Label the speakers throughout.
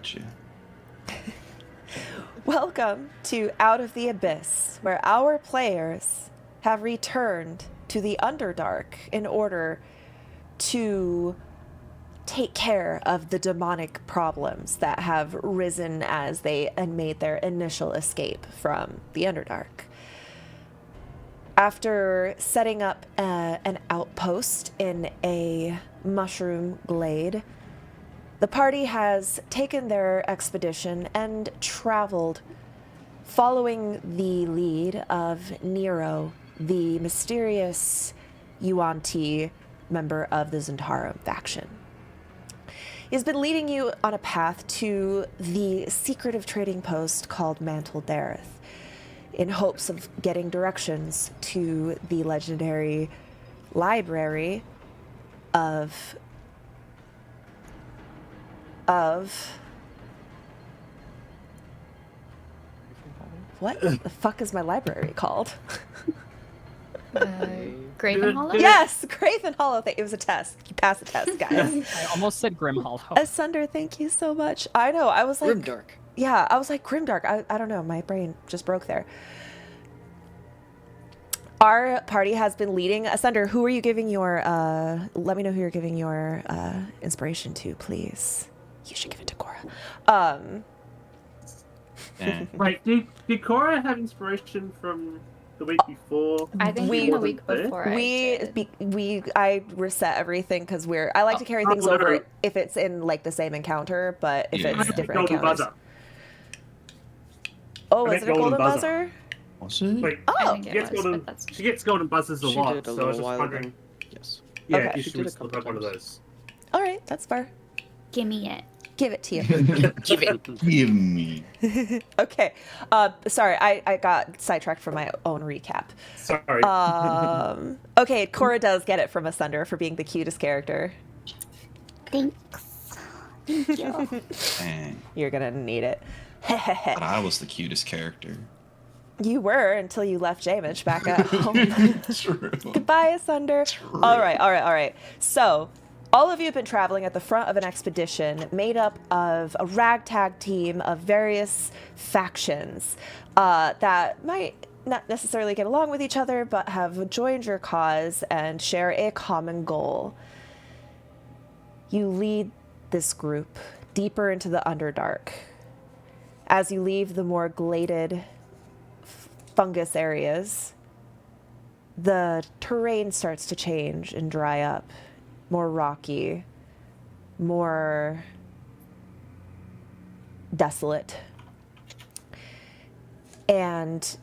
Speaker 1: got you.
Speaker 2: Welcome to Out of the Abyss, where our players have returned to the Underdark in order to take care of the demonic problems that have risen as they made their initial escape from the Underdark. After setting up an outpost in a mushroom glade, the party has taken their expedition and traveled following the lead of Nero, the mysterious Yuan-Ti member of the Zentarum faction. He's been leading you on a path to the secretive trading post called Mantle Dareth, in hopes of getting directions to the legendary library of what the fuck is my library called?
Speaker 3: Graven Hollow?
Speaker 2: Yes, Graven Hollow. It was a test. You passed the test, guys.
Speaker 4: I almost said Grim Hollow.
Speaker 2: Asunder, thank you so much. I know, I was like...
Speaker 5: Grimdark.
Speaker 2: Yeah, I was like, Grimdark. I don't know, my brain just broke there. Our party has been leading. Asunder, who are you giving your... let me know who you're giving your inspiration to, please. You should give it to Cora.
Speaker 6: Wait, did Cora have inspiration from the week before?
Speaker 3: I think
Speaker 2: We-
Speaker 3: from the week before.
Speaker 2: I reset everything because I like to carry things over if it's in like the same encounter, but if it's different
Speaker 6: Golden
Speaker 2: encounters.
Speaker 6: buzzer.
Speaker 2: Oh,
Speaker 6: I
Speaker 2: is it
Speaker 6: meant
Speaker 2: a golden
Speaker 6: golden
Speaker 2: buzzer?
Speaker 1: Was it?
Speaker 6: Wait,
Speaker 2: Oh,
Speaker 3: I think it was, but that's...
Speaker 6: she gets golden buzzers a
Speaker 5: She
Speaker 6: lot,
Speaker 5: did a
Speaker 6: so I
Speaker 5: little
Speaker 6: was just
Speaker 5: while
Speaker 6: wondering.
Speaker 5: ago. Yes.
Speaker 6: Yeah,
Speaker 2: Okay.
Speaker 6: if
Speaker 5: She
Speaker 6: she
Speaker 5: did
Speaker 6: was
Speaker 5: a couple
Speaker 6: like one of
Speaker 5: times.
Speaker 6: those.
Speaker 2: all right, that's fair.
Speaker 3: Gimme it.
Speaker 2: Give it to you.
Speaker 5: Give it.
Speaker 1: Give me.
Speaker 2: Okay. Sorry, I got sidetracked from my own recap.
Speaker 6: Sorry.
Speaker 2: Okay, Cora does get it from Asunder for being the cutest character.
Speaker 3: Thanks. Thank you.
Speaker 1: Dang.
Speaker 2: You're gonna need it.
Speaker 1: Thought I was the cutest character.
Speaker 2: You were until you left Jamich back at home.
Speaker 1: True.
Speaker 2: Goodbye, Asunder.
Speaker 1: True.
Speaker 2: All right. So, all of you have been traveling at the front of an expedition made up of a ragtag team of various factions that might not necessarily get along with each other, but have joined your cause and share a common goal. You lead this group deeper into the Underdark. As you leave the more gladed fungus areas, the terrain starts to change and dry up. More rocky, more desolate. And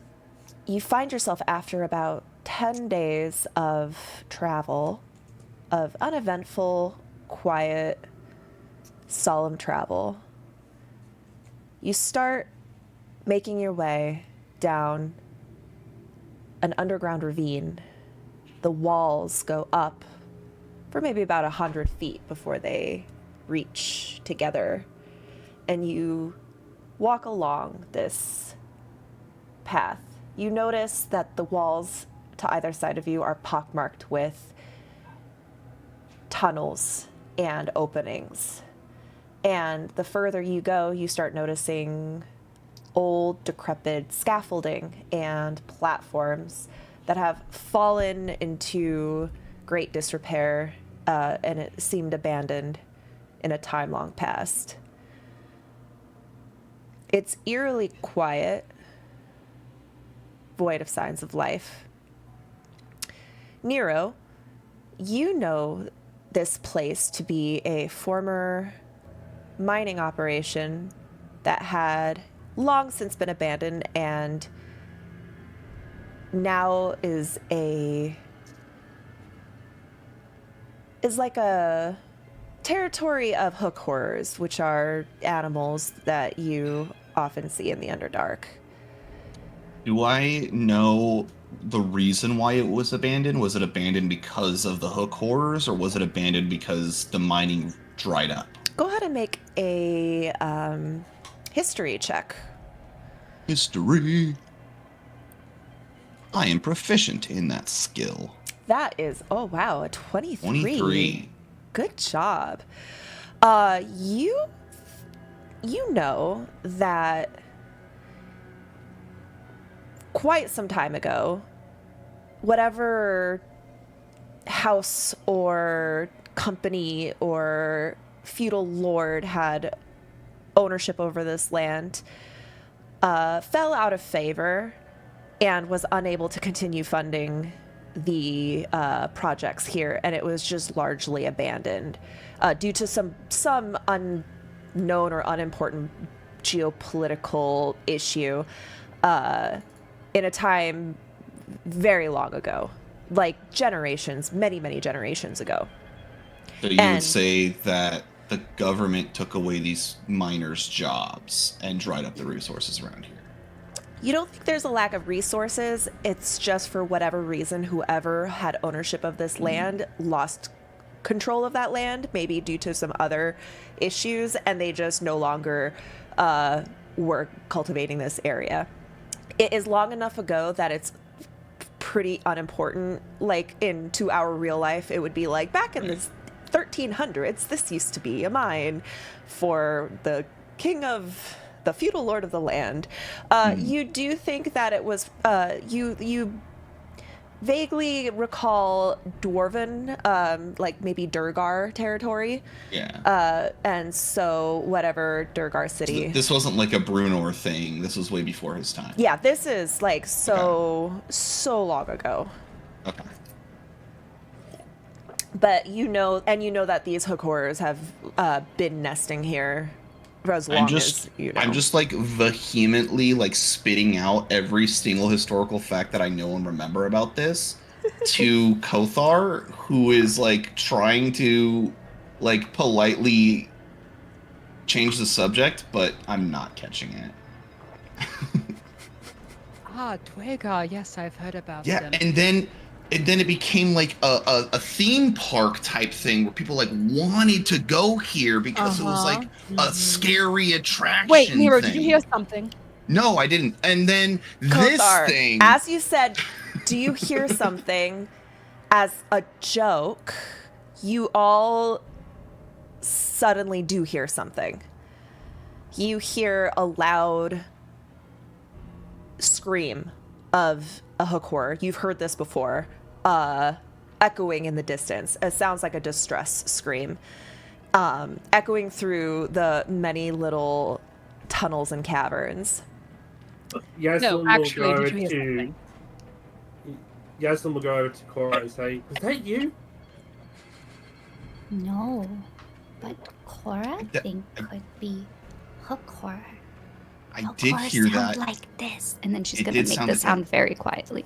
Speaker 2: you find yourself after about 10 days of travel, of uneventful, quiet, solemn travel. You start making your way down an underground ravine. The walls go up for maybe about 100 feet before they reach together. And you walk along this path. You notice that the walls to either side of you are pockmarked with tunnels and openings. And the further you go, you start noticing old, decrepit scaffolding and platforms that have fallen into great disrepair, and it seemed abandoned in a time long past. It's eerily quiet, void of signs of life. Nero, you know this place to be a former mining operation that had long since been abandoned and now is like a territory of hook horrors, which are animals that you often see in the Underdark.
Speaker 1: Do I know the reason why it was abandoned? Was it abandoned because of the hook horrors, or was it abandoned because the mining dried up?
Speaker 2: Go ahead and make a history check.
Speaker 1: History. I am proficient in that skill.
Speaker 2: That is, oh wow, a 23.
Speaker 1: 23.
Speaker 2: Good job. You you know that quite some time ago, whatever house or company or feudal lord had ownership over this land fell out of favor and was unable to continue funding the projects here, and it was just largely abandoned due to some unknown or unimportant geopolitical issue in a time very long ago, like many generations ago.
Speaker 1: So you would say that the government took away these miners' jobs and dried up the resources around here.
Speaker 2: You don't think there's a lack of resources? It's just for whatever reason, whoever had ownership of this land lost control of that land, maybe due to some other issues, and they just no longer were cultivating this area. It is long enough ago that it's pretty unimportant. Like, to our real life, it would be like, back in the 1300s, this used to be a mine for the king of the feudal lord of the land. You do think that it was you vaguely recall dwarven, like maybe Durgar territory.
Speaker 1: Yeah.
Speaker 2: And so whatever Durgar city.
Speaker 1: This wasn't like a Brunor thing. This was way before his time.
Speaker 2: Yeah, this is like so long ago.
Speaker 1: Okay.
Speaker 2: But you know that these Hakors have been nesting here for as long as you know.
Speaker 1: I'm just like vehemently like spitting out every single historical fact that I know and remember about this to Kothar, who is like trying to like politely change the subject, but I'm not catching it.
Speaker 4: Dwaygar, yes, I've heard about
Speaker 1: Yeah,
Speaker 4: them.
Speaker 1: and then it became like a theme park type thing where people like wanted to go here because it was like a scary attraction.
Speaker 4: Wait, Nero,
Speaker 1: thing.
Speaker 4: did you hear something?
Speaker 1: No, I didn't. And then
Speaker 2: Kothar,
Speaker 1: this thing.
Speaker 2: as you said, do you hear something? As a joke, you all suddenly do hear something. You hear a loud scream of a Hakor. You've heard this before, echoing in the distance. It sounds like a distress scream, echoing through the many little tunnels and caverns.
Speaker 6: Yaslin
Speaker 4: actually,
Speaker 6: will go
Speaker 4: did you hear
Speaker 6: to
Speaker 4: something?
Speaker 6: Yaslin will go over to Cora and say, "Was that you?"
Speaker 3: No, but Cora
Speaker 1: That-
Speaker 3: think could be Hakor.
Speaker 1: I did hear
Speaker 3: sound
Speaker 1: that.
Speaker 3: like this.
Speaker 4: And
Speaker 3: then she's
Speaker 1: It
Speaker 3: gonna
Speaker 1: did
Speaker 3: make
Speaker 1: sound
Speaker 3: the
Speaker 1: like
Speaker 3: sound very quietly.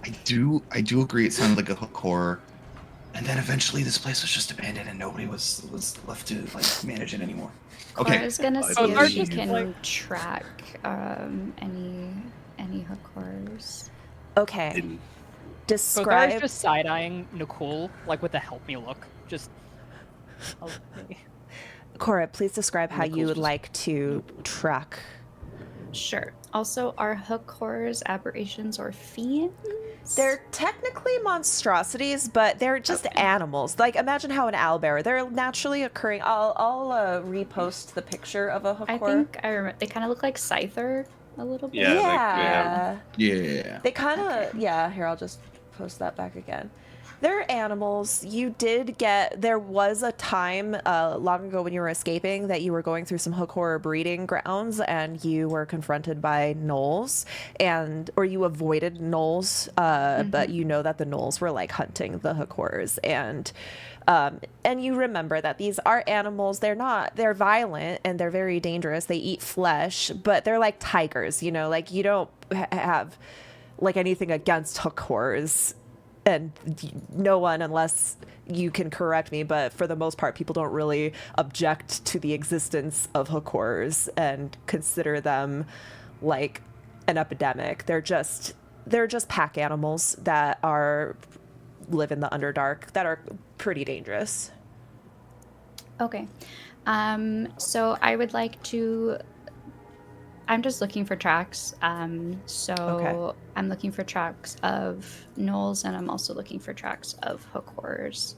Speaker 1: I do agree. It sounded like a Hakor. And then eventually this place was just abandoned and nobody was left to like manage it anymore. Okay.
Speaker 3: Cora's gonna see
Speaker 4: Oh,
Speaker 3: if
Speaker 4: are
Speaker 3: she
Speaker 4: just,
Speaker 3: can
Speaker 4: like-
Speaker 3: track any Hakors.
Speaker 2: Okay.
Speaker 6: Didn't.
Speaker 4: So
Speaker 2: Describe.
Speaker 4: Gar's just side-eyeing Nicole, like with a help me look. Just help me.
Speaker 2: Cora, please describe how you
Speaker 1: Nicole's
Speaker 2: would
Speaker 1: just-
Speaker 2: like to track.
Speaker 3: Sure. Also, are Hakors aberrations or fiends?
Speaker 2: They're technically monstrosities, but they're just
Speaker 3: Okay.
Speaker 2: animals. Like, imagine how an owlbear. They're naturally occurring. I'll repost the picture of a Hakor.
Speaker 3: I think I remember. They kind of look like Scyther a little bit.
Speaker 6: Yeah.
Speaker 1: Yeah.
Speaker 2: They kind of,
Speaker 3: Okay.
Speaker 2: yeah, here, I'll just post that back again. They're animals. There was a time long ago when you were escaping that you were going through some Hakor breeding grounds and you were confronted by gnolls or you avoided gnolls, but you know that the gnolls were like hunting the Hakors and you remember that these are animals. They're violent and they're very dangerous. They eat flesh, but they're like tigers, like you don't have like anything against Hakors. And no one, unless you can correct me, but for the most part, people don't really object to the existence of Hakors and consider them like an epidemic. They're just pack animals that live in the Underdark that are pretty dangerous.
Speaker 3: Okay. So I would like to. I'm just looking for tracks.
Speaker 2: Okay.
Speaker 3: I'm looking for tracks of gnolls, and I'm also looking for tracks of Hakors.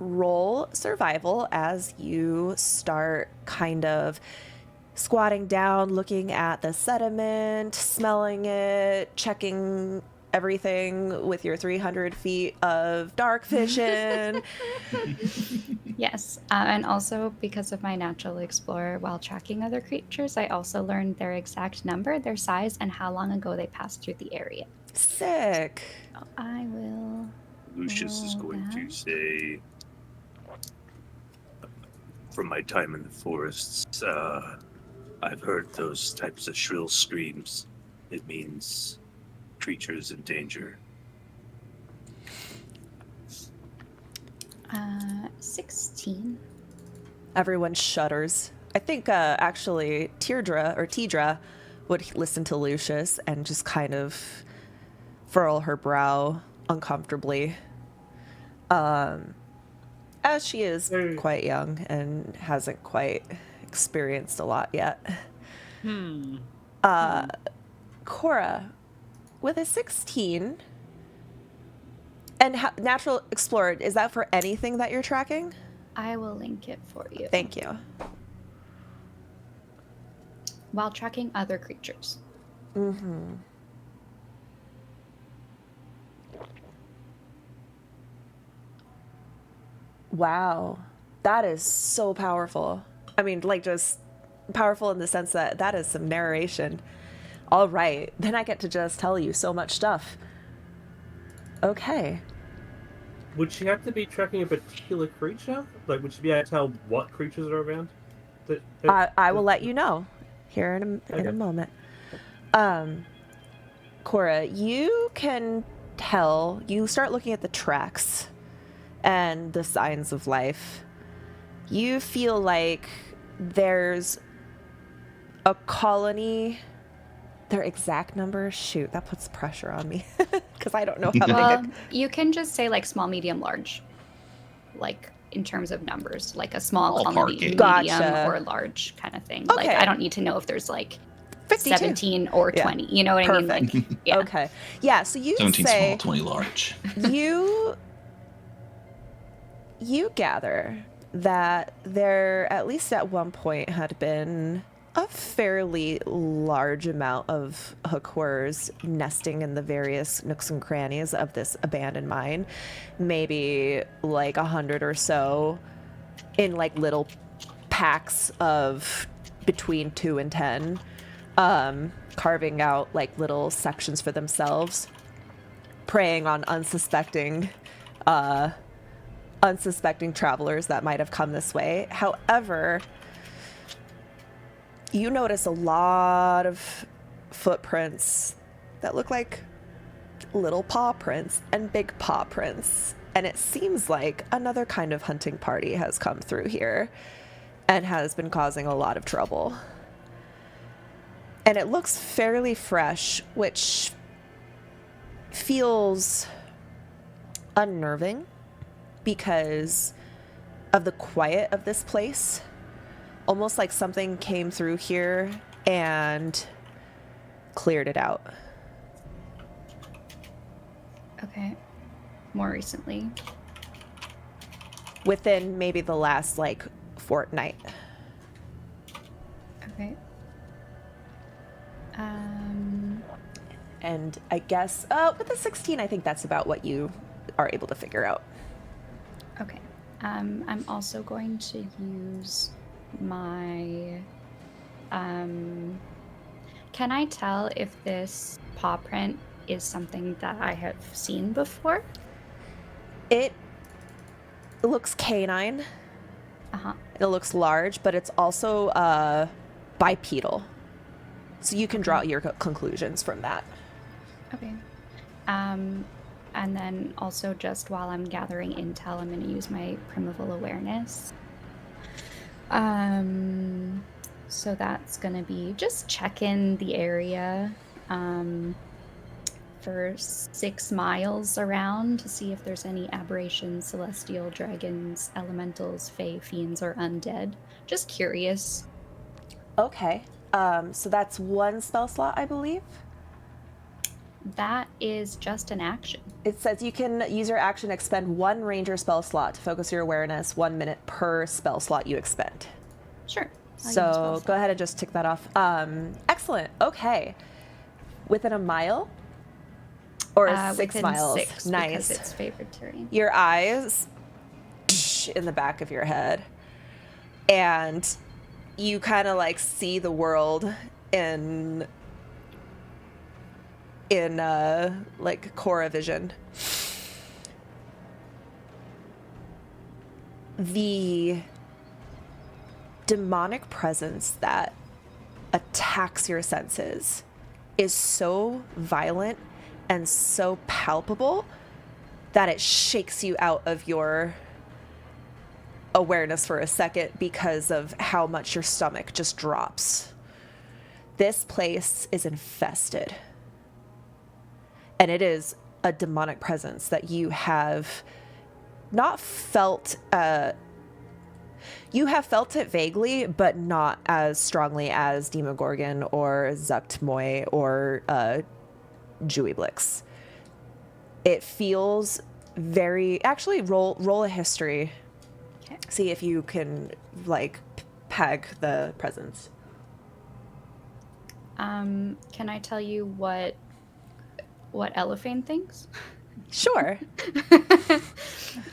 Speaker 2: roll survival as you start kind of squatting down, looking at the sediment, smelling it, checking everything with your 300 feet of dark vision.
Speaker 3: Yes, and also because of my natural explorer, while tracking other creatures, I also learned their exact number, their size, and how long ago they passed through the area.
Speaker 2: Sick.
Speaker 3: So I will.
Speaker 5: Lucius is
Speaker 3: roll
Speaker 5: going to
Speaker 3: that.
Speaker 5: say, from my time in the forests, I've heard those types of shrill screams. It means creatures in danger.
Speaker 3: 16.
Speaker 2: Everyone shudders. I think actually Tidra would listen to Lucius and just kind of furrow her brow uncomfortably. As she is quite young and hasn't quite experienced a lot yet. Cora, with a 16 and natural explorer, is that for anything that you're tracking?
Speaker 3: I will link it for you.
Speaker 2: Thank you.
Speaker 3: While tracking other creatures.
Speaker 2: Mm-hmm. Wow. That is so powerful. I mean, like, just powerful in the sense that that is some narration. All right. Then I get to just tell you so much stuff. Okay.
Speaker 6: Would she have to be tracking a particular creature? Like, would she be able to tell what creatures are around?
Speaker 2: I will let you know here in a moment. Cora, you can tell, you start looking at the tracks and the signs of life. You feel like there's a colony. Their exact number, shoot, that puts pressure on me because I don't know how
Speaker 3: Well,
Speaker 2: big.
Speaker 3: you can just say like small, medium, large, like in terms of numbers, like a small colony,
Speaker 1: Ballpark it.
Speaker 3: medium,
Speaker 2: Gotcha.
Speaker 3: or large kind of thing.
Speaker 2: Okay.
Speaker 3: Like I don't need to know if there's like
Speaker 2: 52.
Speaker 3: 17 or
Speaker 2: Yeah.
Speaker 3: 20. You know what
Speaker 2: Perfect.
Speaker 3: I mean? Like, yeah.
Speaker 2: Okay. Yeah, so you
Speaker 1: 17
Speaker 2: say
Speaker 1: small, 20 large.
Speaker 2: you gather that there, at least at one point, had been a fairly large amount of Hakwurs nesting in the various nooks and crannies of this abandoned mine. Maybe like 100 or so in like little packs of between 2 and 10, carving out like little sections for themselves, preying on unsuspecting travelers that might have come this way. However, you notice a lot of footprints that look like little paw prints and big paw prints. And it seems like another kind of hunting party has come through here and has been causing a lot of trouble. And it looks fairly fresh, which feels unnerving because of the quiet of this place. Almost like something came through here and cleared it out.
Speaker 3: Okay. More recently.
Speaker 2: Within maybe the last like fortnight.
Speaker 3: Okay.
Speaker 2: And I guess with the 16, I think that's about what you are able to figure out.
Speaker 3: Okay. I'm also going to use my can I tell if this paw print is something that I have seen before?
Speaker 2: It looks canine.
Speaker 3: Uh-huh.
Speaker 2: It looks large, but it's also bipedal. So you can draw your conclusions from that.
Speaker 3: Okay. And then also just while I'm gathering intel, I'm going to use my primeval awareness. So that's going to be just check in the area for 6 miles around to see if there's any aberrations, celestial, dragons, elementals, fae, fiends, or undead. Just curious.
Speaker 2: Okay. So that's 1 spell slot, I believe.
Speaker 3: That is just an action.
Speaker 2: It says you can use your action to expend 1 ranger spell slot to focus your awareness 1 minute per spell slot you expend.
Speaker 3: Sure. I'll use
Speaker 2: So
Speaker 3: spell
Speaker 2: go
Speaker 3: slot.
Speaker 2: ahead and just tick that off. Excellent. Okay. Within a mile? Or 6
Speaker 3: Within
Speaker 2: miles?
Speaker 3: 6,
Speaker 2: Nice.
Speaker 3: because it's favored terrain.
Speaker 2: Your eyes in the back of your head, and you kind of like see the world in like Korra vision. The demonic presence that attacks your senses is so violent and so palpable that it shakes you out of your awareness for a second because of how much your stomach just drops. This place is infested. And it is a demonic presence that you have not felt. You have felt it vaguely, but not as strongly as Demogorgon or Zuktmoy or Juiblix. It feels very. Actually, roll a history.
Speaker 3: Okay.
Speaker 2: See if you can like peg the presence.
Speaker 3: Can I tell you what Elephant thinks?
Speaker 2: Sure.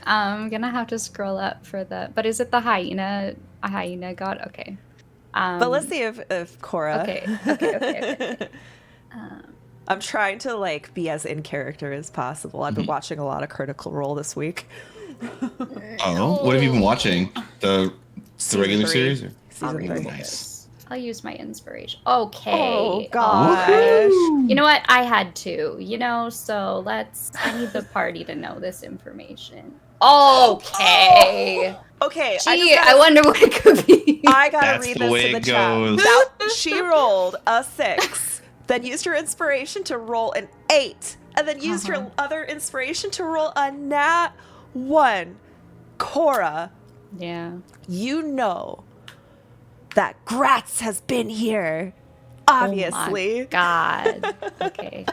Speaker 3: I'm gonna have to scroll up for the. But is it the hyena? A hyena god? Okay.
Speaker 2: But let's see if Korra.
Speaker 3: Okay.
Speaker 2: I'm trying to like be as in character as possible. I've been watching a lot of Critical Role this week.
Speaker 1: Oh, what have you been watching? The
Speaker 2: Season
Speaker 1: regular
Speaker 2: 3.
Speaker 1: series? Or?
Speaker 2: Season
Speaker 3: read
Speaker 2: 3.
Speaker 1: Nice.
Speaker 3: I'll use my inspiration. Okay.
Speaker 2: Oh
Speaker 3: All
Speaker 2: gosh.
Speaker 3: right. You know what? I had to. So I need the party to know this information. Okay.
Speaker 2: Okay.
Speaker 3: Gee, I wonder what it could be.
Speaker 2: I gotta
Speaker 1: That's
Speaker 2: read
Speaker 1: the
Speaker 2: this
Speaker 1: way
Speaker 2: to the
Speaker 1: it
Speaker 2: chat.
Speaker 1: goes.
Speaker 2: She rolled a 6, then used her inspiration to roll an 8, and then used her other inspiration to roll a nat 1. Korra,
Speaker 3: Yeah.
Speaker 2: you know that Gratz has been here, obviously.
Speaker 3: Oh my God. Okay.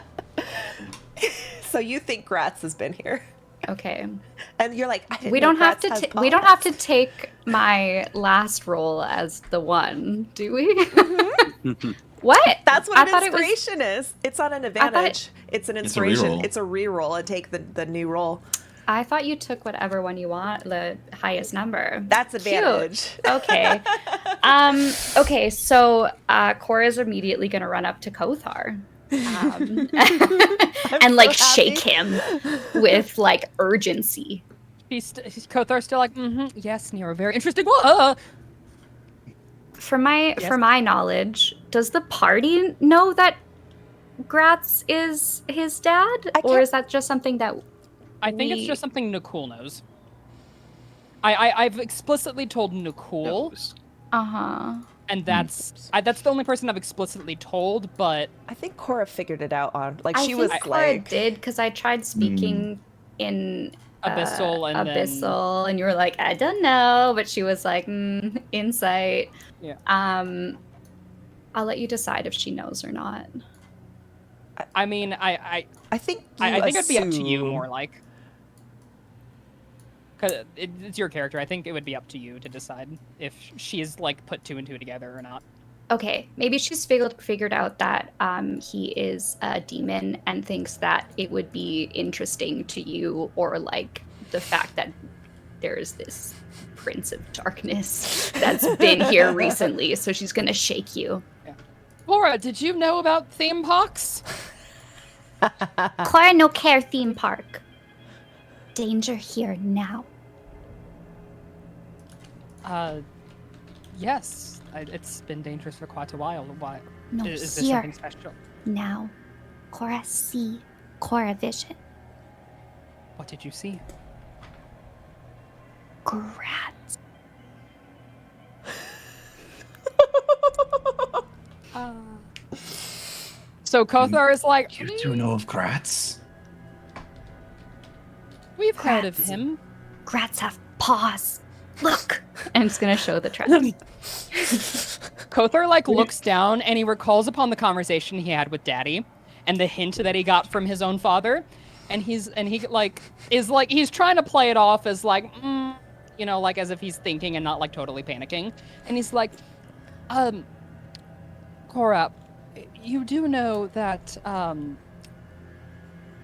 Speaker 2: So you think Gratz has been here,
Speaker 3: Okay.
Speaker 2: and you're like, I didn't
Speaker 3: We
Speaker 2: know
Speaker 3: don't have
Speaker 2: Gratz
Speaker 3: to.
Speaker 2: has
Speaker 3: We don't have
Speaker 2: paws.
Speaker 3: to take my last roll as the one, do we? What?
Speaker 2: That's what
Speaker 3: I
Speaker 2: an
Speaker 3: thought it was-
Speaker 2: inspiration is. It's not an
Speaker 3: thought it-
Speaker 2: advantage. It's an
Speaker 1: It's a
Speaker 2: inspiration.
Speaker 1: reroll.
Speaker 2: It's a reroll and take the new roll.
Speaker 3: I thought you took whatever one you want, the highest number.
Speaker 2: That's
Speaker 3: Cute.
Speaker 2: advantage.
Speaker 3: Okay. Okay, so Cora's immediately gonna run up to Kothar. And like
Speaker 2: so happy.
Speaker 3: shake him with like urgency.
Speaker 4: Kothar's still like, yes, Nero, very interesting.
Speaker 3: For my
Speaker 4: Yes.
Speaker 3: for my knowledge, does the party know that Gratz is his dad?
Speaker 2: I
Speaker 3: Or
Speaker 2: can't-
Speaker 3: is that just something that
Speaker 4: I think it's
Speaker 3: We-
Speaker 4: just something Nakul knows. I've explicitly told Nakul, and that's the only person I've explicitly told. But
Speaker 2: I think Korra figured it out on like
Speaker 3: I
Speaker 2: she
Speaker 3: think
Speaker 2: was
Speaker 3: Cora
Speaker 2: like
Speaker 3: did because I tried speaking in
Speaker 4: Abyssal and then-
Speaker 3: Abyssal, and you were like, I don't know, but she was like, insight.
Speaker 4: Yeah.
Speaker 3: I'll let you decide if she knows or not.
Speaker 4: I mean,
Speaker 2: I think
Speaker 4: I think it'd be up to you
Speaker 2: assume-
Speaker 4: more like. Cause it's your character. I think it would be up to you to decide if she's like put 2 and 2 together or not.
Speaker 3: Okay, maybe she's figured out that he is a demon and thinks that it would be interesting to you, or like the fact that there's this Prince of Darkness that's been here recently, so she's gonna shake you.
Speaker 4: Laura, did you know about theme parks?
Speaker 3: Cora no care theme park. Danger here now.
Speaker 4: Yes. It's been dangerous for quite a while. Why?
Speaker 3: No,
Speaker 4: Is there
Speaker 3: here
Speaker 4: something special?
Speaker 3: now. Cora see. Cora vision.
Speaker 4: What did you see?
Speaker 3: Gratz.
Speaker 4: So Kothar is like,
Speaker 1: You do know of Gratz?
Speaker 4: we've heard of
Speaker 3: Gratz.
Speaker 4: him.
Speaker 3: Gratz have paws. Look. I'm just gonna show the tracks.
Speaker 4: Kothar like looks down and he recalls upon the conversation he had with Daddy, and the hint that he got from his own father, and he's trying to play it off as like, you know, like as if he's thinking and not like totally panicking, and he's like, Cora, you do know that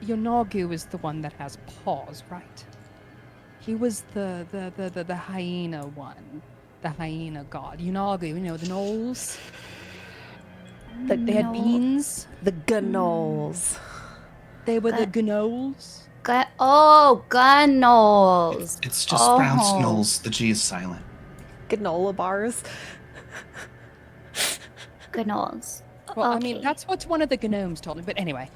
Speaker 4: Yonagu is the one that has paws, right? He was the hyena one. The hyena god. Yonagu, you know, the gnolls. They had beans.
Speaker 2: The gnolls.
Speaker 4: They were the gnolls.
Speaker 3: Gnolls.
Speaker 1: It's just pronounced gnolls. The G is silent.
Speaker 2: Granola bars.
Speaker 3: Gnolls.
Speaker 4: Well,
Speaker 3: okay.
Speaker 4: I mean, that's what one of the gnomes told me. But anyway,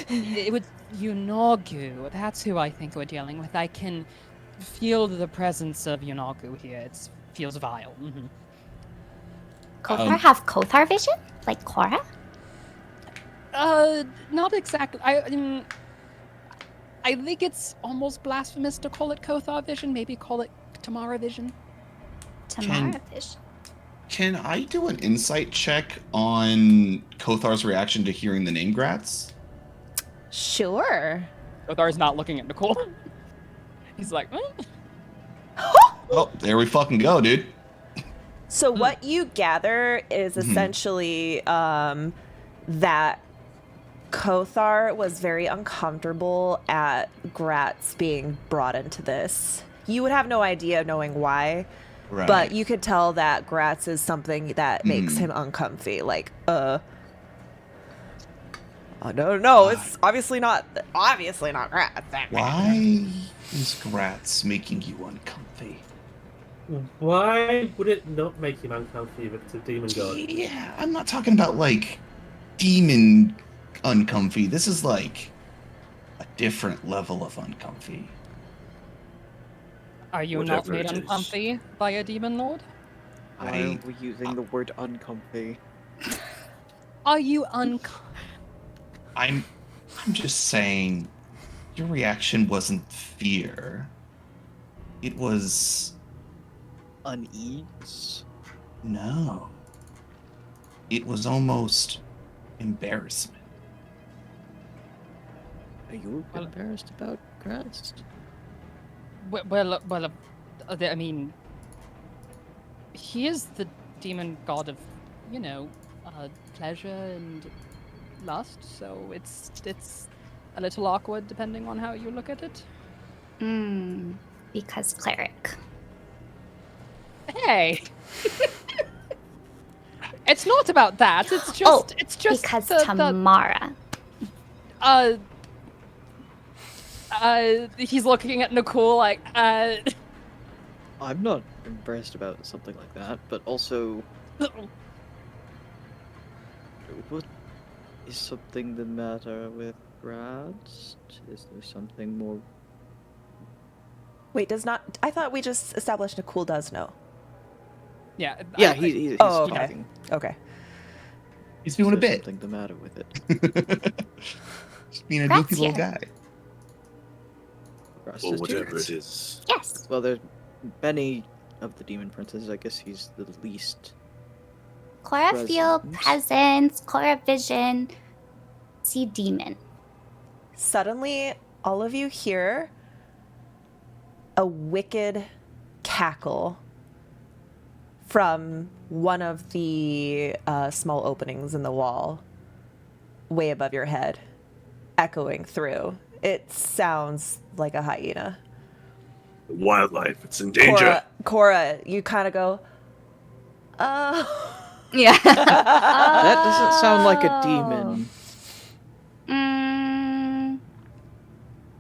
Speaker 4: it was Yonagu. That's who I think we're dealing with. I can feel the presence of Yonagu here. It feels vile. Mm-hmm.
Speaker 3: Kothar have Kothar vision? Like Cora?
Speaker 4: Not exactly. I think it's almost blasphemous to call it Kothar vision. Maybe call it Tamara vision.
Speaker 3: Tamara vision.
Speaker 1: Can I do an insight check on Kothar's reaction to hearing the name Gratz?
Speaker 2: Sure.
Speaker 4: Kothar's not looking at Nicole. He's like,
Speaker 1: Oh, there we fucking go, dude.
Speaker 2: So what you gather is essentially that Kothar was very uncomfortable at Gratz being brought into this. You would have no idea knowing why,
Speaker 1: Right.
Speaker 2: but you could tell that Gratz is something that makes him uncomfy. Like, oh, no, it's obviously not Gratz.
Speaker 1: Why is Gratz making you uncomfy?
Speaker 6: Why would it not make him uncomfy if it's a demon god?
Speaker 1: Yeah, I'm not talking about like demon uncomfy. This is like a different level of uncomfy.
Speaker 4: are you
Speaker 5: Whatever
Speaker 4: not made
Speaker 5: it is.
Speaker 4: uncomfy by a demon lord?
Speaker 7: Why are we using the word uncomfy?
Speaker 4: Are you uncomfy?
Speaker 1: I'm just saying your reaction wasn't fear. It was
Speaker 7: Unease?
Speaker 1: no. It was almost embarrassment.
Speaker 7: Are you embarrassed about Gratz?
Speaker 4: Well, I mean, he is the demon god of, you know, pleasure and lust, so it's a little awkward depending on how you look at it.
Speaker 3: Because cleric.
Speaker 4: Hey! It's not about that, it's just
Speaker 3: because
Speaker 4: the,
Speaker 3: Tamara.
Speaker 4: He's looking at Nicole like,
Speaker 7: I'm not embarrassed about something like that, but also... What is something the matter with Gratz? Is there something more...
Speaker 2: Wait, I thought we just established Nicole does know.
Speaker 4: yeah.
Speaker 7: Yeah, he's
Speaker 2: Oh, okay.
Speaker 7: talking.
Speaker 2: Okay.
Speaker 1: He's doing a
Speaker 7: Is there
Speaker 1: bit.
Speaker 7: something the matter with it?
Speaker 1: Just being a
Speaker 3: Gratz,
Speaker 1: goofy little
Speaker 3: yeah.
Speaker 1: guy.
Speaker 7: Gratz
Speaker 5: Or
Speaker 7: is
Speaker 5: whatever
Speaker 7: Gratz.
Speaker 5: it is.
Speaker 3: Yes.
Speaker 7: Well, there's many of the demon princes. I guess he's the least.
Speaker 3: Cora feel
Speaker 7: Presence.
Speaker 3: presence. Cora vision. See demon.
Speaker 2: Suddenly, all of you hear a wicked cackle from one of the small openings in the wall way above your head, echoing through. It sounds like a hyena.
Speaker 5: Wildlife, it's in danger.
Speaker 2: Cora, you kind of go, oh.
Speaker 3: Yeah.
Speaker 7: That doesn't sound like a demon.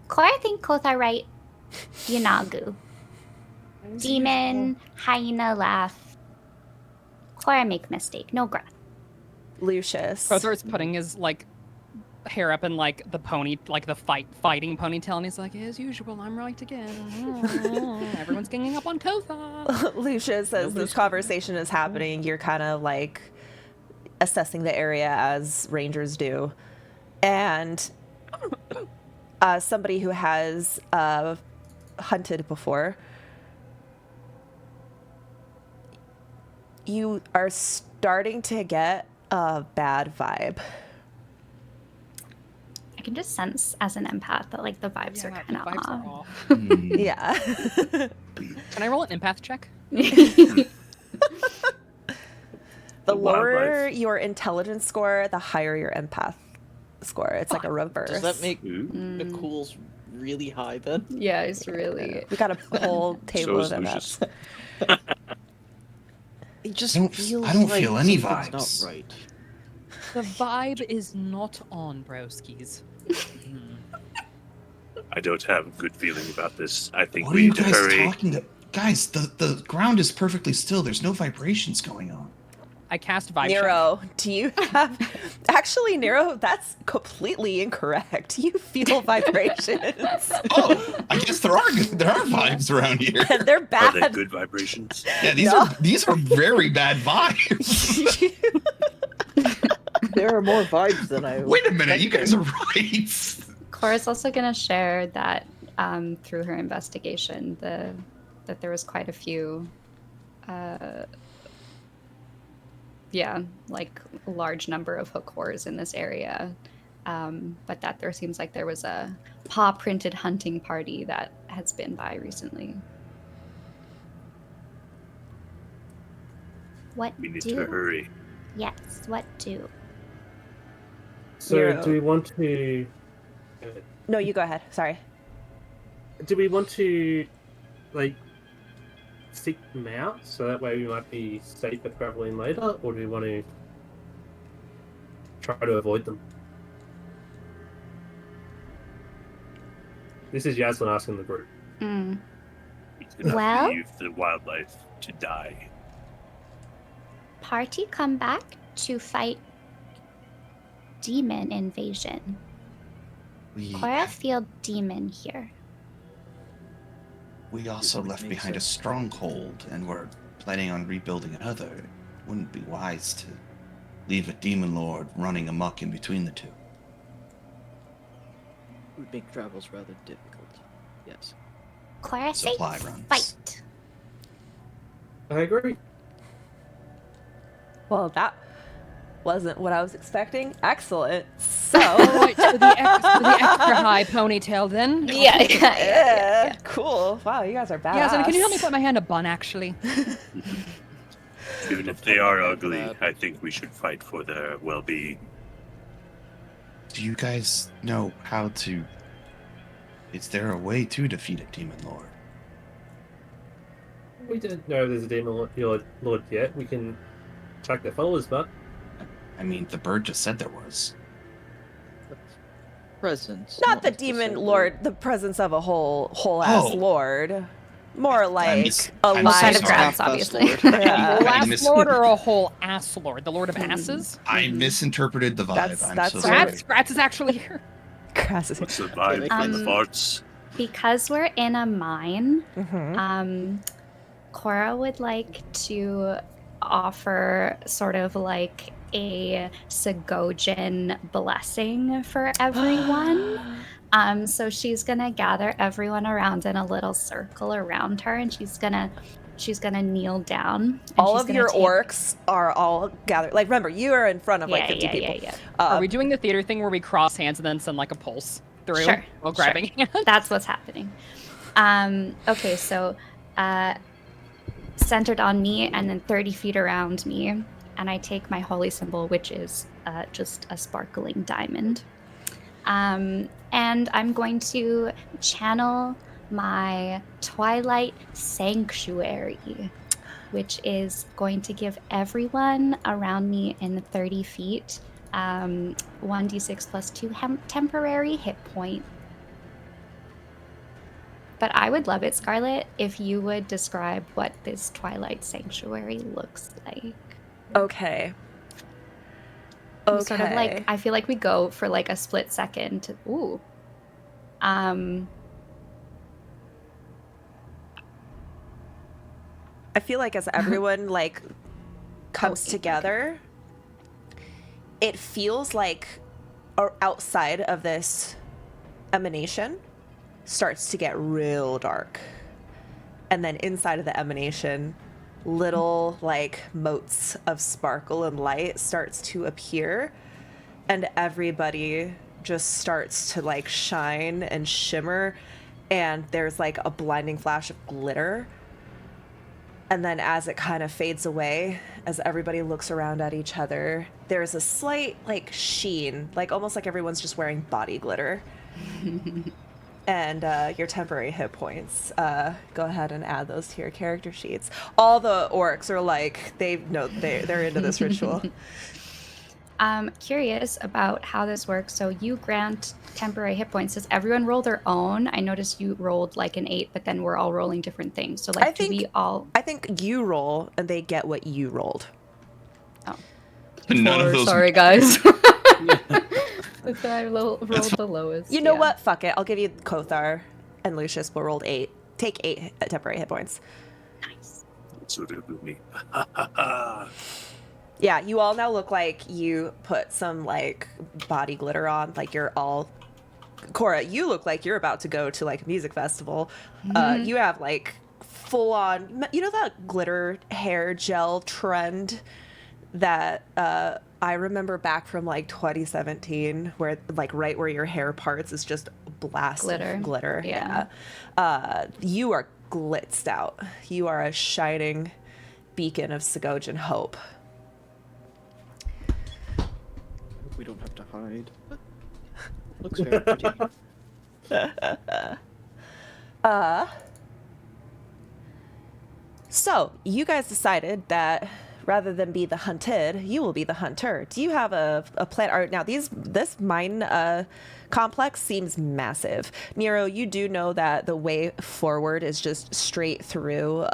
Speaker 3: Cora think Kothar right. Yonagu. Demon, hyena laugh. Cora make mistake. No gra.
Speaker 2: Lucius.
Speaker 4: Kothar's putting his like hair up in like the pony, like the fighting ponytail, and he's like, as usual, I'm right again. Everyone's ganging up on Kothar.
Speaker 2: Lucius, as this conversation is happening, you're kind of like assessing the area as rangers do. And somebody who has hunted before, you are starting to get a bad vibe.
Speaker 3: can just sense as an empath that like the vibes are
Speaker 4: Yeah,
Speaker 3: kind
Speaker 4: the
Speaker 3: of
Speaker 4: vibes are
Speaker 3: off.
Speaker 4: off.
Speaker 1: Hmm.
Speaker 2: Yeah.
Speaker 4: Can I roll an empath check?
Speaker 2: The
Speaker 5: The
Speaker 2: lower
Speaker 5: wildlife.
Speaker 2: your intelligence score, the higher your empath score. It's like a reverse.
Speaker 7: Does that make
Speaker 5: Ooh.
Speaker 7: Nicole's really high then?
Speaker 3: Yeah, it's really.
Speaker 2: We got a whole table of
Speaker 5: So is Lucius.
Speaker 2: empaths.
Speaker 7: It just
Speaker 1: I don't
Speaker 7: feels
Speaker 1: feel
Speaker 7: like
Speaker 1: any
Speaker 7: something's
Speaker 1: vibes.
Speaker 7: not right.
Speaker 4: The vibe is not on, broskies.
Speaker 5: I don't have a good feeling about this. I think
Speaker 1: What are
Speaker 5: we
Speaker 1: you
Speaker 5: need to
Speaker 1: guys
Speaker 5: hurry.
Speaker 1: talking about? Guys, the ground is perfectly still. There's no vibrations going on.
Speaker 4: I cast vibe check.
Speaker 2: Nero, do you have... Actually, Nero, that's completely incorrect. You feel vibrations.
Speaker 1: Oh, I guess there are vibes around here.
Speaker 2: And they're
Speaker 5: Are they
Speaker 2: bad.
Speaker 5: good vibrations?
Speaker 1: Yeah, these are very bad vibes.
Speaker 7: There are more vibes than I.
Speaker 1: Wait a minute, you guys
Speaker 7: expected.
Speaker 1: are right.
Speaker 3: Cora's also going to share that through her investigation, that there was quite a few, like a large number of hook whores in this area, but that there seems like there was a paw-printed hunting party that has been by recently.
Speaker 8: What
Speaker 5: We need
Speaker 8: do?
Speaker 5: to hurry.
Speaker 8: Yes, what do?
Speaker 6: So,
Speaker 2: Nero.
Speaker 6: do we want to?
Speaker 2: No, you go ahead. Sorry.
Speaker 6: Do we want to, like, seek them out so that way we might be safer traveling later, or do we want to try to avoid them? This is Yaslin asking the group.
Speaker 3: Mm.
Speaker 5: We cannot
Speaker 8: Well-
Speaker 5: leave the wildlife to die.
Speaker 8: Party come back to fight demon invasion. Cora feel demon here.
Speaker 1: We also
Speaker 7: would
Speaker 1: left
Speaker 7: make
Speaker 1: behind a
Speaker 7: sense.
Speaker 1: stronghold, and we're planning on rebuilding another. It wouldn't be wise to leave a demon lord running amok in between the two.
Speaker 7: Would make travels rather difficult. Yes.
Speaker 8: Cora say
Speaker 1: Supply runs.
Speaker 8: fight.
Speaker 6: I agree.
Speaker 2: Well, that wasn't what I was expecting. Excellent. So...
Speaker 4: Alright, so the extra high ponytail then.
Speaker 2: Yeah, cool. Wow, you guys are badass.
Speaker 4: Yeah, so can you help me put my hand in a bun, actually?
Speaker 5: Even if they are
Speaker 7: like
Speaker 5: ugly,
Speaker 7: that.
Speaker 5: I think we should fight for their well-being.
Speaker 1: Do you guys know how to... Is there a way to defeat a demon lord?
Speaker 6: We didn't know there's a demon lord yet. We can track their followers, but
Speaker 1: I mean, the bird just said there was.
Speaker 7: Presence.
Speaker 2: Not the demon
Speaker 7: necessarily-
Speaker 2: lord, the presence of a whole ass
Speaker 1: Oh.
Speaker 2: lord. More like
Speaker 1: mis-
Speaker 2: a
Speaker 1: I'm
Speaker 3: What
Speaker 1: so
Speaker 3: kind of
Speaker 1: sorry.
Speaker 3: grass,
Speaker 7: Half-ass
Speaker 3: obviously.
Speaker 7: lord.
Speaker 2: Yeah.
Speaker 4: A
Speaker 1: I
Speaker 4: last
Speaker 1: mis-
Speaker 4: lord or a whole ass lord? The lord of asses?
Speaker 1: I misinterpreted the vibe.
Speaker 2: That's-
Speaker 1: I'm
Speaker 2: that's
Speaker 1: so
Speaker 2: right.
Speaker 1: sorry.
Speaker 4: Scratz is actually here.
Speaker 2: grass.
Speaker 5: What's the vibe from the
Speaker 3: Um,
Speaker 5: farts?
Speaker 3: Because we're in a mine,
Speaker 2: Mm-hmm.
Speaker 3: Cora would like to offer sort of like a Segojan blessing for everyone. So she's gonna gather everyone around in a little circle around her, and she's gonna kneel down. and
Speaker 2: All
Speaker 3: she's
Speaker 2: of
Speaker 3: gonna
Speaker 2: your
Speaker 3: take-
Speaker 2: orcs are all gathered. Like, remember, you are in front of like 50 people.
Speaker 3: Yeah.
Speaker 4: Are we doing the theater thing where we cross hands and then send like a pulse through
Speaker 3: Sure,
Speaker 4: while
Speaker 3: sure.
Speaker 4: grabbing hands?
Speaker 3: That's what's happening. Okay, so centered on me and then 30 feet around me, and I take my holy symbol, which is just a sparkling diamond. And I'm going to channel my Twilight Sanctuary, which is going to give everyone around me in 30 feet 1d6 plus 2 temporary hit point. But I would love it, Scarlet, if you would describe what this Twilight Sanctuary looks like.
Speaker 2: Okay.
Speaker 3: Sort of like, I feel like we go for like a split second to, ooh.
Speaker 2: I feel like as everyone like comes
Speaker 3: Okay,
Speaker 2: together, it feels like outside of this emanation starts to get real dark. And then inside of the emanation, little like motes of sparkle and light starts to appear, and everybody just starts to like shine and shimmer, and there's like a blinding flash of glitter. And then as it kind of fades away, as everybody looks around at each other, there's a slight like sheen, like almost like everyone's just wearing body glitter. And your temporary hit points, go ahead and add those to your character sheets. All the orcs are like, they're into this ritual.
Speaker 3: I'm curious about how this works. So you grant temporary hit points. Does everyone roll their own? I noticed you rolled like an 8, but then we're all rolling different things. So like, do we all?
Speaker 2: I think you roll and they get what you rolled.
Speaker 3: Oh,
Speaker 1: None of those.
Speaker 3: sorry guys. I rolled the lowest.
Speaker 2: You know what? Fuck it. I'll give you Kothar and Lucius will roll 8. Take 8 temporary hit points.
Speaker 3: Nice.
Speaker 5: Tsurugumi.
Speaker 2: Yeah, you all now look like you put some like body glitter on, like you're all. Cora, you look like you're about to go to like a music festival. You have like full on, you know that glitter hair gel trend that I remember back from like 2017, where like right where your hair parts is just blast glitter.
Speaker 3: Yeah.
Speaker 2: You are glitzed out. You are a shining beacon of Segojan hope.
Speaker 7: We don't have to hide. Looks very pretty.
Speaker 2: So you guys decided that rather than be the hunted, you will be the hunter. Do you have a plan? Or now this mine complex seems massive. Nero, you do know that the way forward is just straight through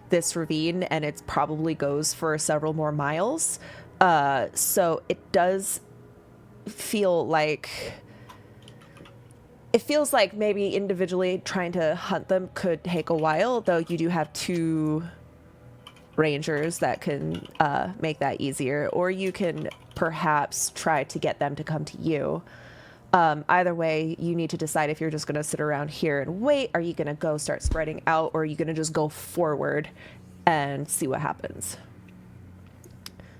Speaker 2: this ravine, and it probably goes for several more miles. So it does feel like maybe individually trying to hunt them could take a while, though you do have 2 rangers that can make that easier, or you can perhaps try to get them to come to you. Either way, you need to decide if you're just going to sit around here and wait. Are you going to go start spreading out, or are you going to just go forward and see what happens?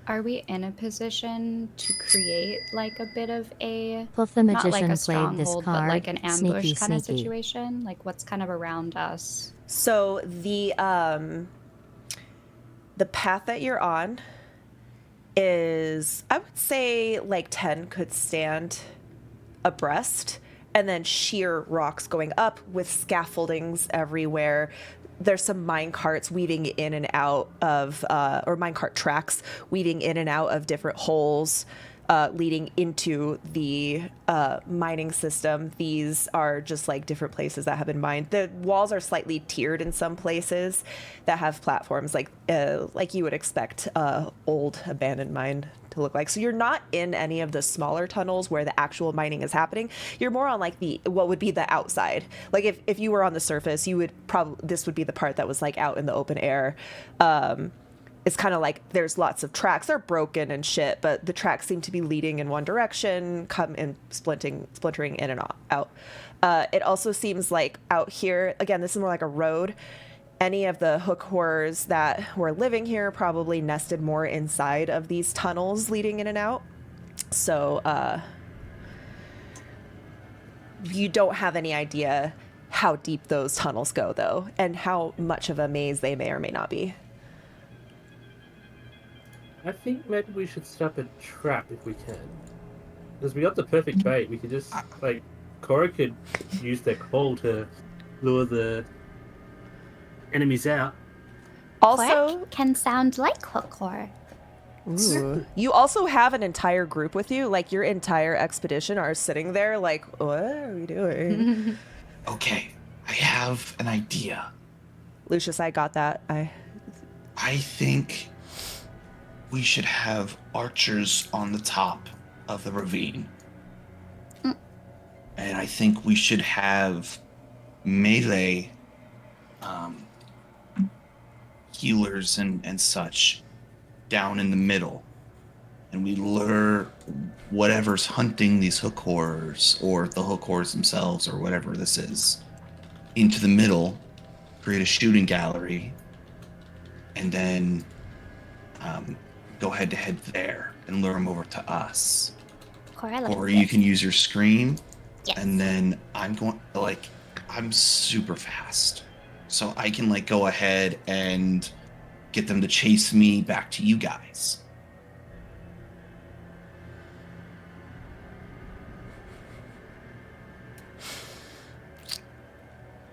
Speaker 3: Are we in a position to create like a bit of a
Speaker 9: Both the
Speaker 3: not like
Speaker 9: magician
Speaker 3: a
Speaker 9: played
Speaker 3: stronghold,
Speaker 9: this
Speaker 3: but
Speaker 9: card.
Speaker 3: like an ambush kind of
Speaker 9: Sneaky.
Speaker 3: situation? Like what's kind of around us?
Speaker 2: So the path that you're on is, I would say, like 10 could stand abreast, and then sheer rocks going up with scaffoldings everywhere. There's some mine carts weaving in and out of, or mine cart tracks weaving in and out of different holes leading into the mining system. These are just like different places that have been mined. The walls are slightly tiered in some places that have platforms like you would expect old abandoned mine to look like. So you're not in any of the smaller tunnels where the actual mining is happening. You're more on like what would be the outside. Like if you were on the surface, you would this would be the part that was like out in the open air. It's kind of like there's lots of tracks. They're broken and shit, but the tracks seem to be leading in one direction, come in splintering in and out. It also seems like out here, again, this is more like a road. Any of the hook horrors that were living here probably nested more inside of these tunnels leading in and out. So you don't have any idea how deep those tunnels go, though, and how much of a maze they may or may not be.
Speaker 6: I think maybe we should set up a trap if we can. Because we got the perfect bait. We could just, like, Cora could use their call to lure the enemies out.
Speaker 2: Also,
Speaker 8: Quack can sound like Hookhor.
Speaker 2: ooh, you also have an entire group with you. Like, your entire expedition are sitting there like, what are we doing?
Speaker 1: Okay, I have an idea.
Speaker 2: Lucius, I got that.
Speaker 1: I think we should have archers on the top of the ravine. And I think we should have melee healers and such down in the middle. And we lure whatever's hunting these hook horrors, or the hook horrors themselves, or whatever this is, into the middle, create a shooting gallery, and then go head to head there and lure them over to us.
Speaker 8: Cora likes
Speaker 1: or you
Speaker 8: this.
Speaker 1: can use your scream,
Speaker 8: Yes.
Speaker 1: and then I'm super fast, so I can like go ahead and get them to chase me back to you guys.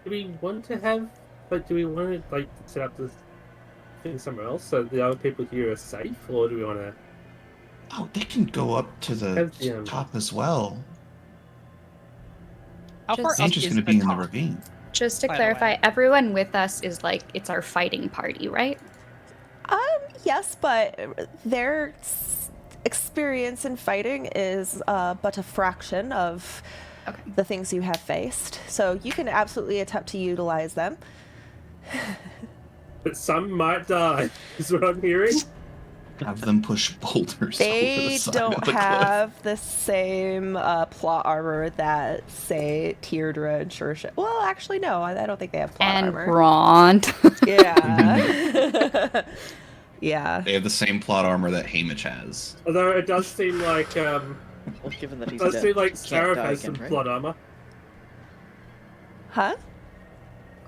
Speaker 6: Do we want to have, like, do we want to, like, set up this thing somewhere else so the other people here are safe, or do we want to?
Speaker 1: Oh, they can go up to the
Speaker 6: Have the,
Speaker 1: top as well.
Speaker 4: How far
Speaker 3: Just-
Speaker 4: up
Speaker 1: Angie's
Speaker 4: is
Speaker 1: going to
Speaker 4: the
Speaker 1: be in the
Speaker 4: top?
Speaker 1: ravine.
Speaker 3: Just to
Speaker 4: By the
Speaker 3: clarify,
Speaker 4: way.
Speaker 3: everyone with us is like it's our fighting party, right?
Speaker 2: Yes, but their experience in fighting is but a fraction of
Speaker 3: Okay.
Speaker 2: the things you have faced. So you can absolutely attempt to utilize them.
Speaker 6: But some might die, is what I'm hearing.
Speaker 1: Have them push boulders over the
Speaker 2: They
Speaker 1: side of
Speaker 2: don't
Speaker 1: the cliff.
Speaker 2: have the same plot armor that, say, Teardra and Shersha. Well, actually, no. I don't think they have plot
Speaker 3: And
Speaker 2: armor.
Speaker 3: Bront.
Speaker 2: Yeah. Yeah.
Speaker 1: They have the same plot armor that Hamish has.
Speaker 6: Although it does seem like,
Speaker 7: Well, given that
Speaker 6: it
Speaker 7: he's
Speaker 6: does
Speaker 7: dead,
Speaker 6: seem like
Speaker 7: he can't
Speaker 6: Seraph
Speaker 7: die
Speaker 6: has
Speaker 7: again,
Speaker 6: some
Speaker 7: right?
Speaker 6: plot armor.
Speaker 2: Huh?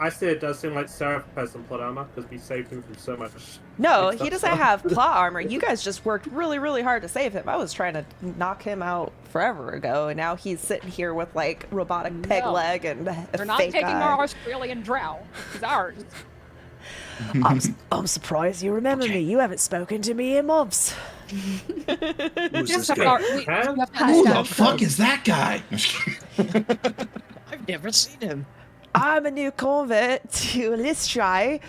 Speaker 6: I said it does seem like Seraph has some plot armor because we saved him from so much.
Speaker 2: No,
Speaker 6: mixed
Speaker 2: he
Speaker 6: up
Speaker 2: doesn't
Speaker 6: stuff.
Speaker 2: have plot armor. You guys just worked really, really hard to save him. I was trying to knock him out forever ago, and now he's sitting here with like robotic peg
Speaker 4: No.
Speaker 2: leg and a
Speaker 4: We're not
Speaker 2: fake
Speaker 4: taking
Speaker 2: eye.
Speaker 4: our Australian drow. It's ours.
Speaker 2: I'm surprised you remember
Speaker 1: Okay.
Speaker 2: me. You haven't spoken to me in months.
Speaker 5: Who's
Speaker 4: Just
Speaker 5: this
Speaker 4: have
Speaker 5: guy?
Speaker 4: our-
Speaker 6: Have?
Speaker 4: we have to
Speaker 1: Who the
Speaker 4: understand-
Speaker 1: fuck is that guy?
Speaker 7: I've never seen him.
Speaker 2: I'm a new convert to Listrai.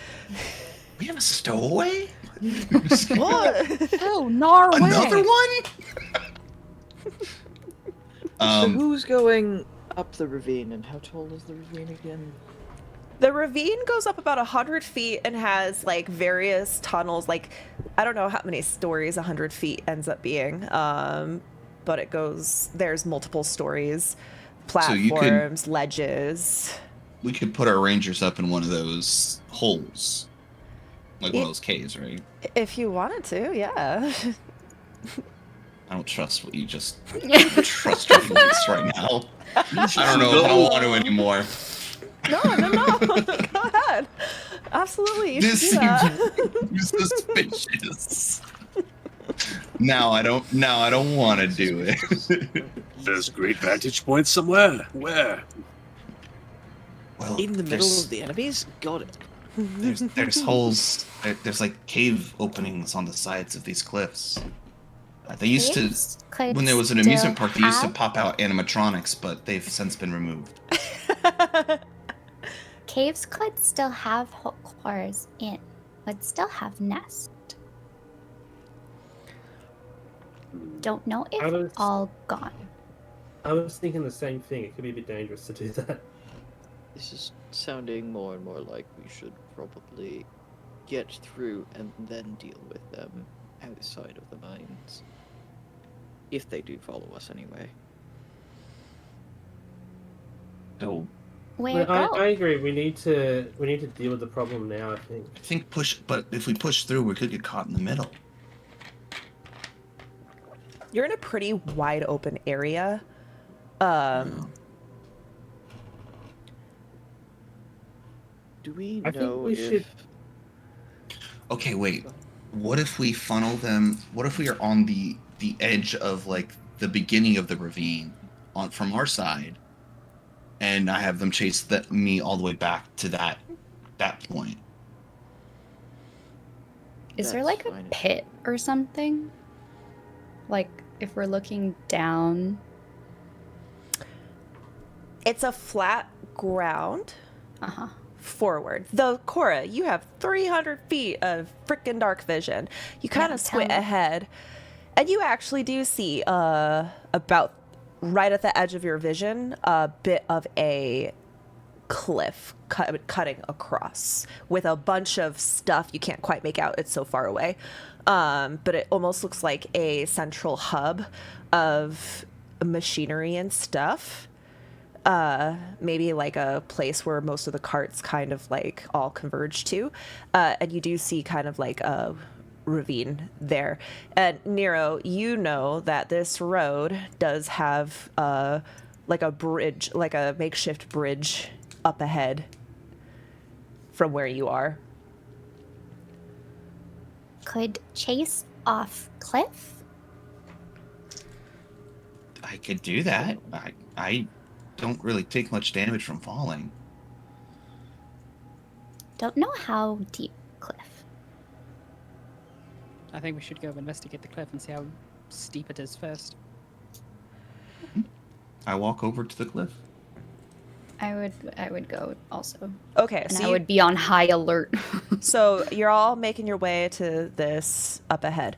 Speaker 1: We have a stowaway?
Speaker 2: What?
Speaker 4: Oh, Norway.
Speaker 1: Another one?
Speaker 7: So who's going up the ravine, and how tall is the ravine again?
Speaker 2: The ravine goes up about 100 feet and has like various tunnels. Like, I don't know how many stories 100 feet ends up being, but it goes. There's multiple stories,
Speaker 1: So you could-
Speaker 2: platforms, ledges.
Speaker 1: We could put our rangers up in one of those holes. Like one
Speaker 2: Yeah.
Speaker 1: of those caves, right?
Speaker 2: If you wanted to, yeah.
Speaker 1: I don't trust what you just trust your voice right now. I don't know if I want to anymore.
Speaker 2: No. Go ahead. Absolutely, you
Speaker 1: This
Speaker 2: should do that.
Speaker 1: seems suspicious. Now I don't want to do it.
Speaker 5: There's a great vantage point somewhere. Where?
Speaker 1: Well,
Speaker 7: In the middle
Speaker 1: there's-
Speaker 7: of the enemies? Got it.
Speaker 1: there's holes. There's like cave openings on the sides of these cliffs. They used to,
Speaker 8: Caves could
Speaker 1: when there was an amusement
Speaker 8: still
Speaker 1: park, they used to
Speaker 8: have-
Speaker 1: pop out animatronics, but they've since been removed.
Speaker 8: Caves could still have hook claws in. Would still have nest. Don't know if
Speaker 6: I was-
Speaker 8: all gone.
Speaker 6: I was thinking the same thing. It could be a bit dangerous to do that.
Speaker 7: This is sounding more and more like we should probably get through and then deal with them outside of the mines. If they do follow us anyway.
Speaker 1: So
Speaker 8: Where
Speaker 6: But
Speaker 8: go?
Speaker 6: I agree. We need to deal with the problem now. I think.
Speaker 1: I think but if we push through, we could get caught in the middle.
Speaker 2: You're in a pretty wide open area.
Speaker 7: Do we
Speaker 6: I think
Speaker 7: know
Speaker 6: we
Speaker 7: if
Speaker 6: should-
Speaker 1: Okay, wait. What if we funnel them? What if we are on the edge of like the beginning of the ravine on from our side, and I have them chase me all the way back to that point?
Speaker 3: Is there
Speaker 7: That's
Speaker 3: like a
Speaker 7: fine.
Speaker 3: pit or something? Like if we're looking down.
Speaker 2: It's a flat ground
Speaker 3: Uh-huh.
Speaker 2: forward. Though, Cora, you have 300 feet of freaking dark vision. You kind
Speaker 8: Yeah,
Speaker 2: of squint
Speaker 8: tell me.
Speaker 2: ahead, and you actually do see about right at the edge of your vision a bit of a cliff cutting across with a bunch of stuff you can't quite make out. It's so far away, but it almost looks like a central hub of machinery and stuff. Maybe like a place where most of the carts kind of like all converge to, and you do see kind of like a ravine there. And Nero, you know that this road does have like a bridge, like a makeshift bridge up ahead from where you are.
Speaker 8: Could chase off cliff?
Speaker 1: I could do that. I don't really take much damage from falling.
Speaker 8: Don't know how deep cliff.
Speaker 4: I think we should go investigate the cliff and see how steep it is first.
Speaker 1: I walk over to the cliff.
Speaker 3: I would go also.
Speaker 2: Okay,
Speaker 3: And
Speaker 2: so
Speaker 3: I would be on high alert.
Speaker 2: So you're all making your way to this up ahead.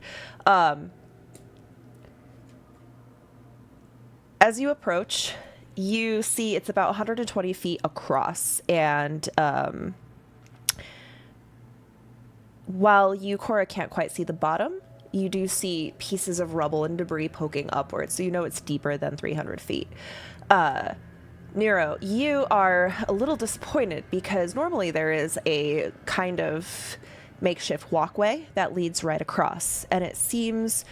Speaker 2: As you approach, you see it's about 120 feet across, and while you, Cora, can't quite see the bottom, you do see pieces of rubble and debris poking upwards, so you know it's deeper than 300 feet. Nero, you are a little disappointed because normally there is a kind of makeshift walkway that leads right across, and it seems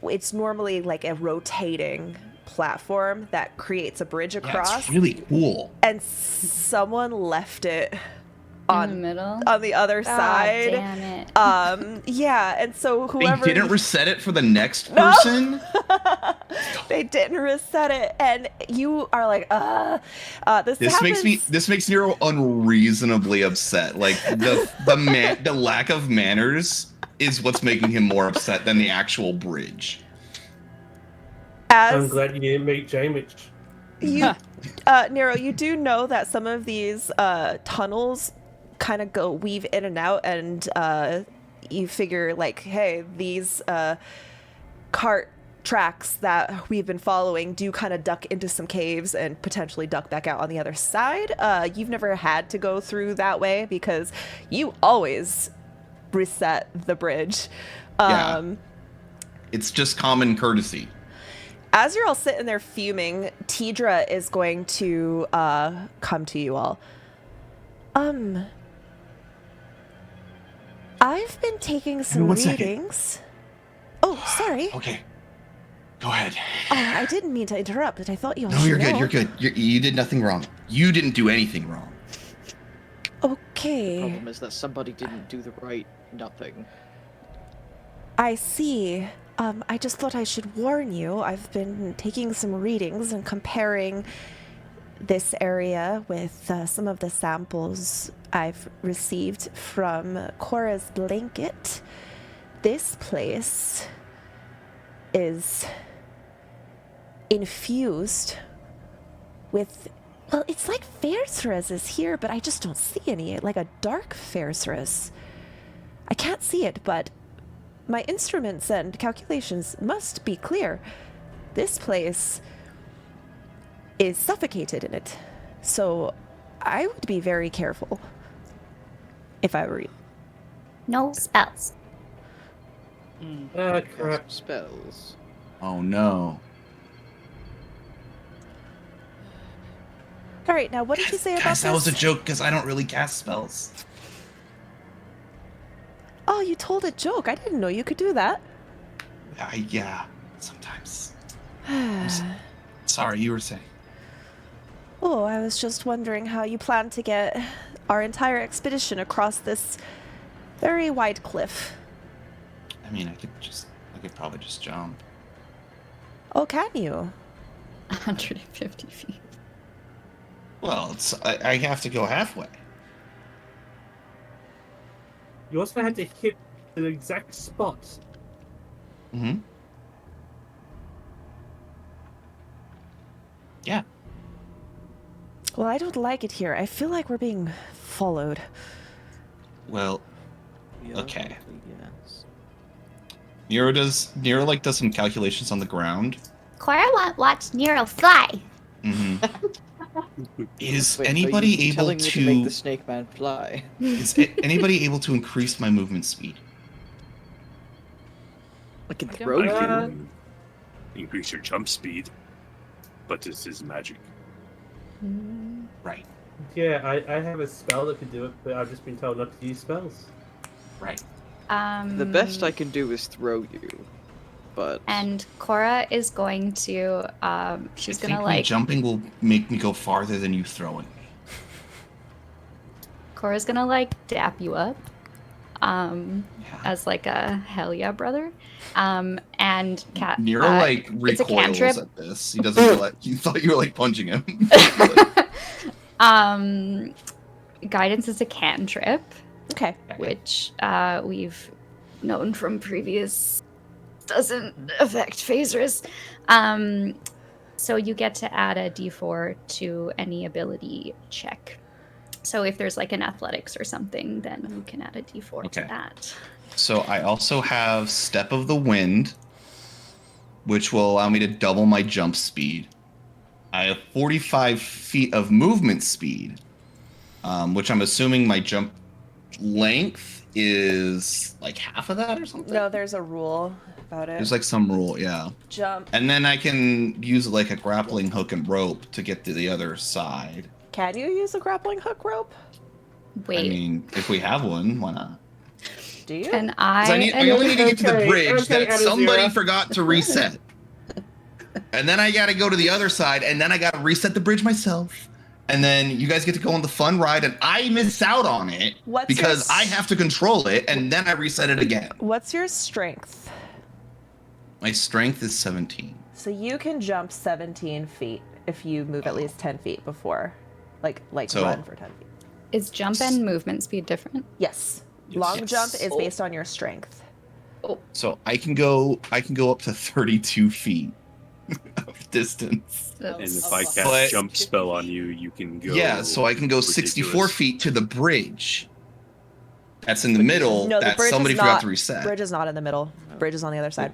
Speaker 2: it's normally like a rotating platform that creates a bridge
Speaker 1: Yeah,
Speaker 2: across,
Speaker 1: it's really cool.
Speaker 2: and someone left it
Speaker 3: In
Speaker 2: on
Speaker 3: the middle.
Speaker 2: on the other
Speaker 3: God
Speaker 2: side.
Speaker 3: damn it.
Speaker 2: Yeah, and so whoever
Speaker 1: They didn't reset it for the next person?
Speaker 2: they didn't reset it, and you are like, this
Speaker 1: This
Speaker 2: happens.
Speaker 1: makes Nero unreasonably upset. Like the lack of manners is what's making him more upset than the actual bridge.
Speaker 6: I'm
Speaker 2: As
Speaker 6: glad you didn't make Jamich.
Speaker 2: you, Nero, you do know that some of these tunnels kind of weave in and out, and you figure like, hey, these cart tracks that we've been following do kind of duck into some caves and potentially duck back out on the other side. You've never had to go through that way because you always reset the bridge.
Speaker 1: Yeah. It's just common courtesy.
Speaker 2: As you're all sitting there fuming, Tidra is going to come to you all. I've been taking some
Speaker 1: one second.
Speaker 2: readings. Oh, sorry.
Speaker 1: Okay. Go ahead.
Speaker 2: Oh, I didn't mean to interrupt, but I thought you all
Speaker 1: No,
Speaker 2: should
Speaker 1: you're good.
Speaker 2: know.
Speaker 1: You're good. You did nothing wrong. You didn't do anything wrong.
Speaker 2: Okay,
Speaker 7: Problem is that somebody didn't do the right nothing.
Speaker 2: I see. I just thought I should warn you. I've been taking some readings and comparing this area with some of the samples I've received from Cora's blanket. This place is infused with, well, it's like Fercerus is here, but I just don't see any, like a dark Fercerus. I can't see it, but my instruments and calculations must be clear. This place is suffocated in it, so I would be very careful if I were you.
Speaker 8: No spells.
Speaker 6: Ah,
Speaker 7: Cast
Speaker 6: crap.
Speaker 7: spells.
Speaker 1: Oh no.
Speaker 2: All right, now what did you say about
Speaker 1: Guys, that
Speaker 2: this?
Speaker 1: was a joke because I don't really cast spells.
Speaker 2: Oh, you told a joke. I didn't know you could do that.
Speaker 1: Yeah, sometimes. Sorry, you were saying.
Speaker 2: Oh, I was just wondering how you plan to get our entire expedition across this very wide cliff.
Speaker 1: I mean, I could probably just jump.
Speaker 2: Oh, can you?
Speaker 3: 150 feet.
Speaker 1: Well, I have to go halfway.
Speaker 6: You also had to hit the exact spot.
Speaker 1: Mm-hmm. Yeah.
Speaker 2: Well, I don't like it here. I feel like we're being followed.
Speaker 1: Well,
Speaker 7: Yeah,
Speaker 1: Okay.
Speaker 7: Yes.
Speaker 1: Nero does some calculations on the ground.
Speaker 8: Cora won't watch Nero fly.
Speaker 1: Mm-hmm. Is
Speaker 7: Wait, are
Speaker 1: anybody
Speaker 7: you
Speaker 1: able
Speaker 7: telling me to make the snake man fly?
Speaker 1: anybody able to increase my movement speed?
Speaker 7: I can
Speaker 4: I don't
Speaker 7: throw
Speaker 5: I
Speaker 7: you.
Speaker 5: can increase your jump speed, but this is magic.
Speaker 1: Right.
Speaker 6: Yeah, I have a spell that could do it, but I've just been told not to use spells.
Speaker 1: Right.
Speaker 7: The best I can do is throw you, but
Speaker 3: And Cora is going to. She's
Speaker 1: I
Speaker 3: gonna
Speaker 1: think
Speaker 3: like.
Speaker 1: me jumping will make me go farther than you throwing.
Speaker 3: Cora's gonna like dap you up. As like a hell yeah, brother. And cat.
Speaker 1: Nero like
Speaker 3: it's a
Speaker 1: recoils
Speaker 3: cantrip.
Speaker 1: at this. He doesn't realize. You thought you were like punching him.
Speaker 3: Guidance is a cantrip,
Speaker 2: Okay.
Speaker 3: which we've known from previous. Doesn't affect phasers. So you get to add a d4 to any ability check. So if there's like an athletics or something, then you can add a d4 to
Speaker 1: Okay.
Speaker 3: that.
Speaker 1: So I also have Step of the Wind, which will allow me to double my jump speed. I have 45 feet of movement speed, which I'm assuming my jump length is like half of that or something.
Speaker 2: No, there's a rule about it.
Speaker 1: There's like some rule, yeah.
Speaker 2: Jump.
Speaker 1: And then I can use like a grappling hook and rope to get to the other side.
Speaker 2: Can you use a grappling hook rope?
Speaker 3: Wait,
Speaker 1: I mean, if we have one, why not?
Speaker 2: Do you?
Speaker 3: can
Speaker 1: 'Cause
Speaker 3: I?
Speaker 1: I only need to get to the
Speaker 6: Okay,
Speaker 1: bridge
Speaker 6: okay,
Speaker 1: that somebody
Speaker 6: Adazira.
Speaker 1: forgot to reset. And then I gotta go to the other side, and then I gotta reset the bridge myself. And then you guys get to go on the fun ride, and I miss out on it
Speaker 2: What's
Speaker 1: because
Speaker 2: your
Speaker 1: I have to control it, and then I reset it again.
Speaker 2: What's your strength?
Speaker 1: My strength is 17.
Speaker 2: So you can jump 17 feet if you move at least 10 feet before. Like
Speaker 1: So-
Speaker 2: run for 10 feet.
Speaker 3: Is jump and movement speed different?
Speaker 2: Yes.
Speaker 1: Yes.
Speaker 2: Long
Speaker 1: Yes.
Speaker 2: jump is
Speaker 3: Oh.
Speaker 2: based on your strength.
Speaker 1: So I can go up to 32 feet of distance.
Speaker 5: And if I cast
Speaker 1: But-
Speaker 5: jump spell on you, you can go.
Speaker 1: Yeah, so I can go 64
Speaker 5: ridiculous.
Speaker 1: feet to the bridge. That's in the middle.
Speaker 2: No, the
Speaker 1: that
Speaker 2: bridge
Speaker 1: somebody
Speaker 2: is
Speaker 1: forgot
Speaker 2: not.
Speaker 1: to reset.
Speaker 2: Bridge is not in the middle. Bridge is on the other side.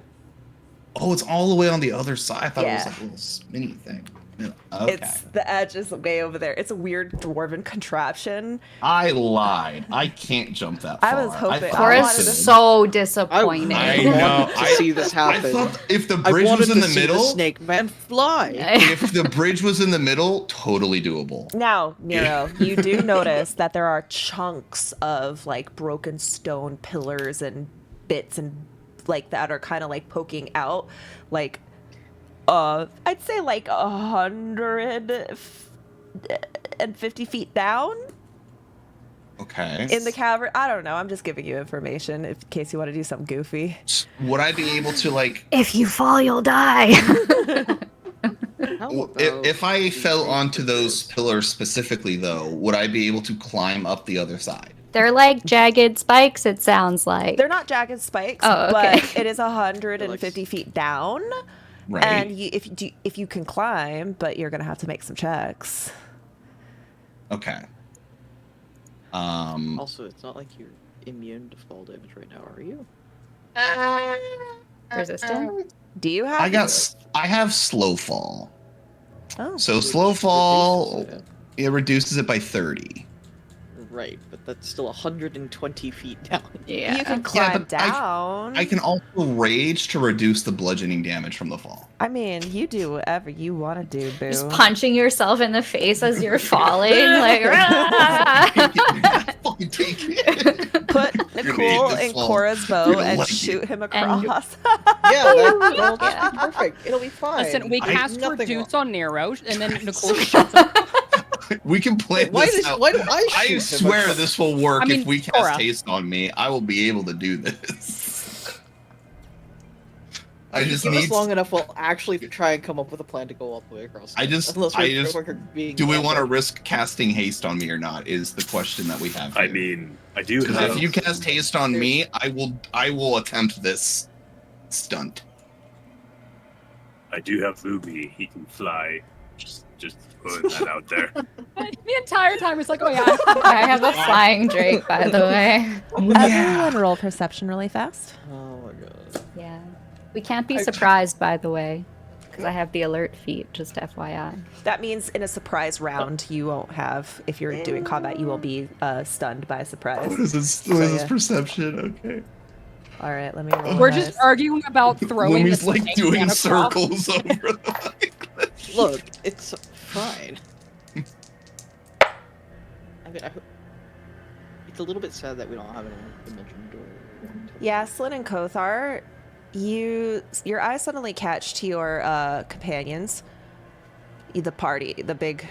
Speaker 1: Oh, it's all the way on the other side. I thought it was
Speaker 2: Yeah.
Speaker 1: like a little spinny thing. Yeah, okay.
Speaker 2: It's the edge is way over there. It's a weird dwarven contraption.
Speaker 1: I lied. I can't jump that far.
Speaker 2: I was hoping-
Speaker 1: thought
Speaker 3: Cora's
Speaker 2: wanted
Speaker 1: could.
Speaker 2: to-
Speaker 3: so disappointed.
Speaker 1: I
Speaker 7: wanted
Speaker 1: know.
Speaker 7: to see this
Speaker 1: I
Speaker 7: happen.
Speaker 1: thought if the
Speaker 7: I
Speaker 1: bridge
Speaker 7: wanted
Speaker 1: was in
Speaker 7: to
Speaker 1: the
Speaker 7: see
Speaker 1: middle,
Speaker 7: the snake man fly.
Speaker 1: if the bridge was in the middle, totally doable.
Speaker 2: Now, Nero, you do notice that there are chunks of like broken stone pillars and bits and like that are kind of like poking out, like I'd say like 150 feet down
Speaker 1: Okay.
Speaker 2: in the cavern. I don't know. I'm just giving you information in case you want to do something goofy.
Speaker 1: Would I be able to like
Speaker 3: If you fall, you'll die.
Speaker 7: How
Speaker 1: if
Speaker 7: about
Speaker 1: I
Speaker 7: we
Speaker 1: fell
Speaker 7: take
Speaker 1: onto
Speaker 7: the
Speaker 1: those
Speaker 7: risk?
Speaker 1: pillars specifically though, would I be able to climb up the other side?
Speaker 3: They're like jagged spikes, it sounds like.
Speaker 2: They're not jagged spikes,
Speaker 3: Oh, okay.
Speaker 2: but it is 150 feet down.
Speaker 1: Right.
Speaker 2: And if you can climb, but you're gonna have to make some checks.
Speaker 1: Okay.
Speaker 7: Also, it's not like you're immune to fall damage right now, are you?
Speaker 3: Resistant?
Speaker 2: Do you have?
Speaker 1: I have slow fall.
Speaker 2: Oh,
Speaker 1: So
Speaker 7: Which
Speaker 1: slow fall
Speaker 7: reduces it.
Speaker 1: it reduces it by 30.
Speaker 7: Right, but that's still 120 feet down.
Speaker 3: Yeah.
Speaker 2: you can climb
Speaker 1: but I-
Speaker 2: down.
Speaker 1: I can also rage to reduce the bludgeoning damage from the fall.
Speaker 2: I mean, you do whatever you want to do, boo.
Speaker 3: Just punching yourself in the face as you're falling, like. "Rah!"
Speaker 1: Fucking take it.
Speaker 2: Put
Speaker 1: You're
Speaker 2: Nicole
Speaker 1: gonna
Speaker 2: in
Speaker 1: fall.
Speaker 2: Cora's bow
Speaker 1: You're gonna
Speaker 2: and
Speaker 1: like it.
Speaker 2: shoot him
Speaker 3: And-
Speaker 2: across.
Speaker 7: Yeah, that'll
Speaker 3: Yeah.
Speaker 7: be perfect. It'll be fine.
Speaker 4: Listen, we
Speaker 1: I-
Speaker 4: cast
Speaker 7: nothing
Speaker 4: Reduce
Speaker 7: wrong.
Speaker 4: on Nero, and then Nicole shoots him.
Speaker 1: We can plan
Speaker 7: Why
Speaker 1: this
Speaker 7: did
Speaker 1: out.
Speaker 7: why do I shoot
Speaker 1: I
Speaker 7: him
Speaker 1: swear
Speaker 7: across-
Speaker 1: this will work
Speaker 4: I mean,
Speaker 1: if we cast
Speaker 4: Cora.
Speaker 1: haste on me. I will be able to do this. I
Speaker 7: If you
Speaker 1: just
Speaker 7: give us
Speaker 1: need.
Speaker 7: long enough. We'll actually try and come up with a plan to go all the way across.
Speaker 1: I just-
Speaker 7: Unless
Speaker 1: I
Speaker 7: we're
Speaker 1: just-
Speaker 7: being
Speaker 1: Do we want to
Speaker 7: random.
Speaker 1: risk casting haste on me or not? Is the question that we have.
Speaker 5: I
Speaker 1: here.
Speaker 5: mean, I do
Speaker 1: because
Speaker 5: have.
Speaker 1: if you cast haste on me, I will attempt this stunt.
Speaker 5: I do have Ruby. He can fly. Just putting that out there.
Speaker 4: The entire time it's like, oh yeah.
Speaker 3: I have a flying Drake, by the way.
Speaker 2: Everyone roll perception really fast.
Speaker 7: Oh my god.
Speaker 3: Yeah. We can't be surprised, by the way, because I have the alert feat, just FYI.
Speaker 2: That means in a surprise round, you won't have, if you're doing combat, you will be stunned by surprise.
Speaker 1: What is this?
Speaker 2: What is this
Speaker 1: perception? Okay.
Speaker 2: All right, let me roll.
Speaker 4: We're
Speaker 2: guys.
Speaker 4: just arguing about throwing
Speaker 1: Lumi's
Speaker 4: the
Speaker 1: like
Speaker 4: snake
Speaker 1: doing
Speaker 4: man across.
Speaker 1: circles over the
Speaker 7: Look, it's fine. I mean, it's a little bit sad that we don't have an dimension door
Speaker 2: Yaslin and Kothar, your eyes suddenly catch to your companions, the party, the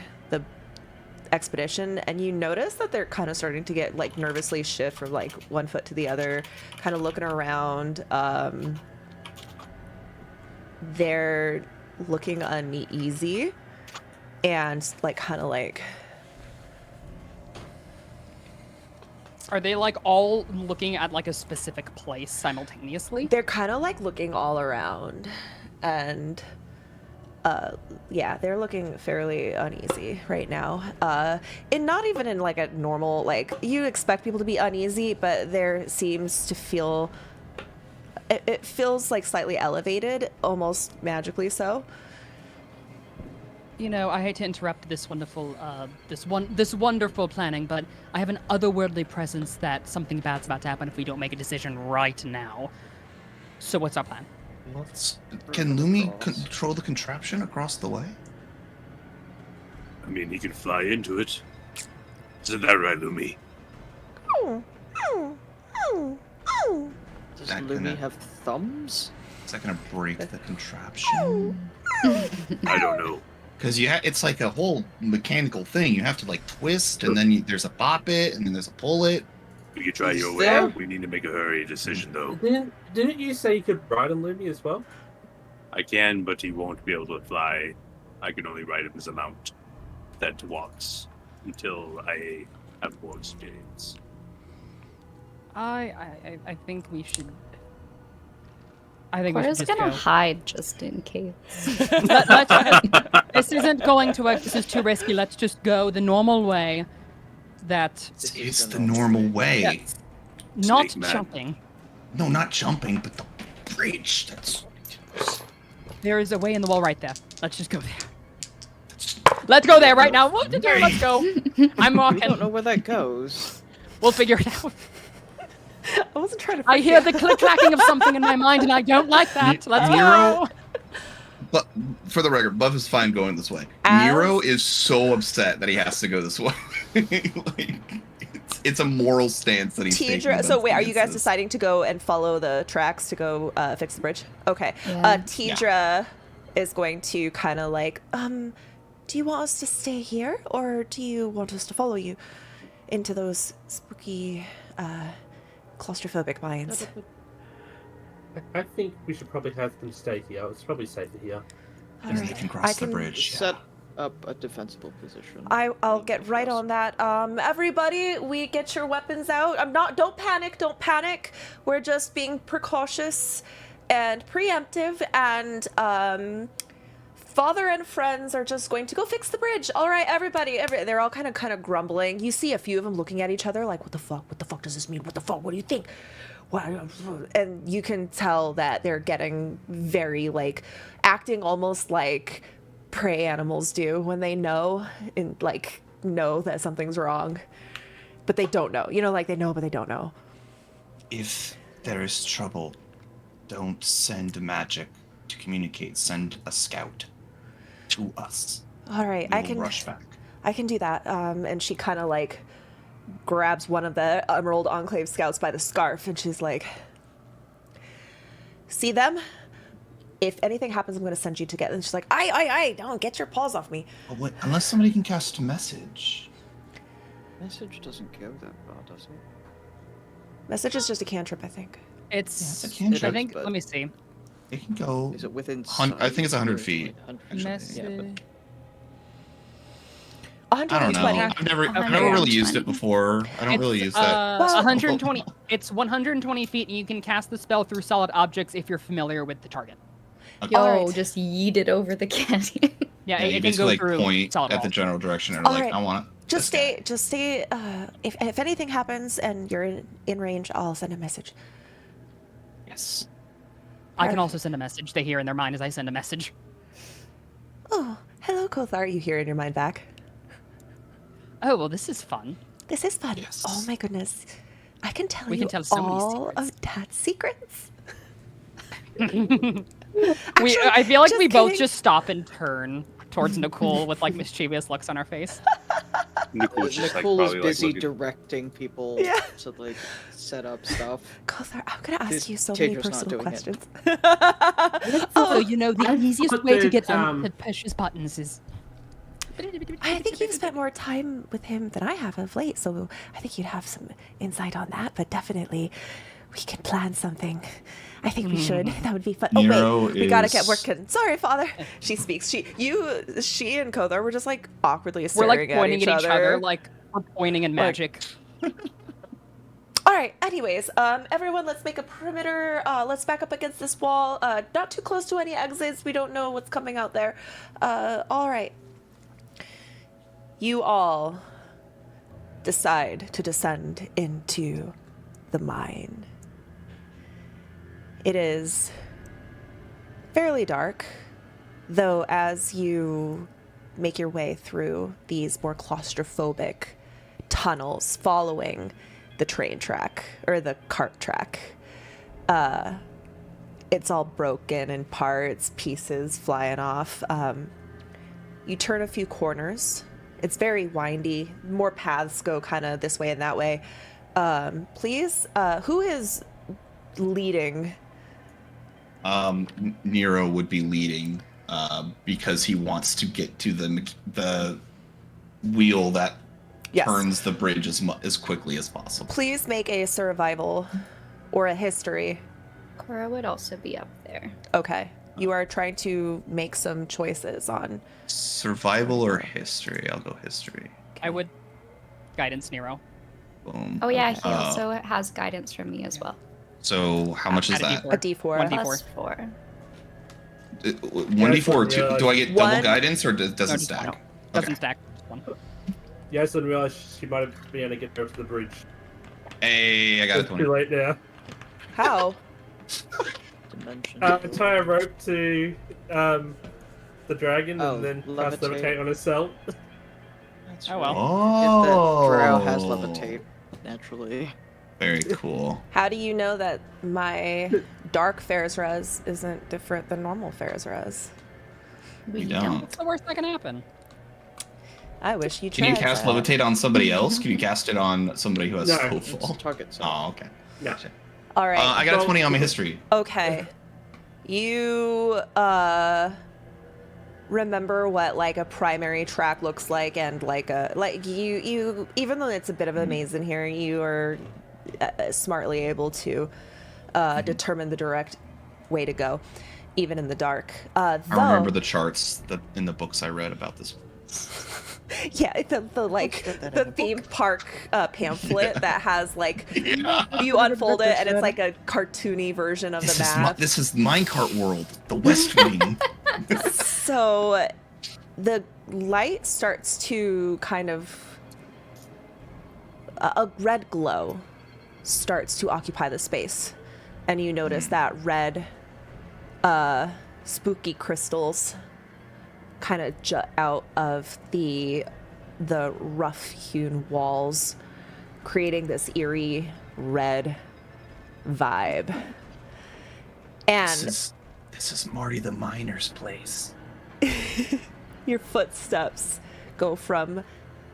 Speaker 2: expedition, and you notice that they're kind of starting to get like nervously shift from like one foot to the other, kind of looking around. They're looking uneasy and like kind of like.
Speaker 4: Are they like all looking at like a specific place simultaneously?
Speaker 2: They're kind of like looking all around, and yeah, they're looking fairly uneasy right now. And not even in like a normal, like you expect people to be uneasy, but there seems to feel it feels like slightly elevated, almost magically so.
Speaker 4: You know, I hate to interrupt this wonderful, this wonderful planning, but I have an otherworldly presence that something bad's about to happen if we don't make a decision right now. So what's our plan?
Speaker 1: Can Lumi control the contraption across the way?
Speaker 5: I mean, he can fly into it. Isn't that right, Lumi?
Speaker 7: Does
Speaker 1: That
Speaker 7: Lumi
Speaker 1: gonna-
Speaker 7: have thumbs?
Speaker 1: Is that gonna break the contraption?
Speaker 5: I don't know.
Speaker 1: Because it's like a whole mechanical thing. You have to like twist, and then there's a bop it, and then there's a pull it.
Speaker 5: We could try
Speaker 6: Is
Speaker 5: your way.
Speaker 6: there-
Speaker 5: We need to make a hurry decision, though.
Speaker 6: Didn't you say you could ride on Lumi as well?
Speaker 5: I can, but he won't be able to fly. I can only ride him as a mount that walks until I have more experience.
Speaker 4: I think we should. I think we
Speaker 3: Cora's
Speaker 4: should just
Speaker 3: gonna
Speaker 4: go.
Speaker 3: hide just in case.
Speaker 4: This isn't going to work. This is too risky. Let's just go the normal way. That
Speaker 1: It's the normal way.
Speaker 4: Yes. Not
Speaker 5: Snake man.
Speaker 4: jumping.
Speaker 1: No, not jumping, but the bridge. That's
Speaker 4: There is a way in the wall right there. Let's just go there. Let's go there right now. Let's go. I'm
Speaker 7: We
Speaker 4: walking.
Speaker 7: don't know where that goes.
Speaker 4: We'll figure it out.
Speaker 2: I wasn't trying to.
Speaker 4: I hear the click-clacking of something in my mind, and I don't like that. Let's
Speaker 1: Nero-
Speaker 4: go.
Speaker 1: But for the record, Buff is fine going this way.
Speaker 2: As-
Speaker 1: Nero is so upset that he has to go this way. Like, it's a moral stance that he's taking.
Speaker 2: Tidra, so
Speaker 1: against
Speaker 2: wait, are you guys
Speaker 1: this.
Speaker 2: deciding to go and follow the tracks to go fix the bridge? Okay.
Speaker 3: Yeah.
Speaker 2: Tidra is going to kind of like, do you want us to stay here, or do you want us to follow you into those spooky, claustrophobic mines?
Speaker 6: I think we should probably have them stay here. It's probably safer here.
Speaker 1: And they can cross the bridge.
Speaker 7: Set up a defensible position.
Speaker 2: I'll get right on that. Everybody, we get your weapons out. Don't panic. We're just being precautious and preemptive, and Father and friends are just going to go fix the bridge. All right, everybody. They're all kind of grumbling. You see a few of them looking at each other like, what the fuck does this mean? What the fuck? What do you think? What? And you can tell that they're getting very like acting almost like prey animals do when they know that something's wrong, but they don't know. You know, like they know, but they don't know.
Speaker 1: If there is trouble, don't send magic to communicate. Send a scout to us.
Speaker 2: All right,
Speaker 1: We
Speaker 2: I
Speaker 1: will
Speaker 2: can
Speaker 1: rush back.
Speaker 2: I can do that. And she kind of like grabs one of the Emerald Enclave scouts by the scarf, and she's like, "See them? If anything happens, I'm going to send you to get them." And she's like, "I don't get your paws off me."
Speaker 1: Oh, wait, unless somebody can cast a message.
Speaker 7: Message doesn't go that far, does it?
Speaker 2: Message is just a cantrip, I think.
Speaker 4: It's.
Speaker 1: Yeah, it's a cantrip.
Speaker 4: I think.
Speaker 7: But-
Speaker 4: Let me see.
Speaker 1: It can go.
Speaker 7: Is it within?
Speaker 1: I think it's 100
Speaker 7: sight?
Speaker 1: feet.
Speaker 7: 100 feet.
Speaker 4: Message.
Speaker 7: Yeah, but
Speaker 2: 120.
Speaker 1: I don't know. I've never really used it before. I don't really use that.
Speaker 4: 120. It's 120 feet, and you can cast the spell through solid objects if you're familiar with the target.
Speaker 3: Yo,
Speaker 2: All right.
Speaker 3: just yeet it over the canyon.
Speaker 4: Yeah,
Speaker 1: Yeah,
Speaker 4: it
Speaker 1: you
Speaker 4: can
Speaker 1: basically
Speaker 4: go
Speaker 1: like
Speaker 4: through
Speaker 1: point
Speaker 4: solid
Speaker 1: at the
Speaker 4: walls.
Speaker 1: general direction and
Speaker 2: All
Speaker 1: like,
Speaker 2: right.
Speaker 1: I want
Speaker 2: Just
Speaker 1: this guy.
Speaker 2: stay. If anything happens and you're in range, I'll send a message.
Speaker 1: Yes.
Speaker 4: I can also send a message. They hear in their mind as I send a message.
Speaker 2: Oh, hello, Kothar. You hear in your mind back.
Speaker 4: Oh, well, this is fun.
Speaker 2: This is fun.
Speaker 1: Yes.
Speaker 2: Oh my goodness. I can tell
Speaker 4: We
Speaker 2: you
Speaker 4: can tell so many
Speaker 2: all
Speaker 4: secrets.
Speaker 2: of Dad's secrets.
Speaker 4: I feel like
Speaker 2: just
Speaker 4: we both
Speaker 2: kidding.
Speaker 4: just stop and turn towards Nicole with like mischievous looks on our face.
Speaker 5: Nicole's just
Speaker 7: Nicole is
Speaker 5: probably
Speaker 7: busy
Speaker 5: looking.
Speaker 7: directing people
Speaker 2: Yeah.
Speaker 7: to like set up stuff.
Speaker 2: Kothar, I'm gonna ask
Speaker 7: This
Speaker 2: you so many
Speaker 7: Tadra's not
Speaker 2: personal
Speaker 7: doing it.
Speaker 2: questions.
Speaker 4: So,
Speaker 2: Oh,
Speaker 4: you know, the
Speaker 6: I
Speaker 4: easiest
Speaker 6: thought
Speaker 4: way to get
Speaker 6: that,
Speaker 4: to push his buttons is.
Speaker 2: I think you've spent more time with him than I have of late, so I think you'd have some insight on that. But definitely, we can plan something. I think we should. That would be fun.
Speaker 1: Nero
Speaker 2: Oh wait, we gotta get
Speaker 1: is-
Speaker 2: working. Sorry, Father. She speaks. She and Kothar were just like awkwardly
Speaker 4: We're
Speaker 2: staring
Speaker 4: like pointing
Speaker 2: at each other.
Speaker 4: like we're pointing in magic.
Speaker 2: All right. Anyways, everyone, let's make a perimeter. Let's back up against this wall. Not too close to any exits. We don't know what's coming out there. All right. You all decide to descend into the mine. It is fairly dark, though as you make your way through these more claustrophobic tunnels following the train track or the cart track, it's all broken in parts, pieces flying off. You turn a few corners. It's very windy. More paths go kind of this way and that way. Please, who is leading?
Speaker 1: Nero would be leading because he wants to get to the wheel that
Speaker 2: Yes.
Speaker 1: turns the bridge as quickly as possible.
Speaker 2: Please make a survival or a history.
Speaker 3: Cora would also be up there.
Speaker 2: Okay. You are trying to make some choices on.
Speaker 1: Survival or history? I'll go history.
Speaker 4: I would guidance Nero.
Speaker 1: Boom.
Speaker 3: Oh yeah, he
Speaker 1: Uh,
Speaker 3: also has guidance from me as well.
Speaker 1: So how much is
Speaker 4: Add a
Speaker 1: that?
Speaker 4: D4.
Speaker 2: A D4.
Speaker 4: 1d4.
Speaker 3: Plus 4.
Speaker 1: 1d4 or 2?
Speaker 6: Yeah,
Speaker 1: Do I get double
Speaker 2: one-
Speaker 1: guidance or does
Speaker 4: No,
Speaker 1: it
Speaker 4: just
Speaker 1: stack?
Speaker 4: one. Doesn't
Speaker 1: Okay.
Speaker 4: stack. Just one.
Speaker 6: Yeah, I didn't realize she might have been able to get over to the bridge.
Speaker 1: Hey, I got a
Speaker 6: It's
Speaker 1: 20.
Speaker 6: too late now.
Speaker 2: How?
Speaker 7: Dimension.
Speaker 6: Tie a rope to the dragon
Speaker 7: Oh,
Speaker 6: and then cast
Speaker 7: levitate.
Speaker 6: levitate on herself.
Speaker 7: That's
Speaker 4: Oh,
Speaker 7: right.
Speaker 4: well.
Speaker 7: If that drow has
Speaker 1: Oh.
Speaker 7: levitate, naturally.
Speaker 1: Very cool.
Speaker 2: How do you know that my dark Fair's Res isn't different than normal Fair's Res?
Speaker 1: We don't.
Speaker 4: What's the worst that can happen?
Speaker 2: I wish you
Speaker 1: Can you
Speaker 2: tried
Speaker 1: cast
Speaker 2: that.
Speaker 1: levitate on somebody else? Can you cast it on somebody who has
Speaker 6: No.
Speaker 7: It's
Speaker 1: hopeful?
Speaker 7: target set.
Speaker 1: Oh, okay.
Speaker 6: No.
Speaker 1: Gotcha.
Speaker 2: All right.
Speaker 1: I got a
Speaker 6: Well-
Speaker 1: 20 on my history.
Speaker 2: Okay. You remember what like a primary track looks like, and you even though it's a bit of a maze in here, you are smartly able to determine the direct way to go, even in the dark.
Speaker 1: I remember the charts that in the books I read about this.
Speaker 2: yeah, the like
Speaker 7: get that in
Speaker 2: the
Speaker 7: a book.
Speaker 2: theme park pamphlet that has like
Speaker 1: Yeah.
Speaker 2: you unfold it and it's like a cartoony version of the map.
Speaker 1: This is Minecart World, the West Wing.
Speaker 2: So the light starts to kind of a red glow starts to occupy the space, and you notice that red spooky crystals kind of jut out of the rough hewn walls, creating this eerie red vibe. And
Speaker 1: This is Marty the Miner's place.
Speaker 2: your footsteps go from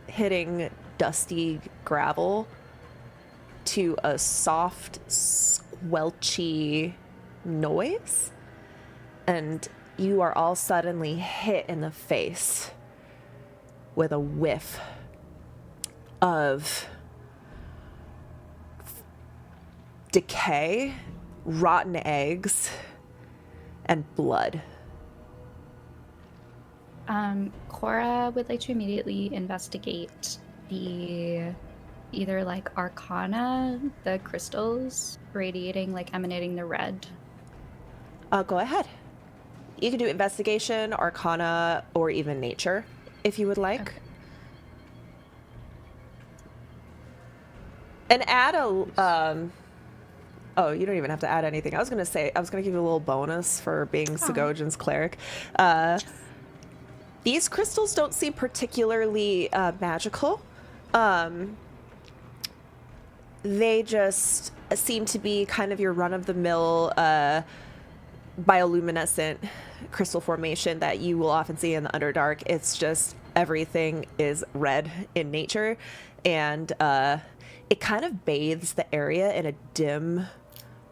Speaker 2: hitting dusty gravel to a soft, squelchy noise. And you are all suddenly hit in the face with a whiff of decay, rotten eggs, and blood.
Speaker 3: Cora would like to immediately investigate the either like arcana, the crystals radiating, like emanating the red.
Speaker 2: Go ahead. You can do investigation, arcana, or even nature, if you would like.
Speaker 3: Okay.
Speaker 2: And add a, oh, you don't even have to add anything. I was gonna give you a little bonus for being Segojan's cleric. These crystals don't seem particularly magical. They just seem to be kind of your run-of-the-mill bioluminescent crystal formation that you will often see in the Underdark. It's just everything is red in nature, and it kind of bathes the area in a dim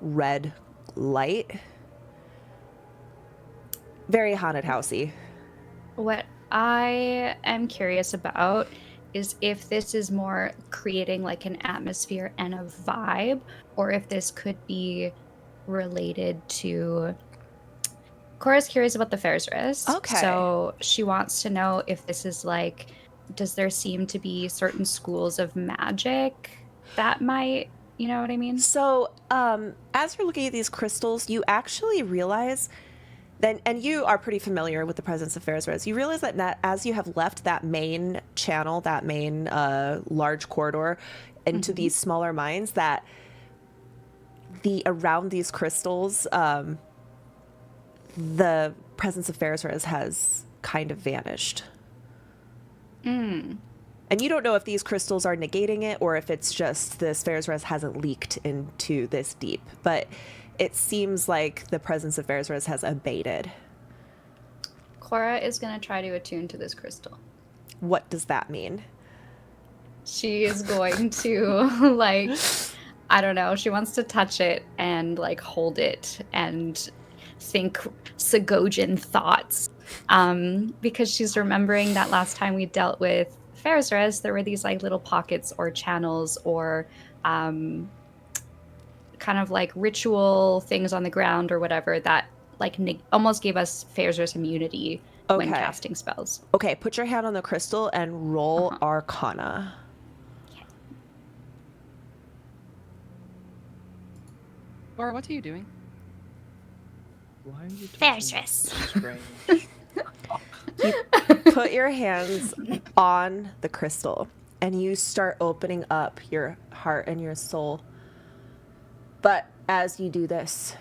Speaker 2: red light. Very haunted housey.
Speaker 3: What I am curious about is if this is more creating like an atmosphere and a vibe, or if this could be related to. Cora's curious about the Ferris.
Speaker 2: Okay.
Speaker 3: So she wants to know if this is like, does there seem to be certain schools of magic that might, you know what I mean?
Speaker 2: So, as you're looking at these crystals, you actually realize that, and you are pretty familiar with the presence of Ferris. You realize that as you have left that main channel, that main large corridor into these smaller mines, that around these crystals, the presence of Ferris has kind of vanished. And you don't know if these crystals are negating it or if it's just this Ferris hasn't leaked into this deep. But it seems like the presence of Ferris has abated.
Speaker 3: Cora is going to try to attune to this crystal.
Speaker 2: What does that mean?
Speaker 3: She is going to, like, I don't know, she wants to touch it and, like, hold it and think Segovian thoughts. Because she's remembering that last time we dealt with Ferris, there were these, like, little pockets or channels or kind of, like, ritual things on the ground or whatever that, like, almost gave us Ferris immunity when casting spells.
Speaker 2: Okay, put your hand on the crystal and roll Arcana.
Speaker 4: Laura, what are you doing?
Speaker 7: Why are you
Speaker 8: Ferris.
Speaker 7: strange?
Speaker 2: You put your hands on the crystal and you start opening up your heart and your soul. But as you do this,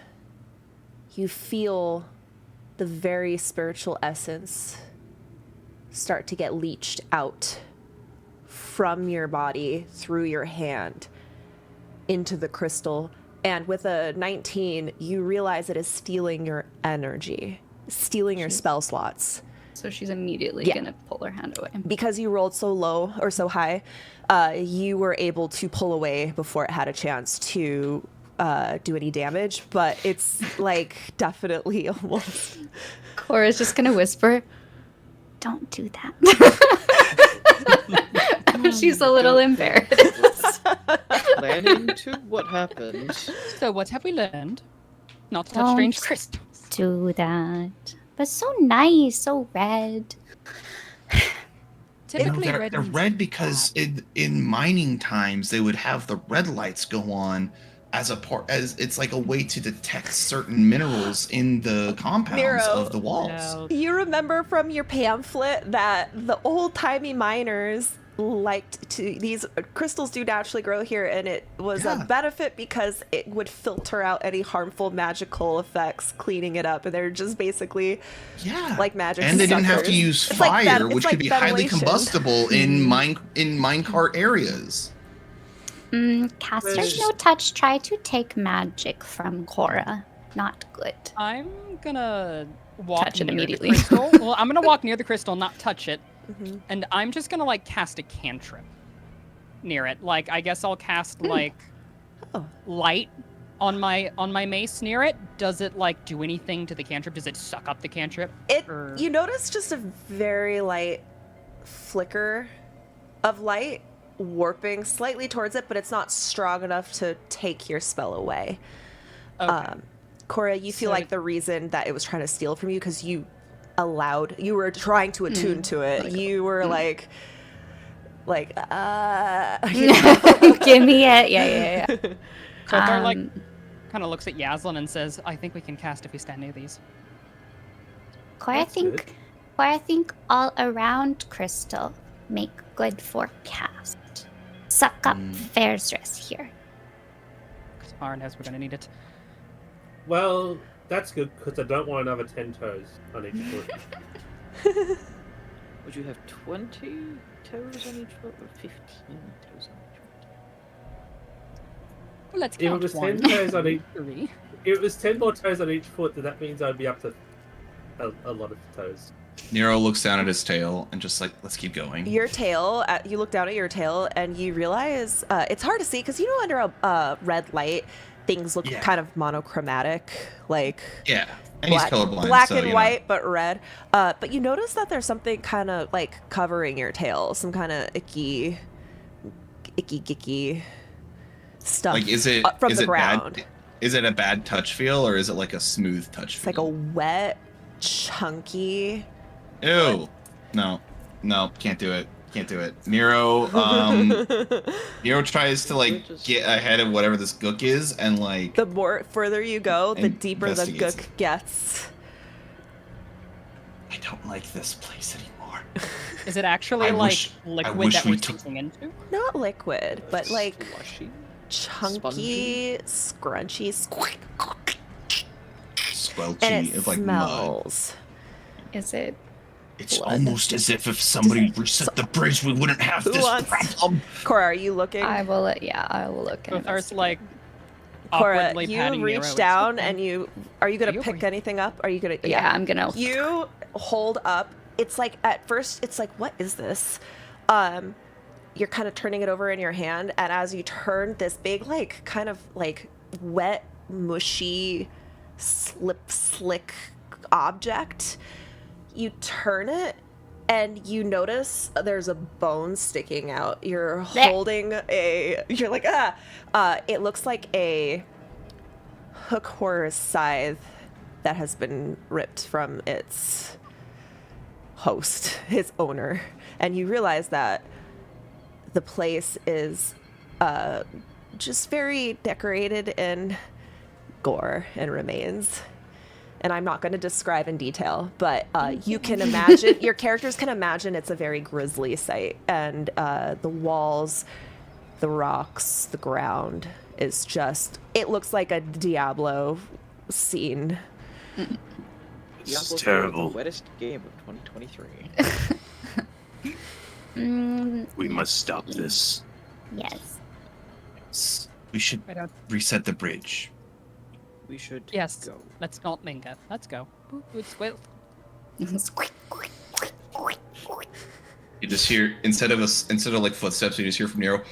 Speaker 2: you feel the very spiritual essence start to get leached out from your body through your hand into the crystal. And with a 19, you realize it is stealing your energy, stealing your spell slots.
Speaker 3: So she's immediately going to pull her hand away.
Speaker 2: Because you rolled so low or so high, you were able to pull away before it had a chance to do any damage. But it's like definitely almost.
Speaker 3: Cora's just going to whisper, "Don't do that." She's a little embarrassed.
Speaker 7: Planning to what happened.
Speaker 4: So what have we learned? Not to touch
Speaker 8: Don't
Speaker 4: strange crystals.
Speaker 8: Do that. But so nice, so red.
Speaker 4: Typically
Speaker 1: they're,
Speaker 4: red
Speaker 1: they're
Speaker 4: means
Speaker 1: red because in mining times they would have the red lights go on as it's like a way to detect certain minerals in the compounds
Speaker 2: Nero.
Speaker 1: of the walls.
Speaker 4: No.
Speaker 2: You remember from your pamphlet that the old-timey miners liked to, these crystals do naturally grow here, and it was a benefit because it would filter out any harmful magical effects, cleaning it up, and they're just basically like magic
Speaker 1: and they didn't have to
Speaker 2: suckers.
Speaker 1: use
Speaker 2: It's like
Speaker 1: fire,
Speaker 2: it's
Speaker 1: which
Speaker 2: like
Speaker 1: could be highly
Speaker 2: ventilation.
Speaker 1: combustible in minecart areas.
Speaker 8: Casters no touch try to take magic from Cora. Not good.
Speaker 4: I'm gonna walk
Speaker 3: Touch it
Speaker 4: near
Speaker 3: immediately.
Speaker 4: The crystal. Well, I'm gonna walk near the crystal, not touch it. And I'm just gonna like cast a cantrip near it. Like I guess I'll cast like light on my mace near it. Does it like do anything to the cantrip? Does it suck up the cantrip?
Speaker 2: You notice just a very light flicker of light warping slightly towards it, but it's not strong enough to take your spell away.
Speaker 4: Okay.
Speaker 2: Cora, you feel like the reason that it was trying to steal from you because you were trying to attune to it. You were like you know?
Speaker 3: Give me it. Yeah.
Speaker 4: Kothar like kind of looks at Yaslin and says, "I think we can cast if we stand near these."
Speaker 8: Cora think all around crystal make good for cast. Suck up Ferris here.
Speaker 4: Kothar knows we're gonna need it.
Speaker 6: Well, that's good because I don't want another 10 toes on each foot.
Speaker 7: Would you have 20 toes on each foot or 15 toes on each foot?
Speaker 4: Well, let's
Speaker 6: If it
Speaker 4: count
Speaker 6: was 10
Speaker 4: one,
Speaker 6: toes on each,
Speaker 4: 3.
Speaker 6: if it was 10 more toes on each foot, then that means I'd be up to a lot of toes.
Speaker 1: Nero looks down at his tail and just like, let's keep going.
Speaker 2: Your tail, you look down at your tail and you realize it's hard to see because you know under a red light things look
Speaker 1: Yeah.
Speaker 2: kind of monochromatic, like
Speaker 1: Yeah. And he's colorblind.
Speaker 2: black
Speaker 1: so,
Speaker 2: and
Speaker 1: you know.
Speaker 2: white, but red. But you notice that there's something kind of like covering your tail, some kind of icky stuff.
Speaker 1: Like, is it
Speaker 2: from
Speaker 1: is
Speaker 2: the
Speaker 1: it
Speaker 2: ground?
Speaker 1: bad? Is it a bad touch feel or is it like a smooth touch
Speaker 2: It's
Speaker 1: feel?
Speaker 2: like a wet, chunky.
Speaker 1: Ew. No, can't do it. Can't do it. Nero, Nero tries to like get ahead of whatever this gook is, and like
Speaker 2: The more further you go, the deeper the
Speaker 1: investigates
Speaker 2: gook gets.
Speaker 1: I don't like this place anymore.
Speaker 4: Is it actually
Speaker 1: I
Speaker 4: like
Speaker 1: wish- I
Speaker 4: liquid
Speaker 1: wish
Speaker 4: that
Speaker 1: we
Speaker 4: we're
Speaker 1: took-
Speaker 4: sinking into?
Speaker 2: Not liquid, but like
Speaker 7: Slushy?
Speaker 2: chunky, scrunchy,
Speaker 1: Squelchy,
Speaker 2: and it
Speaker 1: it's like mud.
Speaker 2: smells.
Speaker 3: Is it?
Speaker 1: It's
Speaker 3: blood.
Speaker 1: almost as if somebody reset the bridge, we wouldn't have
Speaker 2: Who
Speaker 1: this
Speaker 2: wants-
Speaker 1: problem.
Speaker 2: Cora, are you looking?
Speaker 3: I will. Yeah, I will look. and
Speaker 4: Gothar's
Speaker 3: investigate.
Speaker 4: like
Speaker 2: Cora,
Speaker 4: awkwardly patting
Speaker 2: you
Speaker 4: Nero.
Speaker 2: reach
Speaker 4: It's
Speaker 2: down
Speaker 4: okay.
Speaker 2: and you are you gonna
Speaker 4: You
Speaker 2: pick
Speaker 4: agree.
Speaker 2: anything up? Are you gonna?
Speaker 3: Yeah, I'm gonna.
Speaker 2: You hold up. It's like at first, it's like, what is this? You're kind of turning it over in your hand, and as you turn, this big, like, kind of like wet, mushy, slick object. You turn it, and you notice there's a bone sticking out. You're holding a. You're like, it looks like a hook horror scythe that has been ripped from its host, his owner, and you realize that the place is just very decorated in gore and remains. And I'm not going to describe in detail, but you can imagine, your characters can imagine it's a very grisly sight. And the walls, the rocks, the ground is just, it looks like a Diablo scene.
Speaker 5: This is
Speaker 7: Diablo 4,
Speaker 5: terrible.
Speaker 7: The wettest game of 2023.
Speaker 5: We must stop this.
Speaker 8: Yes.
Speaker 1: We should
Speaker 4: I don't-
Speaker 1: reset the bridge.
Speaker 7: We should
Speaker 4: Yes.
Speaker 7: go.
Speaker 4: Let's not linger. Let's go. Boop, boop, squilt.
Speaker 1: You just hear instead of like footsteps, you just hear from Nero.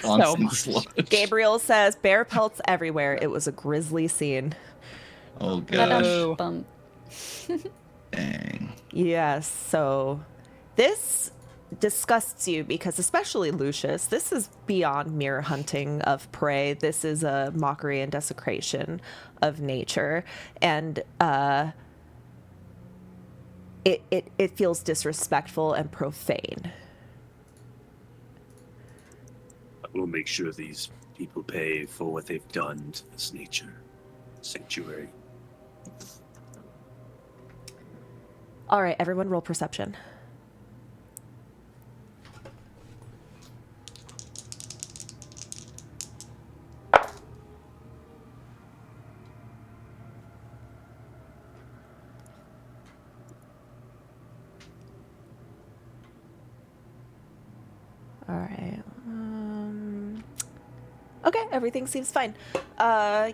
Speaker 1: Constant sludge.
Speaker 2: Gabriel says, bear pelts everywhere. It was a grisly scene.
Speaker 1: Oh
Speaker 3: Let us
Speaker 1: gosh.
Speaker 4: Oh.
Speaker 3: bump.
Speaker 1: Dang.
Speaker 2: Yes, so this disgusts you because, especially Lucius, this is beyond mere hunting of prey. This is a mockery and desecration of nature, and it feels disrespectful and profane.
Speaker 5: We'll make sure these people pay for what they've done to this nature sanctuary.
Speaker 2: All right, everyone, roll perception. All right. Okay, everything seems fine.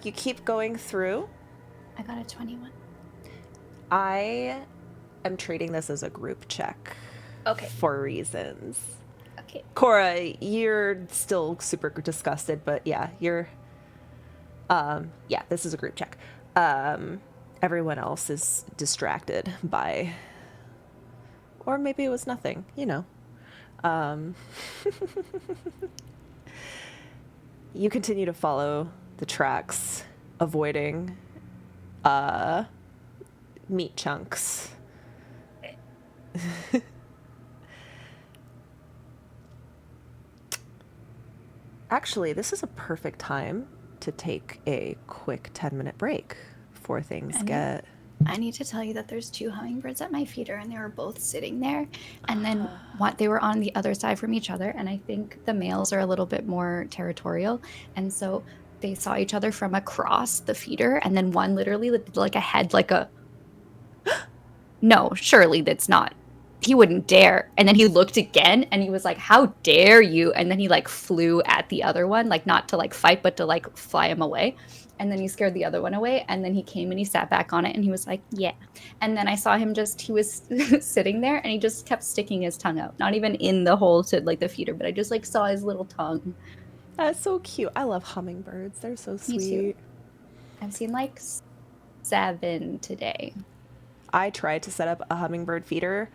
Speaker 2: You keep going through.
Speaker 8: I got a 21.
Speaker 2: I am treating this as a group check
Speaker 3: Okay.
Speaker 2: for reasons.
Speaker 8: Okay.
Speaker 2: Cora, you're still super disgusted, but yeah, you're yeah, this is a group check. Everyone else is distracted by, or maybe it was nothing, you know. You continue to follow the tracks, avoiding meat chunks. Actually, this is a perfect time to take a quick 10-minute break before things
Speaker 8: I know.
Speaker 2: get...
Speaker 8: I need to tell you that there's 2 hummingbirds at my feeder, and they were both sitting there. And then what? They were on the other side from each other, and I think the males are a little bit more territorial, and so they saw each other from across the feeder, and then one literally did like a head, like a. No, surely that's not
Speaker 3: he wouldn't dare. And then he looked again and he was like, how dare you? And then he like flew at the other one, like not to like fight, but to like fly him away. And then he scared the other one away. And then he came and he sat back on it and he was like, yeah. And then I saw him he was sitting there and he just kept sticking his tongue out. Not even in the hole to like the feeder, but I just like saw his little tongue.
Speaker 2: That's so cute. I love hummingbirds. They're so
Speaker 3: Me
Speaker 2: sweet.
Speaker 3: too. I've seen like 7 today.
Speaker 2: I tried to set up a hummingbird feeder,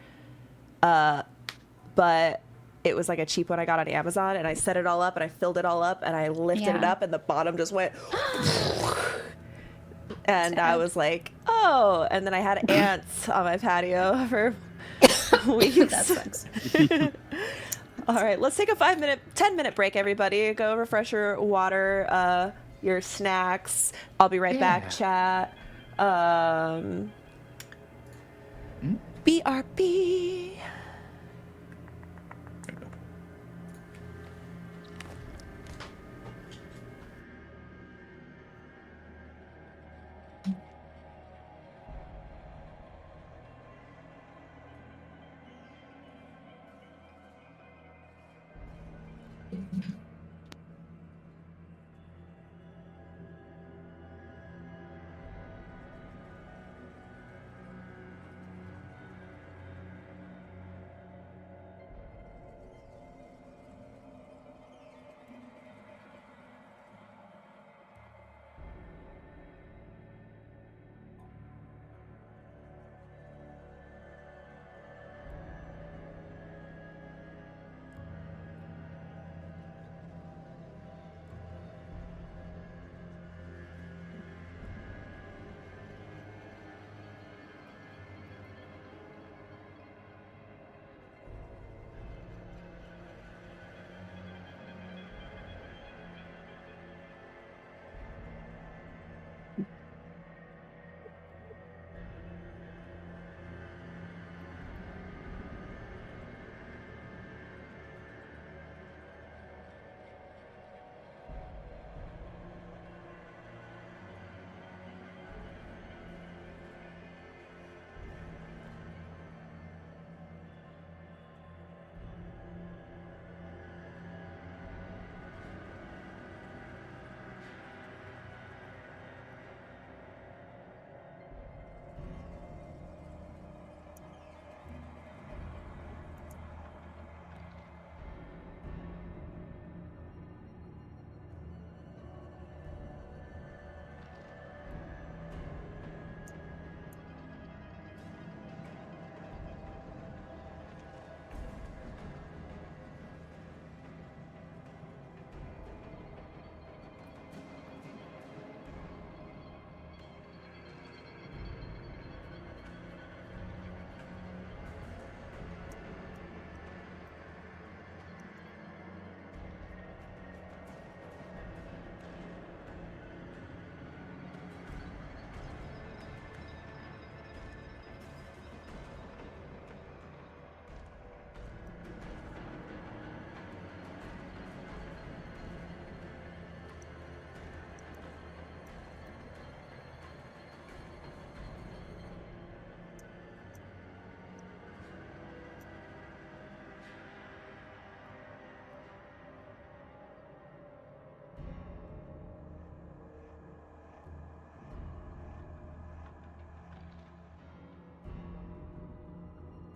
Speaker 2: but it was like a cheap one I got on Amazon, and I set it all up and I filled it all up and I lifted it
Speaker 3: Yeah.
Speaker 2: up and the bottom just went and I
Speaker 3: Sad.
Speaker 2: was like, oh, and then I had ants on my patio for weeks.
Speaker 3: That sucks.
Speaker 2: All right, let's take a 10-minute break, everybody. Go refresh your water, your snacks. I'll be right back, chat. BRB.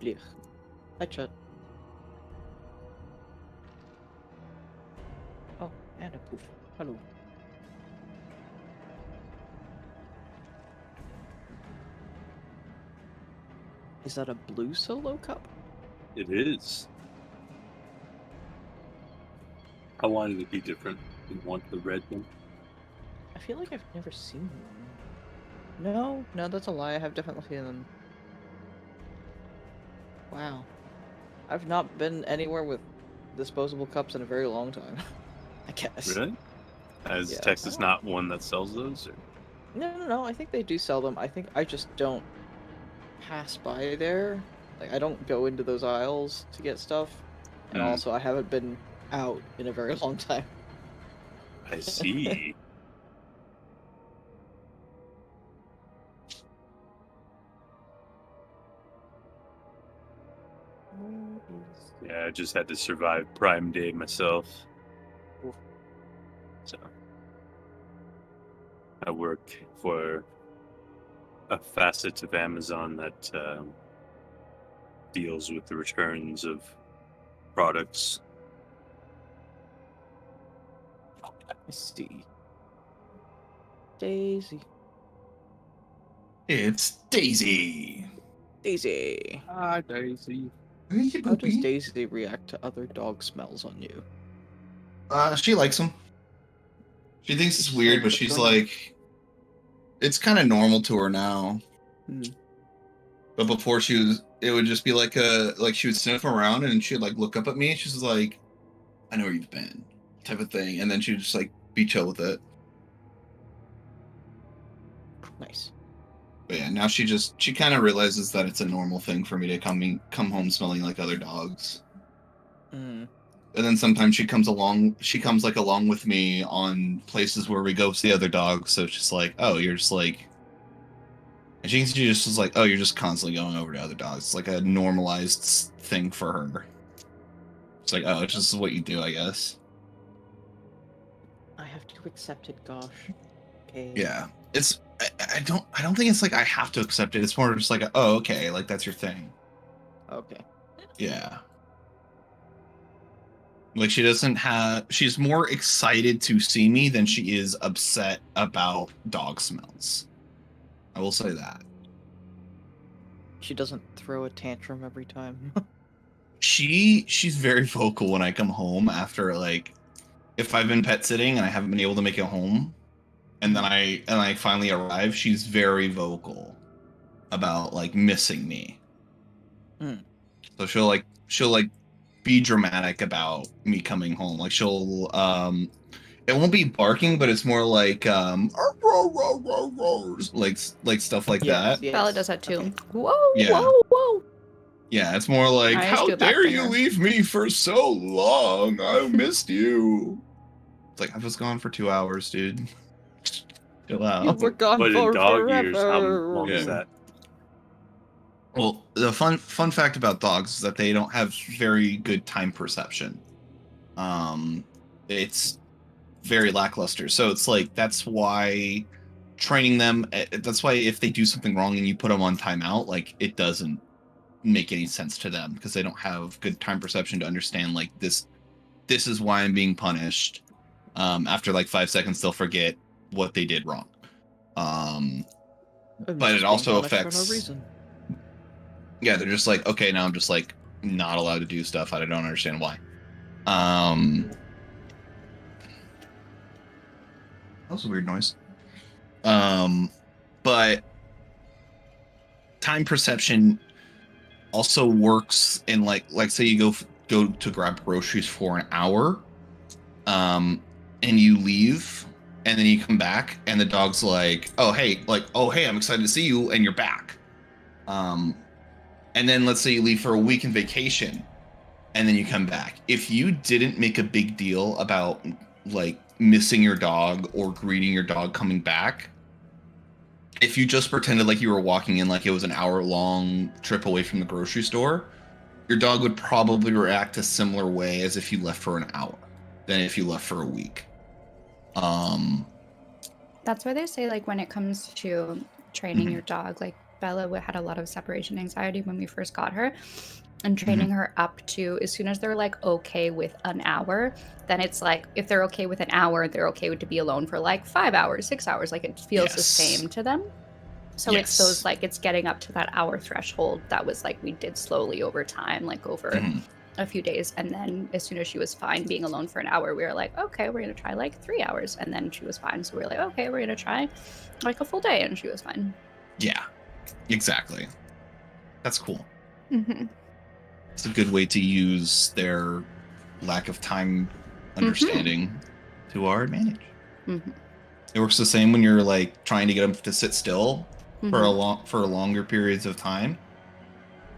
Speaker 7: Blech. Hi, chat. Oh, Anna Poof. Hello. Is that a blue solo cup?
Speaker 5: It is. I wanted it to be different. Didn't want the red one.
Speaker 7: I feel like I've never seen one. No, that's a lie. I have definitely seen them. Wow. I've not been anywhere with disposable cups in a very long time. I guess.
Speaker 5: Really? Is
Speaker 7: Yeah.
Speaker 5: Texas not one that sells those? Or?
Speaker 7: No. I think they do sell them. I think I just don't pass by there. Like, I don't go into those aisles to get stuff. And
Speaker 5: Mm.
Speaker 7: also, I haven't been out in a very long time.
Speaker 5: I see. Yeah, I just had to survive Prime Day myself. So I work for a facet of Amazon that deals with the returns of products.
Speaker 7: I see. Daisy.
Speaker 1: It's Daisy.
Speaker 7: Daisy.
Speaker 5: Hi, Daisy.
Speaker 1: Hey,
Speaker 7: How does
Speaker 1: Boopy.
Speaker 7: Daisy react to other dog smells on you?
Speaker 1: She likes him. She thinks it's
Speaker 7: She's
Speaker 1: weird,
Speaker 7: like,
Speaker 1: but
Speaker 7: "What's
Speaker 1: she's
Speaker 7: going on?"
Speaker 1: like, it's kind of normal to her now.
Speaker 7: Hmm.
Speaker 1: But before it would just be like she would sniff around and she'd like look up at me. She's like, I know where you've been, type of thing. And then she'd just like be chill with it.
Speaker 7: Nice.
Speaker 1: But yeah, now she kind of realizes that it's a normal thing for me to come home smelling like other dogs.
Speaker 7: Mm.
Speaker 1: And then sometimes she comes along with me on places where we go see other dogs. So it's just like, oh, you're just like, and she just was like, oh, you're just constantly going over to other dogs. It's like a normalized thing for her. It's like, oh, it's just what you do, I guess.
Speaker 7: I have to accept it, gosh. Okay.
Speaker 1: Yeah, I don't think it's like I have to accept it. It's more just like, oh, okay, like that's your thing.
Speaker 7: Okay.
Speaker 1: Yeah. Like she's more excited to see me than she is upset about dog smells. I will say that.
Speaker 7: She doesn't throw a tantrum every time.
Speaker 1: She's very vocal when I come home after like if I've been pet sitting and I haven't been able to make it home and then I finally arrive, she's very vocal about like missing me.
Speaker 7: Mm.
Speaker 1: So she'll be dramatic about me coming home. Like she'll it won't be barking, but it's more like like stuff like that.
Speaker 7: Yes.
Speaker 3: Bella does that too.
Speaker 7: Okay.
Speaker 3: Whoa,
Speaker 1: Yeah.
Speaker 3: whoa, whoa.
Speaker 1: Yeah, it's more like,
Speaker 3: I just
Speaker 1: how
Speaker 3: do it back
Speaker 1: dare
Speaker 3: for
Speaker 1: you
Speaker 3: her.
Speaker 1: leave me for so long? I missed you. It's like, I was gone for 2 hours, dude. Chill
Speaker 7: You
Speaker 1: out.
Speaker 7: were gone
Speaker 5: But
Speaker 7: for
Speaker 5: in dog
Speaker 7: forever.
Speaker 5: years, how long is
Speaker 1: Yeah.
Speaker 5: that?
Speaker 1: Well, the fun fact about dogs is that they don't have very good time perception. It's very lackluster. So it's like that's why training them. That's why if they do something wrong and you put them on timeout, like it doesn't make any sense to them because they don't have good time perception to understand like this is why I'm being punished. After like 5 seconds, they'll forget what they did wrong.
Speaker 7: I'm
Speaker 1: But
Speaker 7: just
Speaker 1: it
Speaker 7: being
Speaker 1: also
Speaker 7: punished for
Speaker 1: affects.
Speaker 7: no reason.
Speaker 1: Yeah, they're just like, okay, now I'm just like not allowed to do stuff. I don't understand why. That was a weird noise. But time perception also works in like say you go to grab groceries for an hour, and you leave, and then you come back, and the dog's like, oh hey, I'm excited to see you, and you're back. And then let's say you leave for a week in vacation, and then you come back. If you didn't make a big deal about like missing your dog or greeting your dog coming back, if you just pretended like you were walking in like it was an hour-long trip away from the grocery store, your dog would probably react a similar way as if you left for an hour than if you left for a week.
Speaker 8: That's why they say, like, when it comes to training your dog, like, Bella had a lot of separation anxiety when we first got her. And training her up to, as soon as they're, like, okay with an hour, then it's like, if they're okay with an hour, they're okay to be alone for, like, 5 hours, 6 hours. Like, it feels the
Speaker 1: Yes.
Speaker 8: same to them. So
Speaker 1: Yes.
Speaker 8: it's those, like, it's getting up to that hour threshold that was, like, we did slowly over time, like, over a few days. And then as soon as she was fine being alone for an hour, we were like, okay, we're going to try, like, 3 hours. And then she was fine. So we were like, okay, we're going to try, like, a full day. And she was fine.
Speaker 1: Yeah, exactly. That's cool.
Speaker 8: Mm-hmm.
Speaker 1: It's a good way to use their lack of time understanding to our advantage.
Speaker 8: Mm-hmm.
Speaker 1: It works the same when you're like trying to get them to sit still for longer periods of time.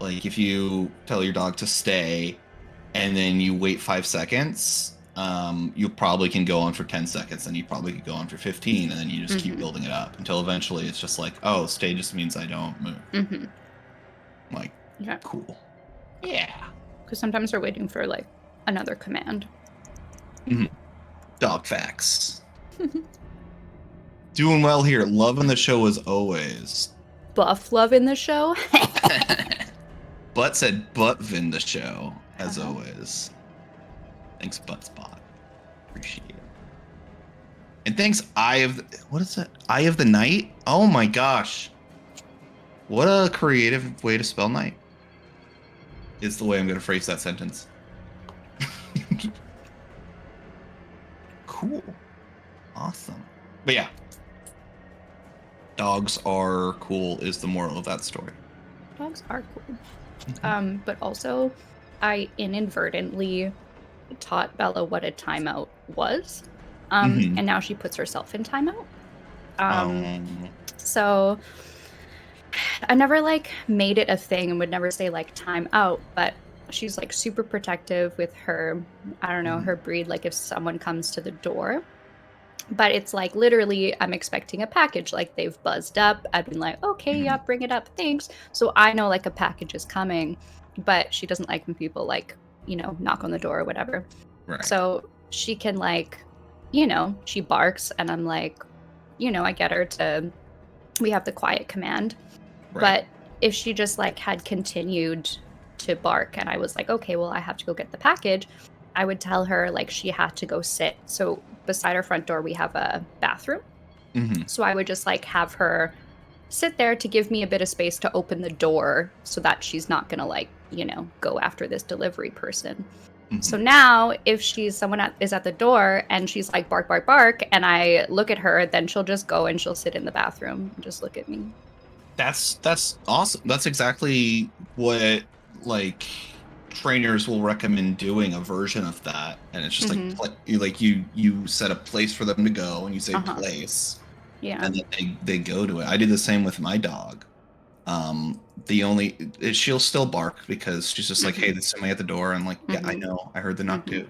Speaker 1: Like if you tell your dog to stay and then you wait 5 seconds, you probably can go on for 10 seconds, and you probably could go on for 15, and then you just keep building it up until eventually it's just like, oh, stay just means I don't move.
Speaker 8: Mm-hmm.
Speaker 1: I'm like,
Speaker 8: Yeah.
Speaker 1: cool. Yeah.
Speaker 3: Because sometimes we're waiting for like another command.
Speaker 1: Dog facts. Doing well here. Loving the show as always.
Speaker 3: Buff love in the show.
Speaker 1: Butt said Buttvin the show as always. Thanks, Buttspot. Appreciate it. And thanks, what is that? Eye of the Night? Oh my gosh. What a creative way to spell night. Is the way I'm going to phrase that sentence. Cool. Awesome. But yeah. Dogs are cool is the moral of that story.
Speaker 3: Dogs are cool. But also, I inadvertently taught Bella what a timeout was. And now she puts herself in timeout. So I never like made it a thing and would never say like time out, but she's like super protective with her, I don't know, her breed, like if someone comes to the door. But it's like literally I'm expecting a package, like they've buzzed up. I've been like, okay, yeah, bring it up, thanks. So I know like a package is coming, but she doesn't like when people like, you know, knock on the door or whatever.
Speaker 1: Right.
Speaker 3: So she can like, you know, she barks and I'm like, you know, I get her to, we have the quiet command.
Speaker 1: Right.
Speaker 3: But if she just like had continued to bark and I was like, okay, well, I have to go get the package, I would tell her like she had to go sit. So beside our front door, we have a bathroom. So I would just like have her sit there to give me a bit of space to open the door so that she's not going to like, you know, go after this delivery person. So now if someone is at the door and she's like bark, bark, bark, and I look at her, then she'll just go and she'll sit in the bathroom and just look at me.
Speaker 1: That's awesome. That's exactly what like trainers will recommend doing, a version of that. And it's just like you set a place for them to go and you say place.
Speaker 3: Yeah.
Speaker 1: And then they go to it. I do the same with my dog. She'll still bark because she's just like, hey, there's somebody at the door. I'm like, yeah, I know. I heard the knock too.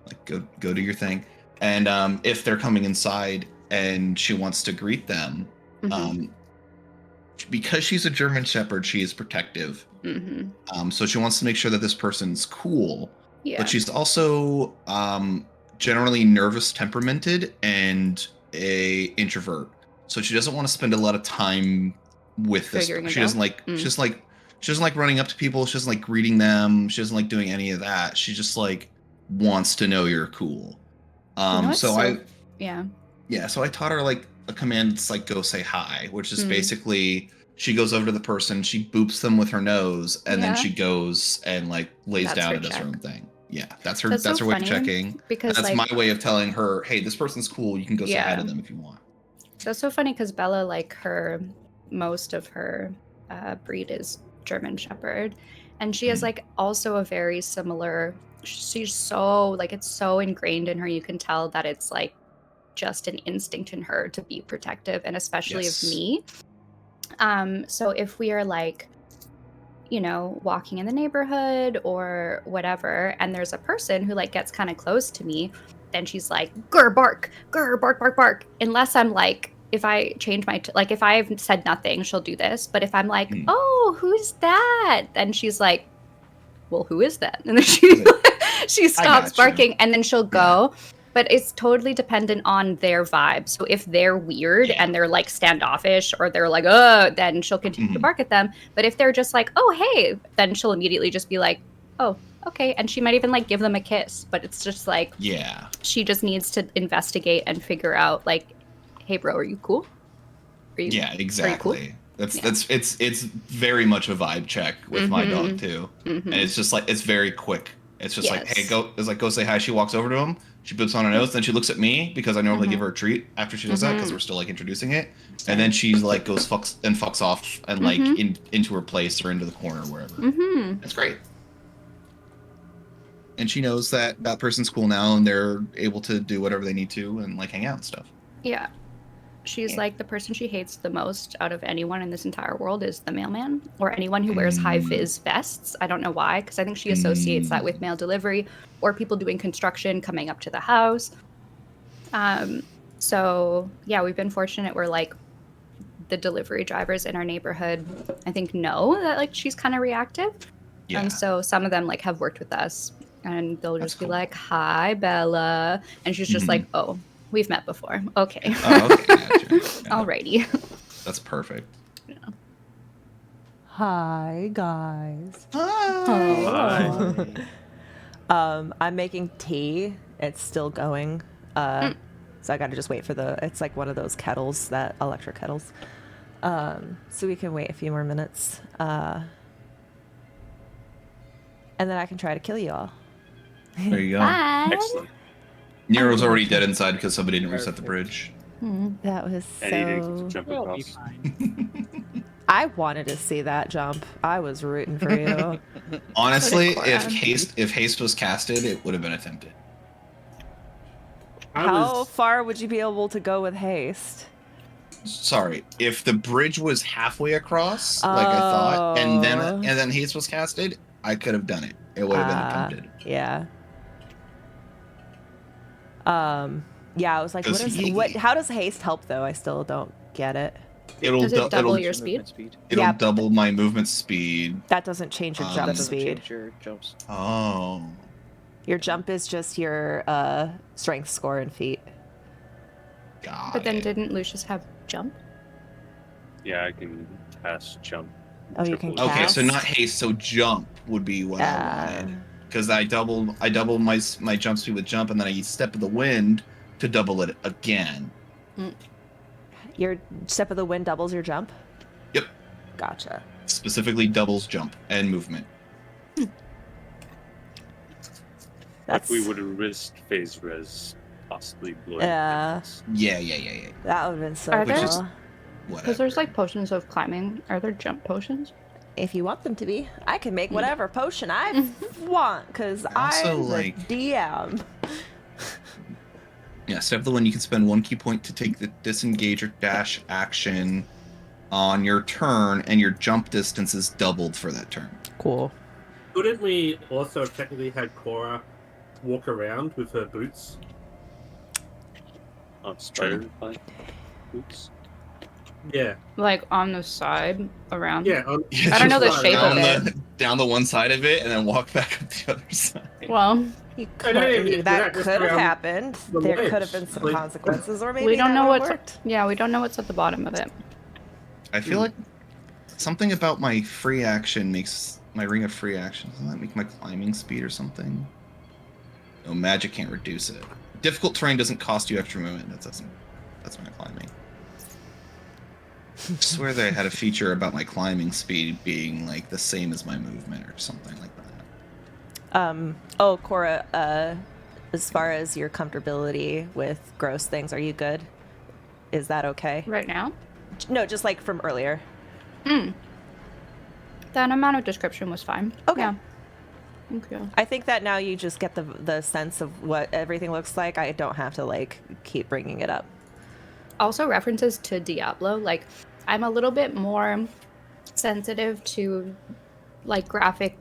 Speaker 1: Like, go do your thing. And if they're coming inside and she wants to greet them, because she's a German Shepherd, she is protective. So she wants to make sure that this person's cool.
Speaker 3: Yeah.
Speaker 1: But she's also generally nervous temperamented and a introvert. So she doesn't want to spend a lot of time with this. She doesn't like she doesn't like running up to people. She doesn't like greeting them. She doesn't like doing any of that. She just like wants to know you're cool. So I taught her like a command that's like go say hi, which is basically she goes over to the person, she boops them with her nose, and then she goes and like lays down and does her own thing. Yeah, that's her way of checking.
Speaker 3: Because
Speaker 1: that's
Speaker 3: like,
Speaker 1: my way of telling her, hey, this person's cool. You can go say hi to them if you want.
Speaker 3: That's so funny because Bella, like most of her breed is German Shepherd, and she has like also a very similar. She's so like it's so ingrained in her. You can tell that it's like just an instinct in her to be protective, and especially of me. So if we are like, you know, walking in the neighborhood or whatever, and there's a person who like gets kind of close to me, then she's like, grr, bark, bark, bark. Unless I'm like, if I change my, like if I've said nothing, she'll do this. But if I'm like, oh, who's that? Then she's like, well, who is that? And then she stops barking and then she'll go. But it's totally dependent on their vibe. So if they're weird and they're like standoffish or they're like, oh, then she'll continue to bark at them. But if they're just like, oh, hey, then she'll immediately just be like, oh, okay. And she might even like give them a kiss. But it's just like, she just needs to investigate and figure out like, hey, bro, are you cool? Are you,
Speaker 1: exactly.
Speaker 3: Cool?
Speaker 1: It's very much a vibe check with my dog too. And it's just like, it's very quick. It's just like, hey, go say hi. She walks over to him. She boops on her nose, then she looks at me because I normally give her a treat after she does that because we're still like introducing it, and then she like goes fucks off and like into her place or into the corner or wherever. That's great, and she knows that that person's cool now and they're able to do whatever they need to and like hang out and stuff.
Speaker 3: Yeah, she's like the person she hates the most out of anyone in this entire world is the mailman or anyone who wears high vis vests. I don't know why, because I think she associates that with mail delivery or people doing construction coming up to the house. So yeah, we've been fortunate where like the delivery drivers in our neighborhood, I think, know that like she's kind of reactive.
Speaker 1: Yeah.
Speaker 3: And so some of them like have worked with us, and they'll
Speaker 1: That's
Speaker 3: just be
Speaker 1: cool.
Speaker 3: like, "Hi, Bella," and she's just
Speaker 1: Mhm.
Speaker 3: like, "Oh, we've met before. Okay,
Speaker 1: Oh, okay, gotcha. Yeah.
Speaker 3: alrighty."
Speaker 1: That's perfect.
Speaker 2: Hi, guys.
Speaker 1: Hi.
Speaker 2: I'm making tea. It's still going. So I gotta just wait for it's like one of those kettles, that electric kettles. So we can wait a few more minutes. And then I can try to kill you all.
Speaker 1: There you go.
Speaker 8: Bye.
Speaker 5: Excellent.
Speaker 1: Nero's already dead inside because somebody didn't reset the bridge.
Speaker 2: That was
Speaker 5: And he didn't
Speaker 2: so...
Speaker 5: jump
Speaker 9: We'll be
Speaker 5: across.
Speaker 9: fine.
Speaker 2: I wanted to see that jump. I was rooting for you.
Speaker 1: Honestly,
Speaker 3: So
Speaker 1: if
Speaker 3: did
Speaker 1: haste was casted, it would have been attempted.
Speaker 2: How far would you be able to go with haste?
Speaker 1: Sorry, if the bridge was halfway across, like I thought, and then haste was casted, I could have done it. It would have been attempted.
Speaker 2: Yeah. Yeah, I was like,
Speaker 1: 'Cause
Speaker 2: how does haste help though? I still don't get it.
Speaker 3: Does it double your
Speaker 7: Movement
Speaker 3: speed?
Speaker 1: It'll
Speaker 2: Yeah.
Speaker 1: double my movement speed.
Speaker 2: That doesn't change your
Speaker 1: That
Speaker 2: jump
Speaker 7: That doesn't
Speaker 2: speed.
Speaker 7: change your jumps.
Speaker 1: Oh.
Speaker 2: Your jump is just your strength score in feet.
Speaker 1: Got
Speaker 3: But then
Speaker 1: it.
Speaker 3: didn't Lucius have jump?
Speaker 5: Yeah, I can cast jump.
Speaker 2: Oh, you can
Speaker 5: triple-
Speaker 1: Okay, so
Speaker 2: cast?
Speaker 1: not haste, so jump would be what I wanted. Because I double my jump speed with jump, and then I use step of the wind to double it again.
Speaker 2: Your step of the wind doubles your jump?
Speaker 1: Yep.
Speaker 2: Gotcha.
Speaker 1: Specifically doubles jump and movement.
Speaker 2: That's
Speaker 5: Like we would have risked phase res possibly blowing.
Speaker 2: Yeah.
Speaker 5: things.
Speaker 1: Yeah.
Speaker 2: that would have been so
Speaker 3: Are
Speaker 2: cool.
Speaker 3: there-
Speaker 1: Which is-
Speaker 3: Because
Speaker 1: Whatever.
Speaker 3: there's like potions of climbing. Are there jump potions?
Speaker 2: If you want them to be, I can make whatever potion I want because
Speaker 1: Also,
Speaker 2: I'm the
Speaker 1: like-
Speaker 2: DM.
Speaker 1: Yeah, step of the wind, you can spend 1 key point to take the disengage or dash action on your turn, and your jump distance is doubled for that turn.
Speaker 2: Cool.
Speaker 6: Couldn't we also technically had Cora walk around with her boots?
Speaker 5: On spider like boots.
Speaker 6: Yeah.
Speaker 3: Like on the side around?
Speaker 6: Yeah.
Speaker 3: I don't know the shape of
Speaker 1: Down the one side of it, and then walk back up the other side.
Speaker 3: Well,
Speaker 2: You
Speaker 6: I know,
Speaker 2: could,
Speaker 6: you're
Speaker 2: that
Speaker 6: not just
Speaker 2: could have
Speaker 6: around
Speaker 2: happened.
Speaker 6: the
Speaker 2: There
Speaker 6: legs,
Speaker 2: could have been some
Speaker 6: like-
Speaker 2: consequences, or maybe
Speaker 3: we don't
Speaker 2: that
Speaker 3: know
Speaker 2: would've
Speaker 3: what's
Speaker 2: worked.
Speaker 3: yeah, we don't know what's at the bottom of it.
Speaker 1: I feel like something about my free action makes my ring of free action. Doesn't that make my climbing speed or something? No, magic can't reduce it. Difficult terrain doesn't cost you extra movement. That's my climbing. I swear they had a feature about my climbing speed being like the same as my movement or something like that.
Speaker 2: Oh, Cora, as far as your comfortability with gross things, are you good? Is that okay?
Speaker 3: Right now?
Speaker 2: No, just like from earlier.
Speaker 3: That amount of description was fine.
Speaker 2: Okay.
Speaker 3: Yeah. Thank you.
Speaker 2: I think that now you just get the sense of what everything looks like. I don't have to like keep bringing it up.
Speaker 3: Also, references to Diablo. Like, I'm a little bit more sensitive to like graphic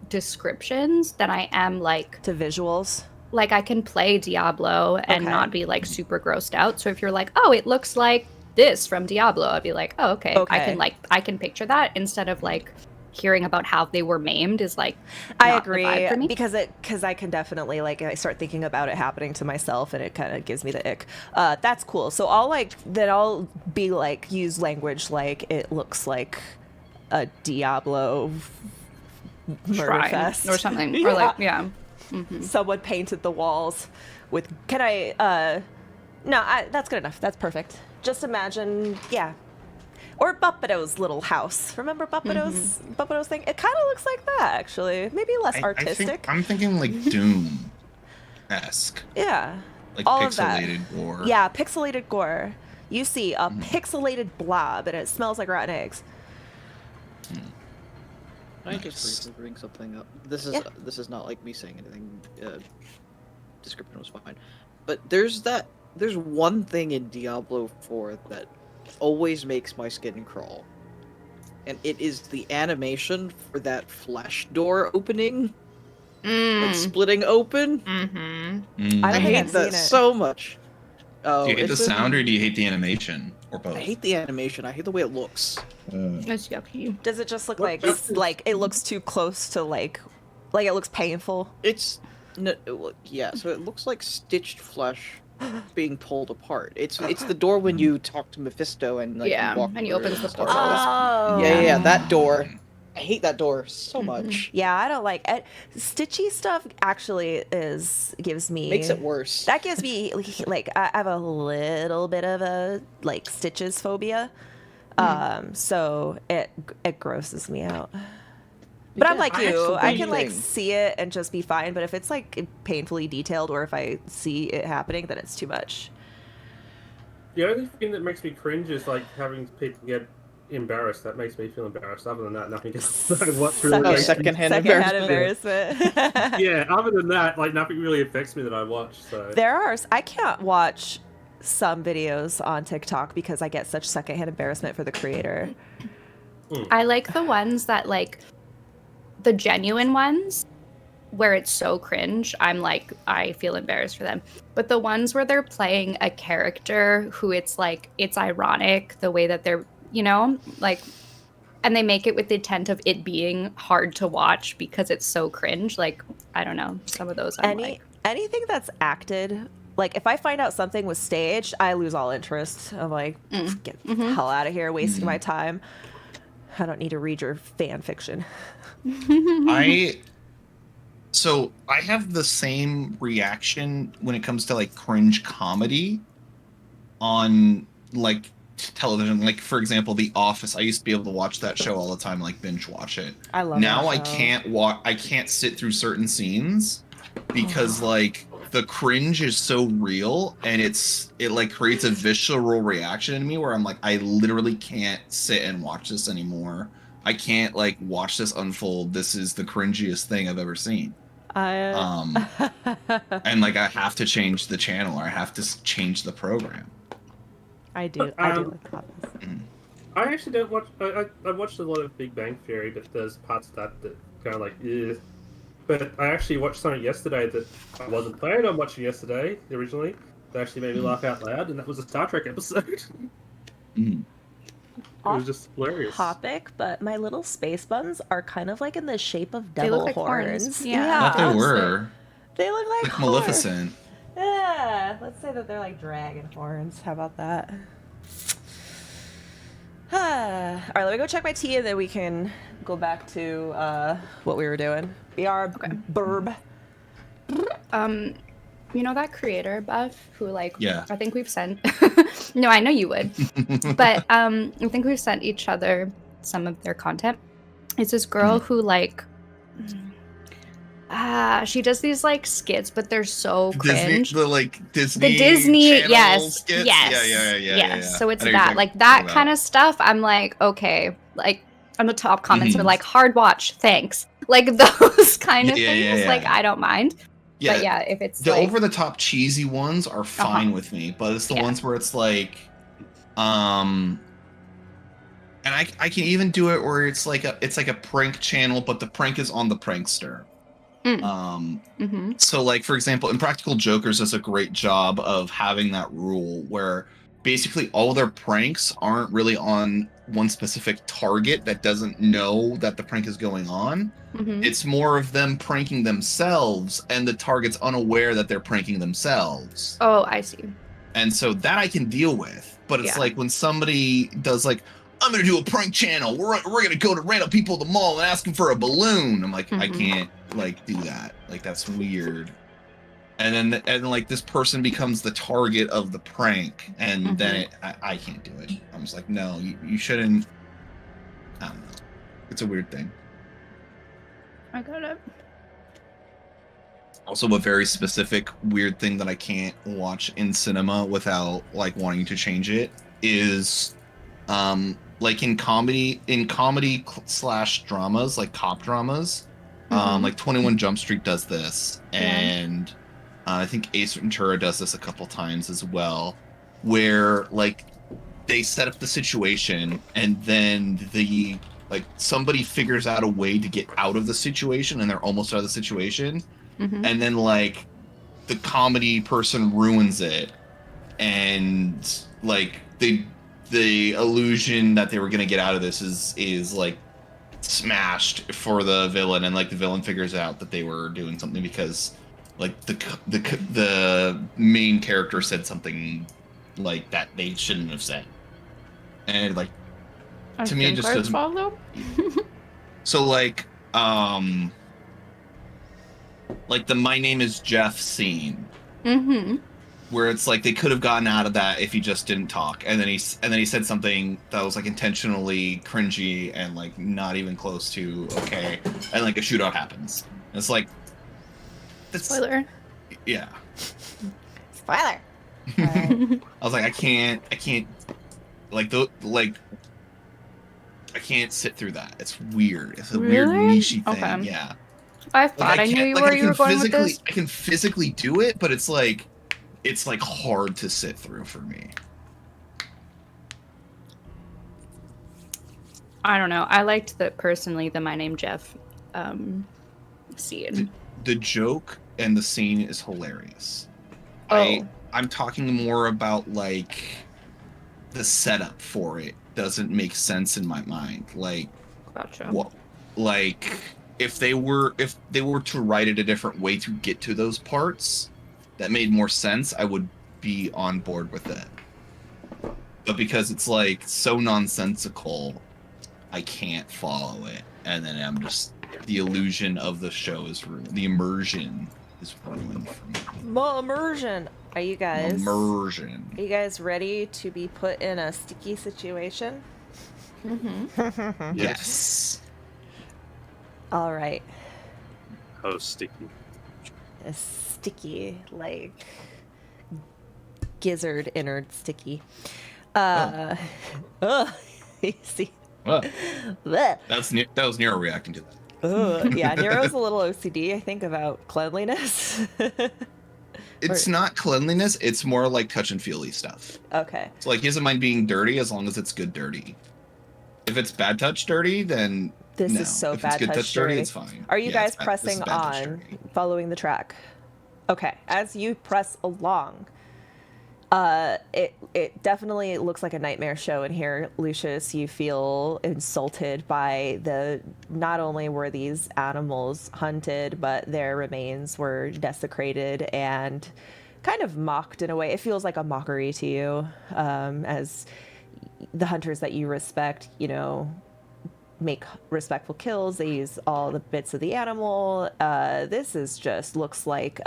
Speaker 3: descriptions than I am like
Speaker 2: To visuals.
Speaker 3: I can play Diablo and
Speaker 2: Okay.
Speaker 3: not be like super grossed out. So if you're like, oh, it looks like this from Diablo, I'd be like, oh, okay.
Speaker 2: Okay.
Speaker 3: I can picture that instead of like hearing about how they were maimed is like
Speaker 2: I
Speaker 3: not the
Speaker 2: agree
Speaker 3: vibe for me.
Speaker 2: because I can definitely like I start thinking about it happening to myself and it kind of gives me the ick. That's cool. So I'll be like use language like it looks like a Diablo murder
Speaker 3: Shrine
Speaker 2: fest
Speaker 3: or something.
Speaker 2: Yeah.
Speaker 3: Or like yeah. Mhm.
Speaker 2: Someone painted the walls with. Can I? That's good enough. That's perfect. Just imagine, yeah. Or Buppido's little house. Remember Buppido's thing? It kind of looks like that, actually. Maybe less artistic.
Speaker 1: I'm thinking like Doom-esque,
Speaker 2: Yeah.
Speaker 1: like
Speaker 2: All of that.
Speaker 1: pixelated gore.
Speaker 2: Yeah, pixelated gore. You see a pixelated blob, and it smells like rotten eggs.
Speaker 7: I
Speaker 1: Nice.
Speaker 7: just briefly bring something up. This is
Speaker 2: Yeah.
Speaker 7: this is not like me saying anything. Description was fine, but there's one thing in Diablo 4 that always makes my skin crawl, and it is the animation for that flash door opening, like splitting open.
Speaker 3: Mm-hmm.
Speaker 1: Mm.
Speaker 2: I
Speaker 7: I
Speaker 2: don't think
Speaker 7: hate
Speaker 2: I've
Speaker 7: that
Speaker 2: seen it.
Speaker 7: so much. Oh,
Speaker 1: Do you hate the
Speaker 7: it's in-
Speaker 1: sound or do you hate the animation? Or both?
Speaker 7: I hate the animation. I hate the way it looks.
Speaker 3: It's yucky.
Speaker 2: Does it just look
Speaker 6: What
Speaker 2: like
Speaker 6: difference-
Speaker 2: like it looks too close to like it looks painful?
Speaker 7: It's no, yeah. So it looks like stitched flesh being pulled apart. It's the door when you talk to Mephisto and like
Speaker 3: Yeah,
Speaker 7: you walk
Speaker 3: and he
Speaker 7: through
Speaker 3: opens
Speaker 7: and
Speaker 3: the
Speaker 7: stuff.
Speaker 3: portal.
Speaker 2: Oh.
Speaker 7: Yeah, that door. I hate that door so much.
Speaker 2: Yeah, I don't like it. Stitchy stuff actually gives me
Speaker 7: Makes it worse.
Speaker 2: That gives me like I have a little bit of a like stitches phobia. So it grosses me out. But I'm
Speaker 7: Yeah,
Speaker 2: like
Speaker 7: I
Speaker 2: you.
Speaker 7: actually
Speaker 2: I can like
Speaker 7: think-
Speaker 2: see it and just be fine, but if it's like painfully detailed or if I see it happening, then it's too much.
Speaker 6: The only thing that makes me cringe is like having people get embarrassed. That makes me feel embarrassed. Other than that, nothing else. What's really
Speaker 7: Oh, secondhand
Speaker 2: embarrassment.
Speaker 6: yeah. Other than that, like nothing really affects me that I watch. So
Speaker 2: I can't watch some videos on TikTok because I get such secondhand embarrassment for the creator.
Speaker 3: I like the ones that like the genuine ones where it's so cringe. I'm like, I feel embarrassed for them. But the ones where they're playing a character who it's like, it's ironic the way that they're, you know, like, and they make it with the intent of it being hard to watch because it's so cringe. Like, I don't know, some of those I'm like,
Speaker 2: Anything that's acted, like if I find out something was staged, I lose all interest. I'm like, get the hell out of here, wasting my time. I don't need to read your fan fiction.
Speaker 1: I have the same reaction when it comes to like cringe comedy on like television. Like for example, The Office. I used to be able to watch that show all the time, like binge watch it.
Speaker 2: I love
Speaker 1: Now
Speaker 2: that show.
Speaker 1: I can't sit through certain scenes because like the cringe is so real and it like creates a visceral reaction in me where I'm like, I literally can't sit and watch this anymore. I can't like watch this unfold. This is the cringiest thing I've ever seen. And like I have to change the channel or I have to change the program.
Speaker 2: I do like The Office.
Speaker 6: I actually don't watch. I watched a lot of Big Bang Theory, but there's parts of that kind of like, ugh. But I actually watched something yesterday that I wasn't planning on watching yesterday originally. That actually made me laugh out loud, and that was a Star Trek episode. It was just hilarious.
Speaker 2: Topic, but my little space buns are kind of like in the shape of
Speaker 3: They
Speaker 2: devil
Speaker 3: look like horns.
Speaker 2: horns.
Speaker 3: Yeah.
Speaker 1: I thought they were
Speaker 2: They look like
Speaker 1: like
Speaker 2: horns.
Speaker 1: Maleficent.
Speaker 2: Yeah, let's say that they're like dragon horns. How about that? All right, let me go check my tea and then we can go back to what we were doing. Burb.
Speaker 3: you know that creator Buff who like
Speaker 1: Yeah.
Speaker 3: I think we've sent no I know you would but I think we've sent each other some of their content. It's this girl who like she does these like skits but they're so cringe.
Speaker 1: Disney
Speaker 3: The Disney,
Speaker 1: Channel
Speaker 3: yes,
Speaker 1: skits?
Speaker 3: yes,
Speaker 1: Yeah.
Speaker 3: So it's
Speaker 1: I know you're
Speaker 3: that, like
Speaker 1: talking
Speaker 3: that
Speaker 1: about.
Speaker 3: kind of stuff. I'm like, okay, like on the top comments are
Speaker 1: Mhm.
Speaker 3: like hard watch, thanks, like those kind of
Speaker 1: Yeah,
Speaker 3: things.
Speaker 1: yeah.
Speaker 3: Like I don't mind,
Speaker 1: Yeah,
Speaker 3: but yeah, if it's
Speaker 1: the
Speaker 3: like,
Speaker 1: over the top cheesy ones are fine with me, but it's the
Speaker 3: Yeah.
Speaker 1: ones where it's like, and I can even do it where it's like a prank channel, but the prank is on the prankster.
Speaker 3: Mhm.
Speaker 1: So like for example, Impractical Jokers does a great job of having that rule where basically all their pranks aren't really on one specific target that doesn't know that the prank is going on.
Speaker 3: Mhm.
Speaker 1: It's more of them pranking themselves and the target's unaware that they're pranking themselves.
Speaker 3: Oh, I see.
Speaker 1: And so that I can deal with. But it's
Speaker 3: Yeah.
Speaker 1: like when somebody does like, I'm going to do a prank channel. We're going to go to random people at the mall and ask them for a balloon. I'm like, I
Speaker 3: Mhm.
Speaker 1: can't like do that. Like that's weird. And then like this person becomes the target of the prank. And then I can't do it. I'm just like, no, you shouldn't. I don't know. It's a weird thing.
Speaker 3: I got it.
Speaker 1: Also a very specific weird thing that I can't watch in cinema without like wanting to change it is like in comedy / dramas, like cop dramas, like 21 Jump Street does this, and I think Ace Ventura does this a couple times as well, where like they set up the situation and then the like somebody figures out a way to get out of the situation and they're almost out of the situation. And then like the comedy person ruins it, and like they the illusion that they were gonna get out of this is like smashed for the villain, and like the villain figures out that they were doing something because like the main character said something like that they shouldn't have said, and like to me it just doesn't
Speaker 3: follow.
Speaker 1: so like the "my name is Jeff" scene, where it's like they could have gotten out of that if he just didn't talk, and then he said something that was like intentionally cringy and like not even close to okay, and like a shootout happens. And it's like that's,
Speaker 8: Spoiler.
Speaker 1: yeah.
Speaker 2: Spoiler. Alright.
Speaker 1: I was like, I can't I can't sit through that. It's weird. It's a weird
Speaker 3: Really?
Speaker 1: nichey thing.
Speaker 3: Okay.
Speaker 1: Yeah.
Speaker 3: I thought I knew where you were going with this.
Speaker 1: I can physically do it, but it's like hard to sit through for me.
Speaker 3: I don't know. I liked the "My Name Jeff" scene.
Speaker 1: The joke and the scene is hilarious.
Speaker 3: Oh.
Speaker 1: I'm talking more about like the setup for it doesn't make sense in my mind. Like,
Speaker 3: Gotcha.
Speaker 1: what? Like, if they were to write it a different way to get to those parts that made more sense, I would be on board with it. But because it's like so nonsensical, I can't follow it, and then I'm just the illusion of the show is ruined. The immersion is ruined for me.
Speaker 2: Immersion. Are you guys?
Speaker 1: Immersion.
Speaker 2: Are you guys ready to be put in a sticky situation?
Speaker 1: Yes.
Speaker 2: All right.
Speaker 5: How sticky?
Speaker 2: A sticky, like gizzard innard sticky. You see.
Speaker 1: Well,
Speaker 2: Blech.
Speaker 1: that was Nero reacting to that.
Speaker 2: Yeah, Nero's a little OCD, I think, about cleanliness.
Speaker 1: It's not cleanliness, it's more like touch and feely stuff.
Speaker 2: Okay.
Speaker 1: So like he doesn't mind being dirty as long as it's good dirty. If it's bad touch dirty, then
Speaker 2: This
Speaker 1: no.
Speaker 2: is so
Speaker 1: if
Speaker 2: bad
Speaker 1: it's good
Speaker 2: touch
Speaker 1: touch dirty,
Speaker 2: dirty.
Speaker 1: it's fine.
Speaker 2: Are you
Speaker 1: Yeah,
Speaker 2: guys
Speaker 1: this is
Speaker 2: pressing
Speaker 1: bad touch
Speaker 2: on,
Speaker 1: dirty.
Speaker 2: following the track? Okay, as you press along, it definitely looks like a nightmare show in here, Lucius. You feel insulted by not only were these animals hunted, but their remains were desecrated and kind of mocked in a way. It feels like a mockery to you, as the hunters that you respect, make respectful kills. They use all the bits of the animal. This is just looks like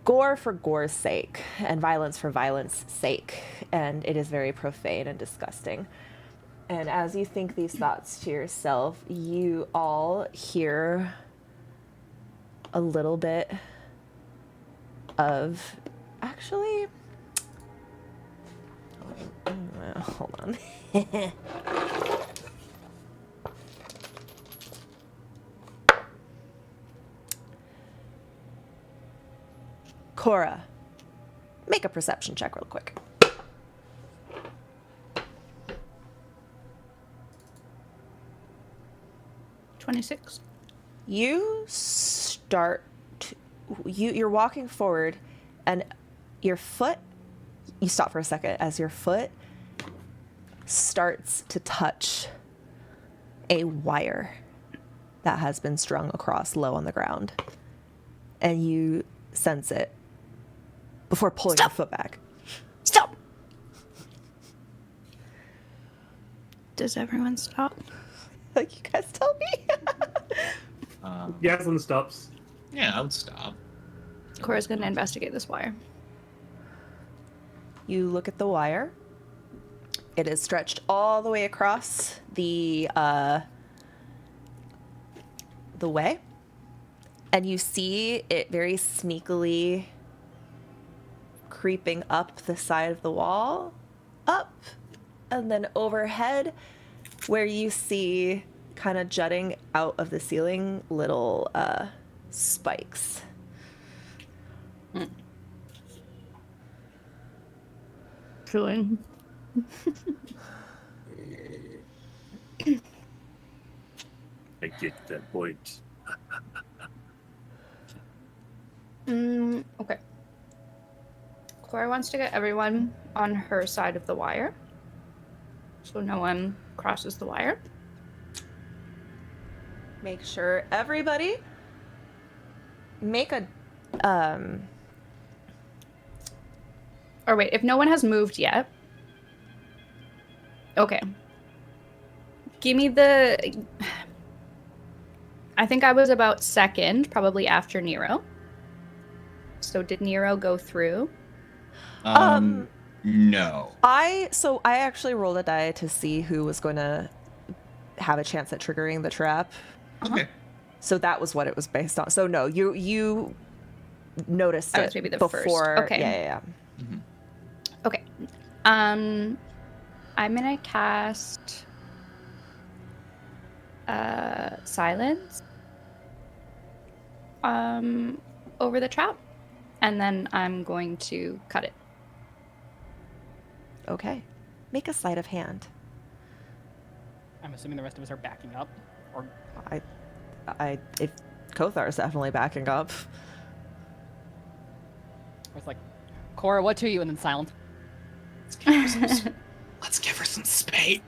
Speaker 2: gore for gore's sake and violence for violence sake, and it is very profane and disgusting. And as you think these thoughts to yourself, you all hear a little bit of actually hold on. Cora, make a perception check real quick.
Speaker 3: 26.
Speaker 2: You're walking forward, and your foot, you stop for a second as your foot starts to touch a wire that has been strung across low on the ground, and you sense it before pulling your foot back.
Speaker 8: Stop! Does everyone stop?
Speaker 2: Like, you guys tell me.
Speaker 6: Yaslin stops.
Speaker 1: Yeah, I would stop.
Speaker 3: Cora's gonna investigate this wire.
Speaker 2: You look at the wire. It is stretched all the way across the way, and you see it very sneakily creeping up the side of the wall, up, and then overhead, where you see kind of jutting out of the ceiling little spikes.
Speaker 3: Chilling.
Speaker 5: I get that point.
Speaker 3: Okay. Cora wants to get everyone on her side of the wire, so no one crosses the wire.
Speaker 2: Make sure everybody make a
Speaker 3: Or wait, if no one has moved yet. Okay. Give me the... I think I was about second, probably after Nero. So did Nero go through?
Speaker 1: No.
Speaker 2: I actually rolled a die to see who was going to have a chance at triggering the trap.
Speaker 1: Okay.
Speaker 2: So that was what it was based on. So no, you noticed
Speaker 3: I
Speaker 2: it
Speaker 3: was maybe the
Speaker 2: before.
Speaker 3: first. Okay.
Speaker 2: Yeah.
Speaker 1: Mhm.
Speaker 3: Okay. I'm gonna cast silence over the trap, and then I'm going to cut it.
Speaker 2: Okay. Make a sleight of hand.
Speaker 4: I'm assuming the rest of us are backing up, or
Speaker 2: If Kothar is definitely backing up.
Speaker 4: it's like, Cora, what to you? And then silent.
Speaker 1: Let's give her some spade.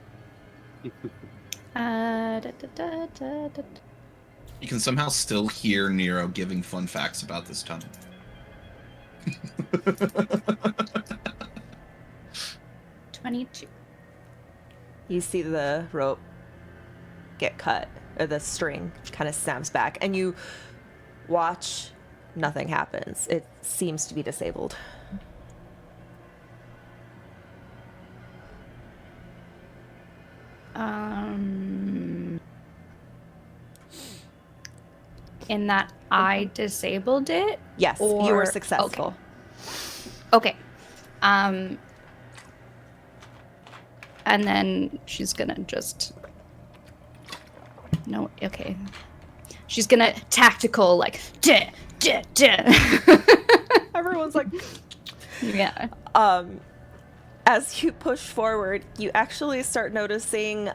Speaker 1: You can somehow still hear Nero giving fun facts about this tunnel.
Speaker 3: 22.
Speaker 2: You see the rope get cut, or the string kind of snaps back, and you watch. Nothing happens. It seems to be disabled.
Speaker 3: In that I disabled it?
Speaker 2: Yes, you were successful.
Speaker 3: Okay. And then she's gonna just... No, okay. She's gonna tactical, like, duh, duh, duh.
Speaker 2: Everyone's like...
Speaker 3: Yeah.
Speaker 2: As you push forward, you actually start noticing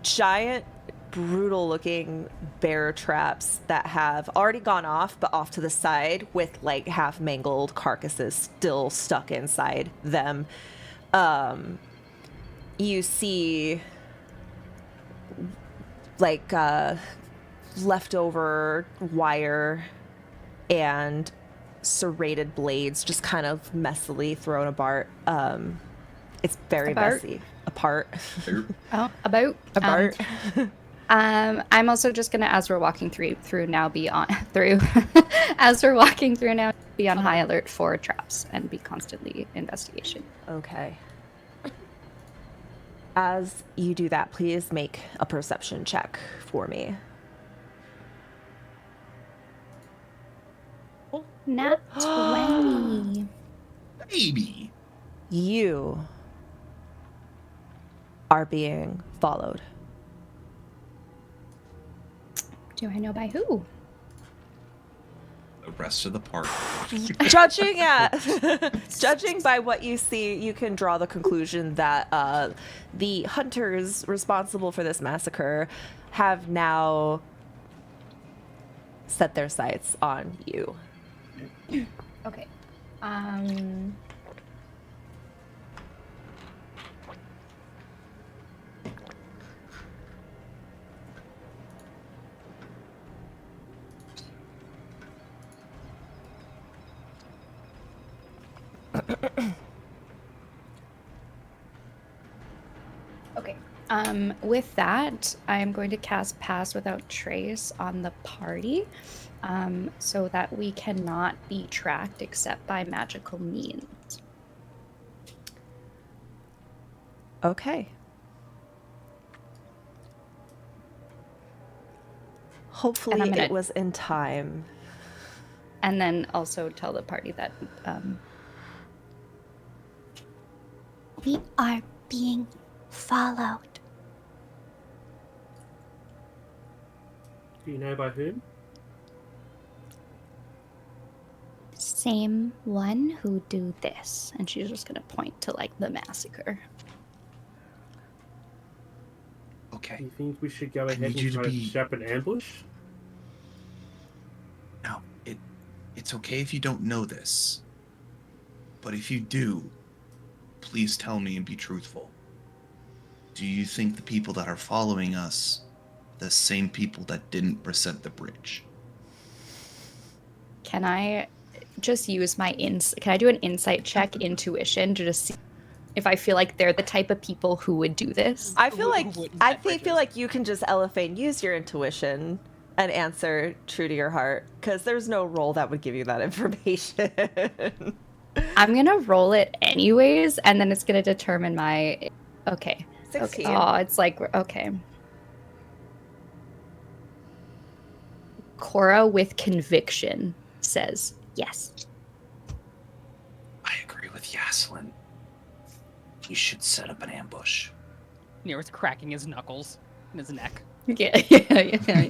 Speaker 2: giant, brutal-looking bear traps that have already gone off, but off to the side with like half-mangled carcasses still stuck inside them. You see like leftover wire and serrated blades just kind of messily thrown apart. It's very messy. Apart.
Speaker 3: Oh, about. I'm also just gonna, as we're walking through now, be on as we're walking through now, be on high alert for traps and be constantly investigation.
Speaker 2: Okay. As you do that, please make a perception check for me.
Speaker 3: Nat 20.
Speaker 1: Baby.
Speaker 2: You are being followed.
Speaker 3: Do I know by who?
Speaker 1: The rest of the party.
Speaker 2: Judging by what you see, you can draw the conclusion that the hunters responsible for this massacre have now set their sights on you.
Speaker 3: Okay. Okay. With that, I am going to cast Pass Without Trace on the party, so that we cannot be tracked except by magical means.
Speaker 2: Okay. Hopefully
Speaker 3: And I'm gonna-
Speaker 2: it was in time.
Speaker 3: And then also tell the party that
Speaker 8: We are being followed.
Speaker 6: Do you know by whom?
Speaker 8: Same one who do this.
Speaker 3: and she's just gonna point to like the massacre.
Speaker 6: Do
Speaker 1: Okay.
Speaker 6: you think we should go
Speaker 1: I
Speaker 6: ahead
Speaker 1: need you
Speaker 6: and
Speaker 1: to
Speaker 6: try to
Speaker 1: be-
Speaker 6: set up an ambush?
Speaker 1: No, it's okay if you don't know this. But if you do, please tell me and be truthful. Do you think the people that are following us are the same people that didn't reset the bridge?
Speaker 3: Can I just use my Can I do an insight check, intuition, to just see if I feel like they're the type of people who would do this?
Speaker 2: I feel like
Speaker 4: wouldn't
Speaker 2: I
Speaker 4: set
Speaker 2: feel
Speaker 4: bridges?
Speaker 2: like you can just Elephane use your intuition and answer true to your heart, because there's no roll that would give you that information.
Speaker 3: I'm gonna roll it anyways, and then it's gonna determine my. Okay.
Speaker 2: 16.
Speaker 3: Okay. Oh, it's like okay. Cora with conviction says yes.
Speaker 1: I agree with Yaslin. You should set up an ambush.
Speaker 4: Near's cracking his knuckles in his neck.
Speaker 3: Yeah, yeah.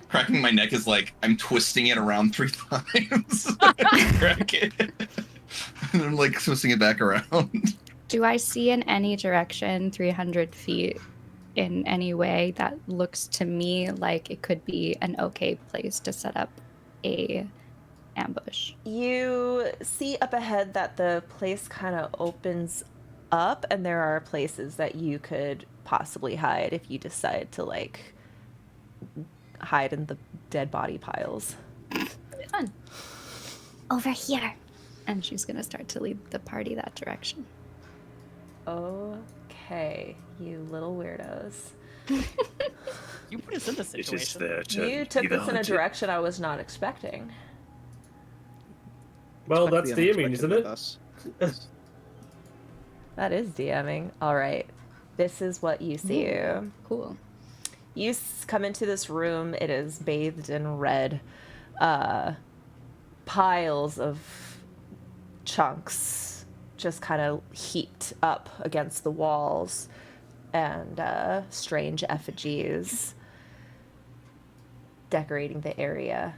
Speaker 1: Cracking my neck is like I'm twisting it around 3 times. Crack it. And I'm like twisting it back around.
Speaker 3: Do I see in any direction 300 feet in any way that looks to me like it could be an okay place to set up a ambush?
Speaker 2: You see up ahead that the place kind of opens up, and there are places that you could possibly hide if you decide to like hide in the dead body piles.
Speaker 3: Fun.
Speaker 8: Over here.
Speaker 3: And she's gonna start to lead the party that direction.
Speaker 2: Okay, you little weirdos.
Speaker 4: You put us in this
Speaker 5: It is
Speaker 4: situation.
Speaker 5: there to
Speaker 2: You took
Speaker 5: either
Speaker 2: this in a
Speaker 5: hunt it-
Speaker 2: direction I was not expecting.
Speaker 6: Well,
Speaker 7: Expect
Speaker 6: that's
Speaker 7: the
Speaker 6: DMing,
Speaker 7: unexpected
Speaker 6: isn't
Speaker 7: with
Speaker 6: it?
Speaker 7: us.
Speaker 2: That is DMing. All right. This is what you see.
Speaker 3: Cool.
Speaker 2: You come into this room. It is bathed in red. Piles of chunks just kind of heaped up against the walls, and strange effigies decorating the area.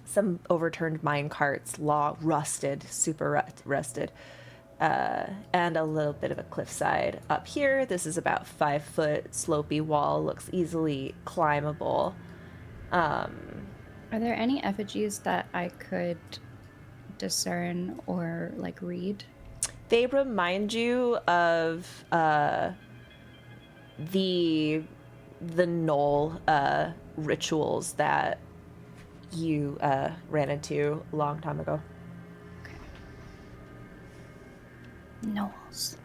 Speaker 2: Some overturned mine carts, rusted, super rusted. And a little bit of a cliffside up here. This is about 5 foot slopey wall, looks easily climbable.
Speaker 3: Are there any effigies that I could discern or like read?
Speaker 2: They remind you of the knoll rituals that you ran into a long time ago.
Speaker 8: Knowles.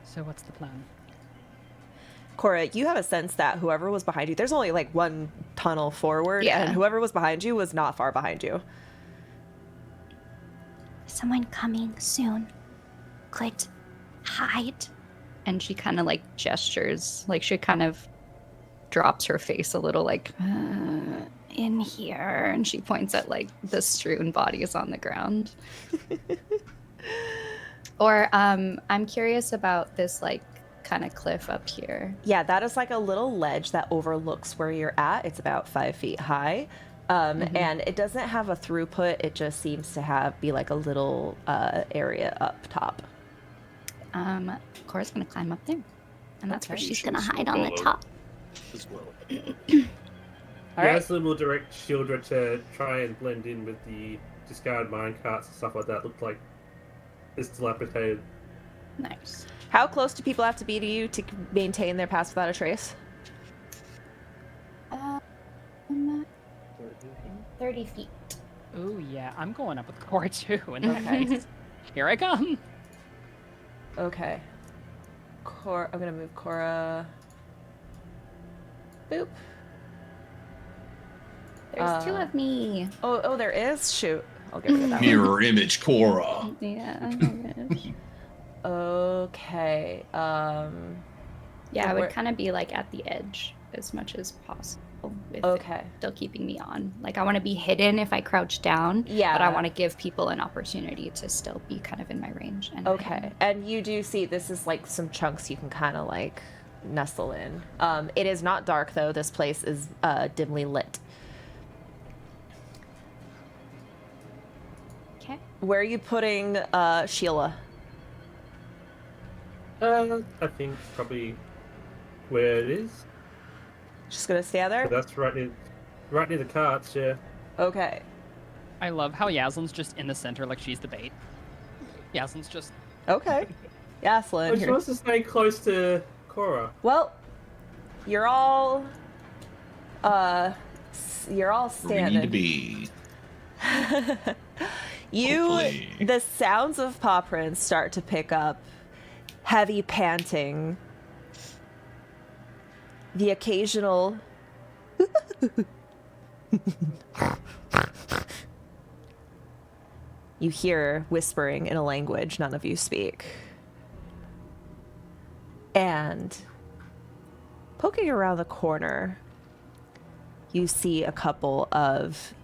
Speaker 4: So what's the plan?
Speaker 2: Cora, you have a sense that whoever was behind you, there's only like one tunnel forward,
Speaker 3: Yeah.
Speaker 2: and whoever was behind you was not far behind you.
Speaker 8: Someone coming soon. Could hide.
Speaker 3: And she kind of like gestures, like she kind of drops her face a little, like in here, and she points at like the strewn bodies on the ground. Or I'm curious about this like kind of cliff up here.
Speaker 2: Yeah, that is like a little ledge that overlooks where you're at. It's about 5 feet high. And it doesn't have a throughput. It just seems to be like a little area up top.
Speaker 3: Cora's gonna climb up there, and that's where
Speaker 8: She's
Speaker 3: she's
Speaker 8: gonna
Speaker 5: Should
Speaker 8: hide on the
Speaker 5: follow
Speaker 8: top.
Speaker 5: as well.
Speaker 2: All right.
Speaker 6: Yaslin will direct Shieldred to try and blend in with the discarded mine carts and stuff like that. Look like it's dilapidated.
Speaker 3: nice.
Speaker 2: How close do people have to be to you to maintain their pass without a trace?
Speaker 8: 30 feet.
Speaker 4: Oh yeah, I'm going up with Cora too in that case. Here I come.
Speaker 2: Okay. I'm gonna move Cora. Boop.
Speaker 3: There's 2 of me.
Speaker 2: Oh, there is? Shoot. I'll get rid of that one.
Speaker 1: Mirror image Cora.
Speaker 3: Yeah. Oh my gosh.
Speaker 2: Okay.
Speaker 3: Yeah, I
Speaker 2: Where-
Speaker 3: would kind of be like at the edge as much as possible. With
Speaker 2: Okay.
Speaker 3: it still keeping me on. Like I want to be hidden if I crouch down.
Speaker 2: Yeah.
Speaker 3: But I want to give people an opportunity to still be kind of in my range. And
Speaker 2: Okay. And you do see this is like some chunks you can kind of like nestle in. It is not dark though. This place is dimly lit.
Speaker 3: Okay.
Speaker 2: Where are you putting Sheila?
Speaker 6: I think probably where it is.
Speaker 2: Just gonna stand there?
Speaker 6: That's right near the carts. Yeah.
Speaker 2: Okay.
Speaker 4: I love how Yaslin's just in the center, like she's the bait. Yaslin's just.
Speaker 2: Okay. Yaslin.
Speaker 6: She
Speaker 2: Here.
Speaker 6: wants to stay close to Cora.
Speaker 2: Well, you're all
Speaker 1: Where we
Speaker 2: standing.
Speaker 1: need to be. Hopefully.
Speaker 2: The sounds of paw prints start to pick up, heavy panting, the occasional you hear whispering in a language none of you speak. And poking around the corner, you see a couple of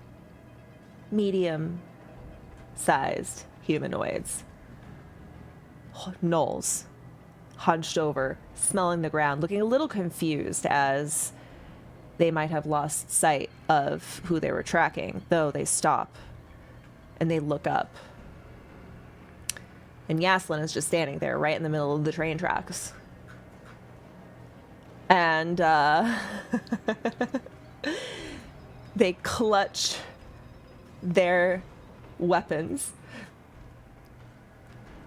Speaker 2: medium-sized humanoids. Gnolls, hunched over, smelling the ground, looking a little confused as they might have lost sight of who they were tracking, though they stop and they look up. And Yaslin is just standing there right in the middle of the train tracks. And they clutch their weapons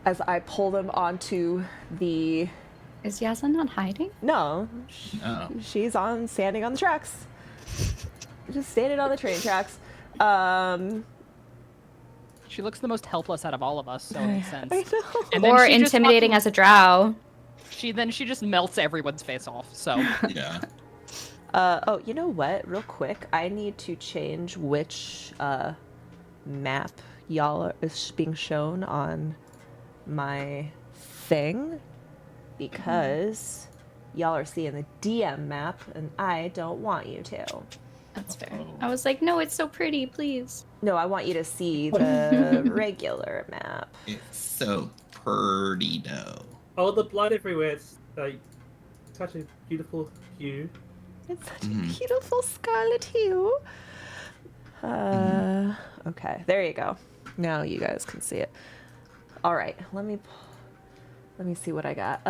Speaker 2: as I pull them onto the...
Speaker 8: Is Yaslin not hiding?
Speaker 2: No,
Speaker 1: No.
Speaker 2: she's standing on the tracks. Just standing on the train tracks.
Speaker 4: She looks the most helpless out of all of us, so it makes sense.
Speaker 2: I know.
Speaker 4: And then
Speaker 8: Or
Speaker 4: she just
Speaker 8: intimidating
Speaker 4: fucking-
Speaker 8: as a drow.
Speaker 4: She just melts everyone's face off. So
Speaker 1: Yeah.
Speaker 2: Oh, you know what? Real quick, I need to change which map y'all is being shown on my thing, because y'all are seeing the DM map, and I don't want you to.
Speaker 8: That's fair. I was like, no, it's so pretty, please.
Speaker 2: No, I want you to see the regular map.
Speaker 1: It's so pretty, though.
Speaker 6: Oh, the blood everywhere. It's like such a beautiful hue.
Speaker 2: It's such a beautiful scarlet hue. Okay, there you go. Now you guys can see it. All right, let me see what I got.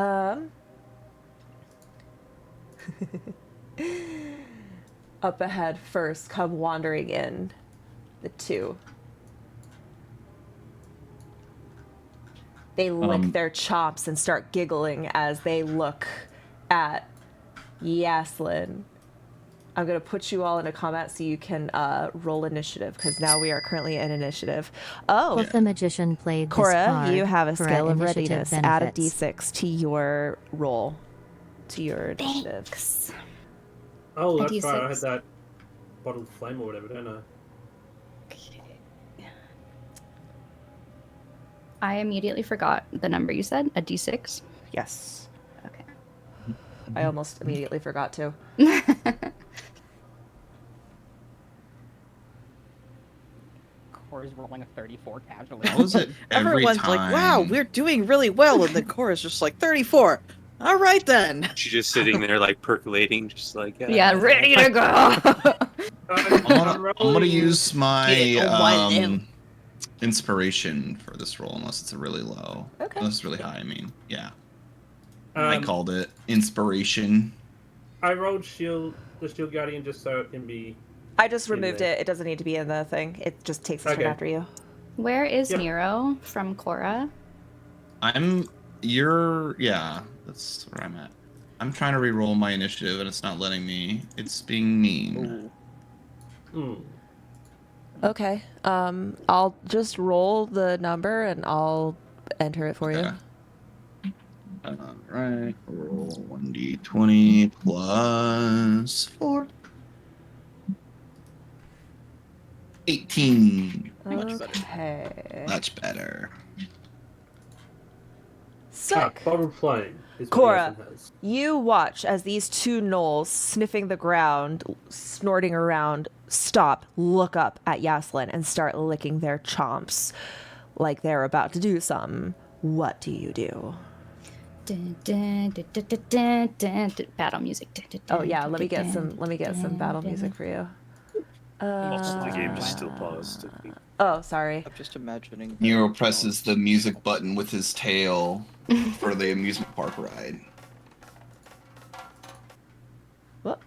Speaker 2: Up ahead first, come wandering in, the two. They lick their chops and start giggling as they look at Yaslin. I'm going to put you all into combat so you can roll initiative, because now we are currently in initiative. Oh,
Speaker 9: If the magician played this
Speaker 2: Cora,
Speaker 9: card,
Speaker 2: you have a
Speaker 9: for
Speaker 2: skill of
Speaker 9: initiative
Speaker 2: readiness. Add a
Speaker 9: benefits.
Speaker 2: d6 to your roll, to your initiative.
Speaker 8: Thanks.
Speaker 6: Oh,
Speaker 8: A
Speaker 6: that's right. I had
Speaker 8: D6.
Speaker 6: that bottled flame or whatever, don't I?
Speaker 3: I immediately forgot the number you said. A D6.
Speaker 2: Yes.
Speaker 3: Okay.
Speaker 2: I almost immediately forgot to.
Speaker 4: Cora's rolling a 34 casually.
Speaker 1: How is it every
Speaker 7: Everyone's
Speaker 1: time?
Speaker 7: like, wow, we're doing really well. And the Cora's just like, 34. All right, then.
Speaker 5: She's just sitting there, like, percolating, just like...
Speaker 3: Yeah, ready to go.
Speaker 1: I'm gonna use my
Speaker 7: Get it on them.
Speaker 1: inspiration for this roll, unless it's a really low.
Speaker 2: Okay.
Speaker 1: Unless it's really high, I mean. Yeah. I called it inspiration.
Speaker 6: I rolled the shield guardian just so it can be.
Speaker 2: I just
Speaker 6: In
Speaker 2: removed
Speaker 6: there.
Speaker 2: it. It doesn't need to be in the thing. It just takes a turn
Speaker 6: Okay.
Speaker 2: after you.
Speaker 3: Where is
Speaker 6: Yep.
Speaker 3: Nero from Cora?
Speaker 1: Yeah, that's where I'm at. I'm trying to re-roll my initiative and it's not letting me. It's being mean.
Speaker 6: Hmm.
Speaker 2: Okay. I'll just roll the number and I'll enter it for you.
Speaker 1: Okay. Alright, roll 1d20 plus 4. 18.
Speaker 7: Much better.
Speaker 2: Okay.
Speaker 1: Much better.
Speaker 2: Sick.
Speaker 6: Bottled flame. Is what
Speaker 2: Cora.
Speaker 6: Yasin has.
Speaker 2: You watch as these two gnolls, sniffing the ground, snorting around, stop, look up at Yaslin, and start licking their chomps like they're about to do something. What do you do?
Speaker 3: Dun, dun, dun, dun, dun, dun, dun, dun. Battle music. Dun, dun,
Speaker 2: Oh
Speaker 3: dun,
Speaker 2: yeah,
Speaker 3: dun,
Speaker 2: let me
Speaker 3: dun,
Speaker 2: get some. Let me get some
Speaker 3: dun,
Speaker 2: battle
Speaker 3: dun.
Speaker 2: music for you.
Speaker 5: The game is still paused.
Speaker 2: Oh, sorry.
Speaker 7: I'm just imagining.
Speaker 1: Nero presses the music button with his tail for the amusement park ride.
Speaker 2: What?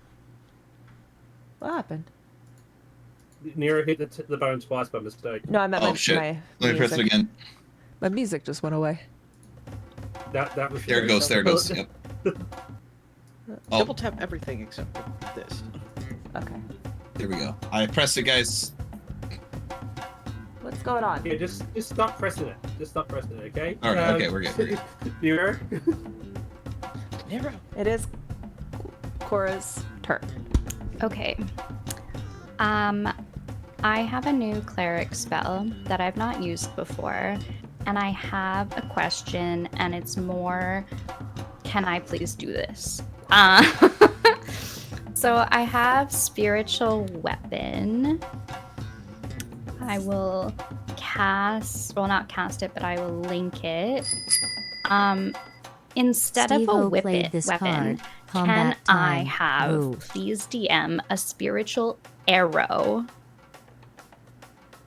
Speaker 2: What happened?
Speaker 6: Nero hit the bone twice by mistake.
Speaker 2: No, I meant
Speaker 1: Oh
Speaker 2: my,
Speaker 1: shit!
Speaker 2: my
Speaker 1: Let me press it
Speaker 2: music.
Speaker 1: again.
Speaker 2: My music just went away.
Speaker 6: That was
Speaker 1: There it goes. There it goes. Yep. Oh,
Speaker 7: Double tap everything except for this.
Speaker 2: Okay.
Speaker 1: there we go. I pressed it, guys.
Speaker 2: What's going on?
Speaker 6: Yeah, just stop pressing it. Just stop pressing it, okay?
Speaker 1: All right, okay, we're good, we're good.
Speaker 6: Nero?
Speaker 7: Nero.
Speaker 2: It is Cora's turn.
Speaker 3: Okay. I have a new cleric spell that I've not used before, and I have a question, and it's more, can I please do this? So I have spiritual weapon. I will not cast it, but I will link it. Instead of a
Speaker 9: Steve-O
Speaker 3: weapon,
Speaker 9: played this card.
Speaker 3: can
Speaker 9: Combat
Speaker 3: I
Speaker 9: time.
Speaker 3: have,
Speaker 9: Move.
Speaker 3: please DM, a spiritual arrow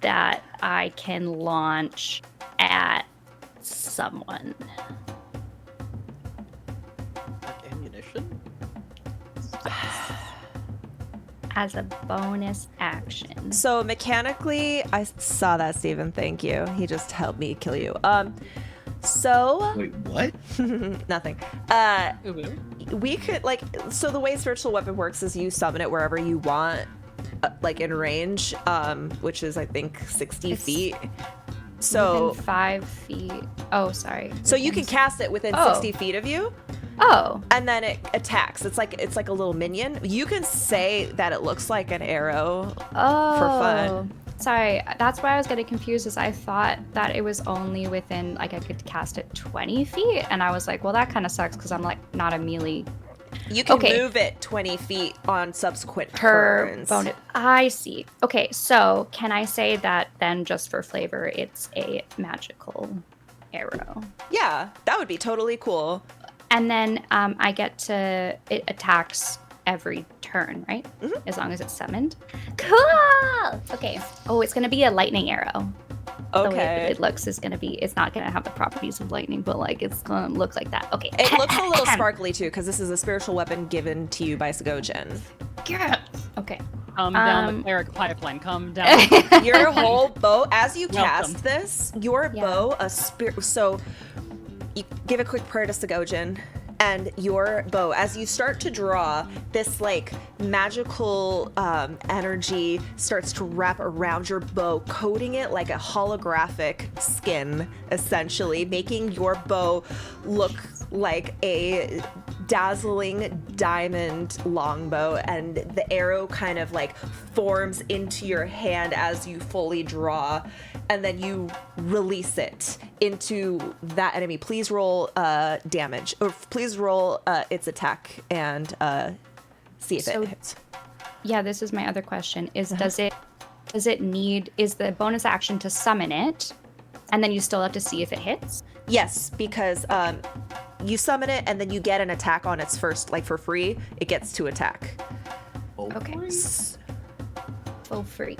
Speaker 3: that I can launch at someone?
Speaker 7: Like ammunition?
Speaker 3: As a bonus action.
Speaker 2: So mechanically, I saw that, Steven. Thank you. He just helped me kill you. So
Speaker 1: Wait, what?
Speaker 2: nothing.
Speaker 4: Ooh.
Speaker 2: We could so the way spiritual weapon works is you summon it wherever you want, like in range, which is I think 60
Speaker 3: It's
Speaker 2: feet. So
Speaker 3: within 5 feet. Oh, sorry.
Speaker 2: so you can
Speaker 3: Within-
Speaker 2: cast it within
Speaker 3: Oh.
Speaker 2: 60 feet of you,
Speaker 3: Oh,
Speaker 2: and then it attacks. It's like a little minion. You can say that it looks like an arrow.
Speaker 3: oh.
Speaker 2: fun.
Speaker 3: Sorry, that's why I was getting confused. Is I thought that it was only within I could cast it 20 feet, and I was like, well, that kind of sucks because I'm like not a melee
Speaker 2: You can
Speaker 3: Okay.
Speaker 2: move it 20 feet on subsequent
Speaker 3: per
Speaker 2: turns.
Speaker 3: bonus. I see. Okay, so can I say that then, just for flavor, it's a magical arrow?
Speaker 2: Yeah, that would be totally cool.
Speaker 3: And then I get to, it attacks every turn, right? As long as it's summoned. Cool! Okay. Oh, it's going to be a lightning arrow. The way that
Speaker 2: Okay.
Speaker 3: it looks is going to be, it's not going to have the properties of lightning, but like it's going to look like that. Okay.
Speaker 2: It looks a little sparkly too, because this is a spiritual weapon given to you by Sagojin.
Speaker 3: Okay.
Speaker 4: Come down the cleric pipeline. Come down.
Speaker 2: Your whole bow, as you
Speaker 4: Welcome.
Speaker 2: cast this, your
Speaker 3: Yeah.
Speaker 2: bow, so you give a quick prayer to Sagojin, and your bow, as you start to draw, this like magical energy starts to wrap around your bow, coating it like a holographic skin, essentially, making your bow look like a dazzling diamond longbow, and the arrow kind of like forms into your hand as you fully draw, and then you release it into that enemy. Please roll damage, or please roll its attack and see if
Speaker 3: So-
Speaker 2: it hits.
Speaker 3: Yeah, this is my other question. Is does it need, is the bonus action to summon it, and then you still have to see if it hits?
Speaker 2: Yes, because you summon it and then you get an attack on its first, like for free. It gets to attack.
Speaker 3: Okay. Oh, free.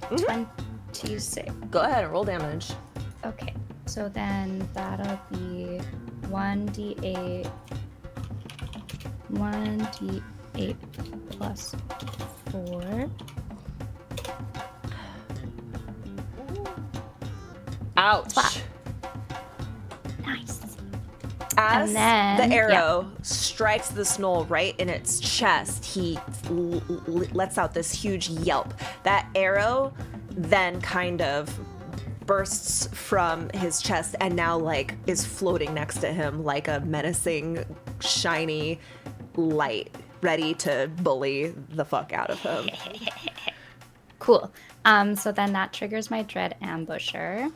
Speaker 2: Mhm.
Speaker 3: 26.
Speaker 2: Go ahead and roll damage.
Speaker 3: Okay. So then that'll be 1d8. 1d8 plus 4.
Speaker 2: Ouch.
Speaker 3: Slap. Nice.
Speaker 2: As
Speaker 3: And then-
Speaker 2: the
Speaker 3: yeah.
Speaker 2: arrow strikes the Snoll right in its chest, he lets out this huge yelp. That arrow then kind of bursts from his chest and now like is floating next to him like a menacing, shiny light, ready to bully the fuck out of him.
Speaker 3: Cool. So then that triggers my Dread Ambusher.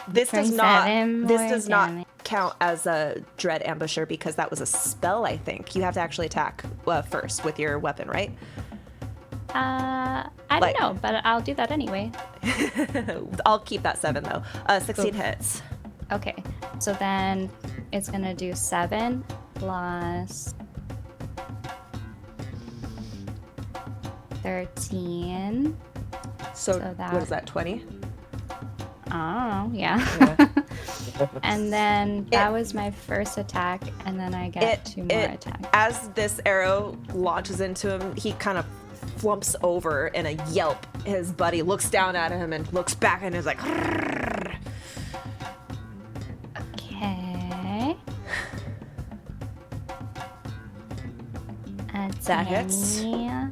Speaker 2: This does
Speaker 3: Turn
Speaker 2: not
Speaker 3: 7
Speaker 2: this
Speaker 3: more
Speaker 2: does not
Speaker 3: damage.
Speaker 2: count as a Dread Ambusher because that was a spell, I think. You have to actually attack first with your weapon, right?
Speaker 3: I don't
Speaker 2: Like-
Speaker 3: know, but I'll do that anyway.
Speaker 2: I'll keep that 7 though. 16 hits.
Speaker 3: Okay. So then it's going to do 7 plus 13.
Speaker 2: So,
Speaker 3: So that-
Speaker 2: what is that, 20?
Speaker 3: Oh, yeah.
Speaker 2: Yeah.
Speaker 8: And then that was my first attack, and then I get 2 more attacks.
Speaker 2: As this arrow launches into him, he kind of flumps over in a yelp. His buddy looks down at him and looks back and is like, "Rrrr."
Speaker 8: Okay.
Speaker 2: That hits.
Speaker 8: Okay.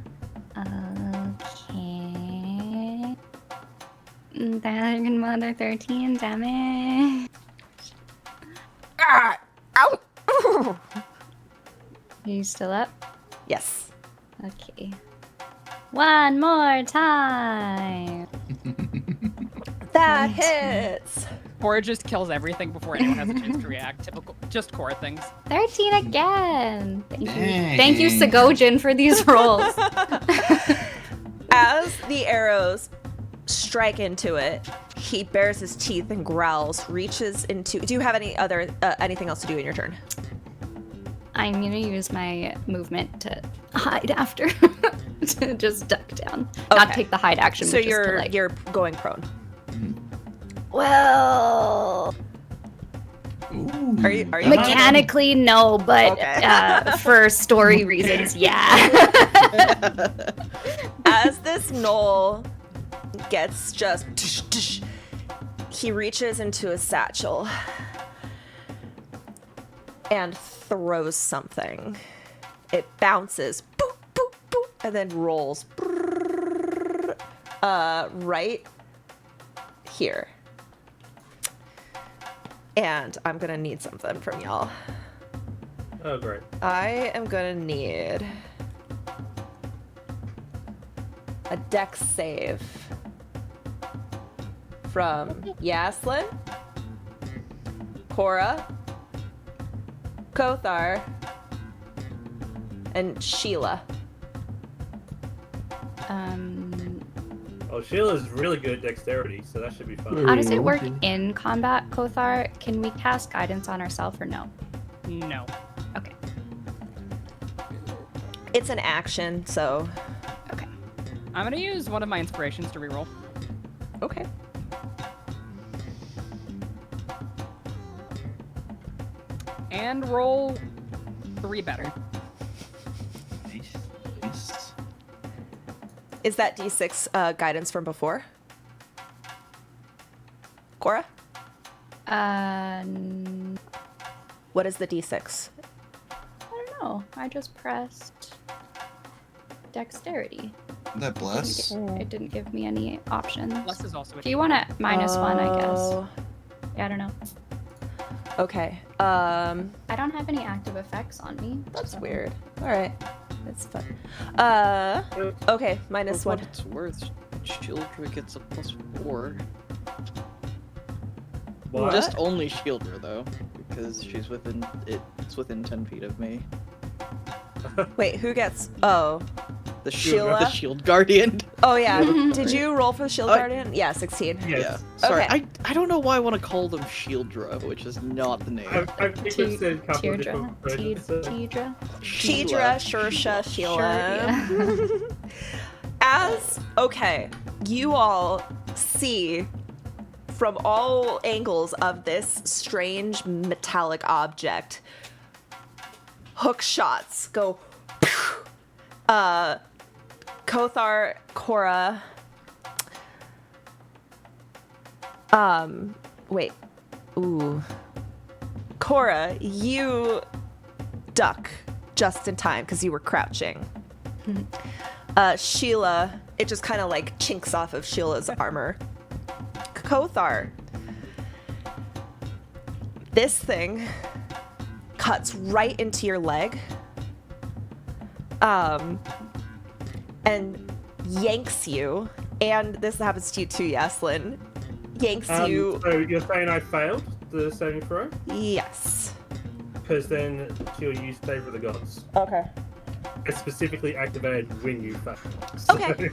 Speaker 8: Dragon Mother 13 damage.
Speaker 2: Ah! Ow!
Speaker 8: Are you still up?
Speaker 2: Yes.
Speaker 8: Okay. One more time.
Speaker 2: That hits.
Speaker 4: Cora just kills everything before anyone has a chance to react. Typical, just Cora things.
Speaker 8: 13 again. Thank you.
Speaker 1: Dang.
Speaker 8: Thank you, Sagojin, for these rolls.
Speaker 2: As the arrows strike into it, he bares his teeth and growls, reaches into... Do you have any other anything else to do in your turn?
Speaker 8: I'm gonna use my movement to hide after. To just duck down. Not
Speaker 2: Okay.
Speaker 8: take the hide action,
Speaker 2: So
Speaker 8: but just to, like...
Speaker 2: you're going prone.
Speaker 8: Well...
Speaker 1: Ooh.
Speaker 2: Are you
Speaker 8: Mechanically, no, but
Speaker 2: Okay.
Speaker 8: for story reasons, yeah.
Speaker 2: As this knoll gets just... tsh, tsh, he reaches into his satchel and throws something. It bounces, boop, boop, boop, and then rolls right here. And I'm gonna need something from y'all.
Speaker 6: Oh, great.
Speaker 2: I am gonna need a dex save from Yaslin, Cora, Kothar, and Sheila.
Speaker 6: Oh, Sheila's really good at dexterity, so that should be fun.
Speaker 8: How does it work in combat, Kothar? Can we cast guidance on ourselves or no?
Speaker 4: No.
Speaker 8: Okay.
Speaker 2: It's an action, so
Speaker 8: Okay.
Speaker 4: I'm gonna use one of my inspirations to reroll.
Speaker 2: okay.
Speaker 4: And roll 3 better.
Speaker 1: Nice. Nice.
Speaker 2: Is that D6 guidance from before? Cora? What is the D6?
Speaker 8: I don't know. I just pressed dexterity.
Speaker 1: That bless.
Speaker 8: It didn't give me any options.
Speaker 4: Plus is also a
Speaker 8: Do you want to minus 1, I guess?
Speaker 2: Oh,
Speaker 8: Yeah, I don't know.
Speaker 2: okay.
Speaker 8: I don't have any active effects on me.
Speaker 2: That's
Speaker 8: so-
Speaker 2: weird. All right. That's fun. Okay, minus
Speaker 7: For what
Speaker 2: 1.
Speaker 7: it's worth, Shieldra gets a +4.
Speaker 6: What?
Speaker 7: Just only Shieldra though, because she's within it's within 10 feet of me.
Speaker 2: Wait, who gets... Oh.
Speaker 7: The
Speaker 2: Sheila?
Speaker 7: the Shield Guardian.
Speaker 2: Oh, yeah. Did you roll for the Shield
Speaker 7: I-
Speaker 2: Guardian? Yeah, 16.
Speaker 6: Yes.
Speaker 7: Yeah. Sorry,
Speaker 2: Okay.
Speaker 7: I don't know why I want to call them Shieldra, which is not the name.
Speaker 6: I've picked
Speaker 8: Te-
Speaker 6: a couple of
Speaker 8: Teardra?
Speaker 6: different versions. so-
Speaker 8: Teardra?
Speaker 2: Sheila, Shersha, Sheila.
Speaker 8: Sure,
Speaker 2: Okay, you all see from all angles of this strange metallic object, hook shots go. Kothar, Cora. Wait. Ooh. Cora, you duck just in time because you were crouching. Sheila, it just kind of like chinks off of Sheila's armor. Kothar, this thing cuts right into your leg, and yanks you. And this happens to you too, Yaslin. Yanks you.
Speaker 6: So you're saying I failed the saving throw?
Speaker 2: Yes.
Speaker 6: Because then she'll use Favor of the Gods.
Speaker 2: Okay.
Speaker 6: It's specifically activated when you fail.
Speaker 2: Okay.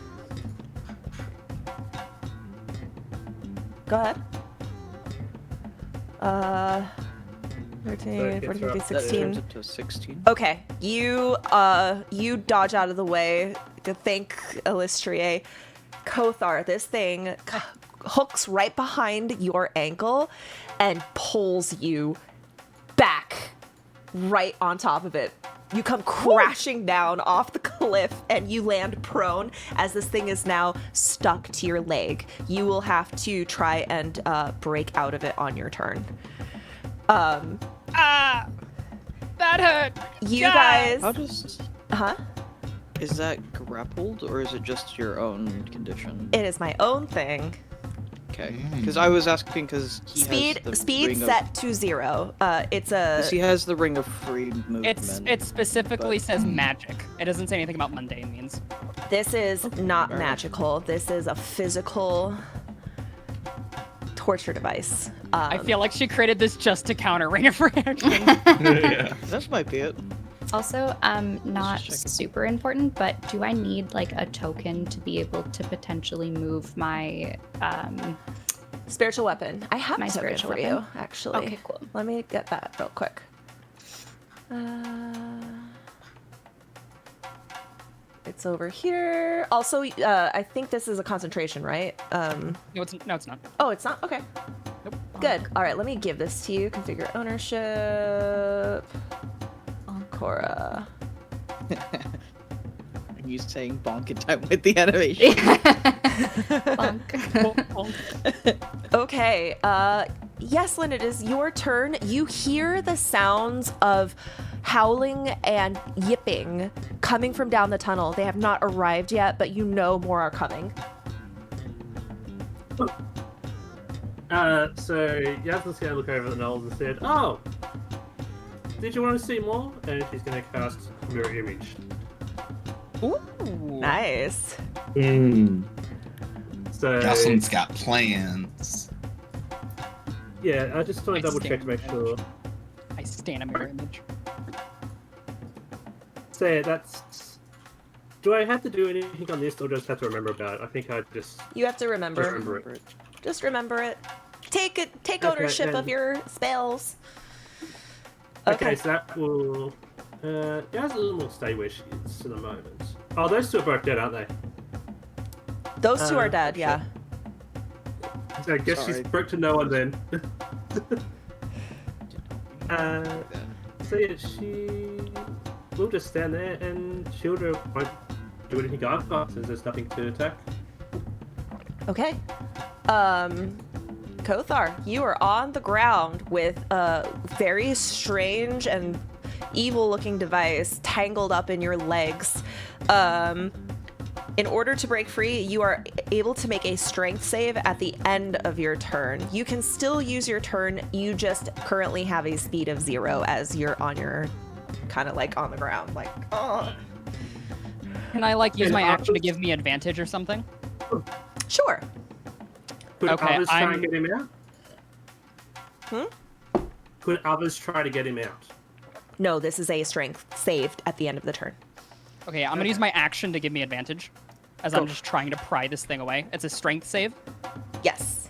Speaker 2: Go ahead. 13, 14, 15,
Speaker 6: That
Speaker 2: 16.
Speaker 7: turns it to 16.
Speaker 2: Okay, you dodge out of the way to thank Illustrier. Kothar, this thing hooks right behind your ankle and pulls you back right on top of it. You come crashing down off the cliff and you land prone as this thing is now stuck to your leg. You will have to try and break out of it on your turn.
Speaker 4: That hurt.
Speaker 2: You
Speaker 4: Yeah.
Speaker 2: guys...
Speaker 7: How does...
Speaker 2: Huh?
Speaker 7: Is that grappled, or is it just your own condition?
Speaker 2: It is my own thing.
Speaker 7: Okay. Because I was asking because he
Speaker 2: Speed
Speaker 7: has the ring
Speaker 2: set to 0. It's a...
Speaker 7: He has the ring of free movement.
Speaker 4: It specifically
Speaker 7: but-
Speaker 4: says magic. It doesn't say anything about mundane means.
Speaker 2: This is not
Speaker 7: Alright.
Speaker 2: magical. This is a physical torture device.
Speaker 4: I feel like she created this just to counter Ring of Reaction.
Speaker 1: Yeah.
Speaker 7: That might be it.
Speaker 3: Also, not
Speaker 7: check it.
Speaker 3: super important, but do I need like a token to be able to potentially move my
Speaker 2: Spiritual weapon. I have
Speaker 3: My
Speaker 2: a token
Speaker 3: spiritual
Speaker 2: for you,
Speaker 3: weapon?
Speaker 2: actually.
Speaker 3: Okay, cool.
Speaker 2: Let me get that real quick. It's over here. Also, I think this is a concentration, right?
Speaker 4: No, it's not.
Speaker 2: Oh, it's not? Okay.
Speaker 4: Nope.
Speaker 2: Good. All right, let me give this to you. Configure ownership. Cora.
Speaker 7: Are you saying bonk in time with the animation?
Speaker 2: Okay, yes, Lynn, it is your turn. You hear the sounds of howling and yipping coming from down the tunnel. They have not arrived yet, but you know more are coming.
Speaker 6: So Yasmin's gonna look over at the Knowles and said, "Oh, did you want to see more?" And she's gonna cast Mirror Image.
Speaker 4: Ooh.
Speaker 2: Nice.
Speaker 6: So
Speaker 1: Jocelyn's got plans.
Speaker 6: yeah, I just want
Speaker 4: I
Speaker 6: to double check
Speaker 4: stand
Speaker 6: to make sure.
Speaker 4: I stand a mirror image.
Speaker 6: So yeah, that's. Do I have to do anything on this, or just have to remember about it? I think I just
Speaker 2: You have to remember.
Speaker 6: remember it.
Speaker 2: Just remember it. Take
Speaker 6: Okay,
Speaker 2: ownership of
Speaker 6: then.
Speaker 2: your spells.
Speaker 6: Okay, so that will. Yasmin will stay where she is for the moment. Oh, those two are both dead, aren't they?
Speaker 2: Those two are dead,
Speaker 6: shit.
Speaker 2: yeah.
Speaker 6: So I guess she's
Speaker 7: Sorry.
Speaker 6: broke to no one then. So yeah, she will just stand there and Shieldra won't do anything I've got since there's nothing to attack.
Speaker 2: Okay. Kothar, you are on the ground with a very strange and evil-looking device tangled up in your legs. In order to break free, you are able to make a strength save at the end of your turn. You can still use your turn, you just currently have a speed of 0 as you're on your, kind of like on the ground, like, oh.
Speaker 4: Can I like use
Speaker 6: And
Speaker 4: my action to
Speaker 6: others-
Speaker 4: give me advantage or something?
Speaker 2: Sure.
Speaker 6: Could
Speaker 4: Okay,
Speaker 6: others try
Speaker 4: I'm-
Speaker 6: and get him out?
Speaker 2: Hmm?
Speaker 6: Could others try to get him out?
Speaker 2: No, this is a strength saved at the end of the turn.
Speaker 4: Okay, I'm gonna use my action to give me advantage, as
Speaker 2: Go.
Speaker 4: I'm just trying to pry this thing away. It's a strength save.
Speaker 2: Yes.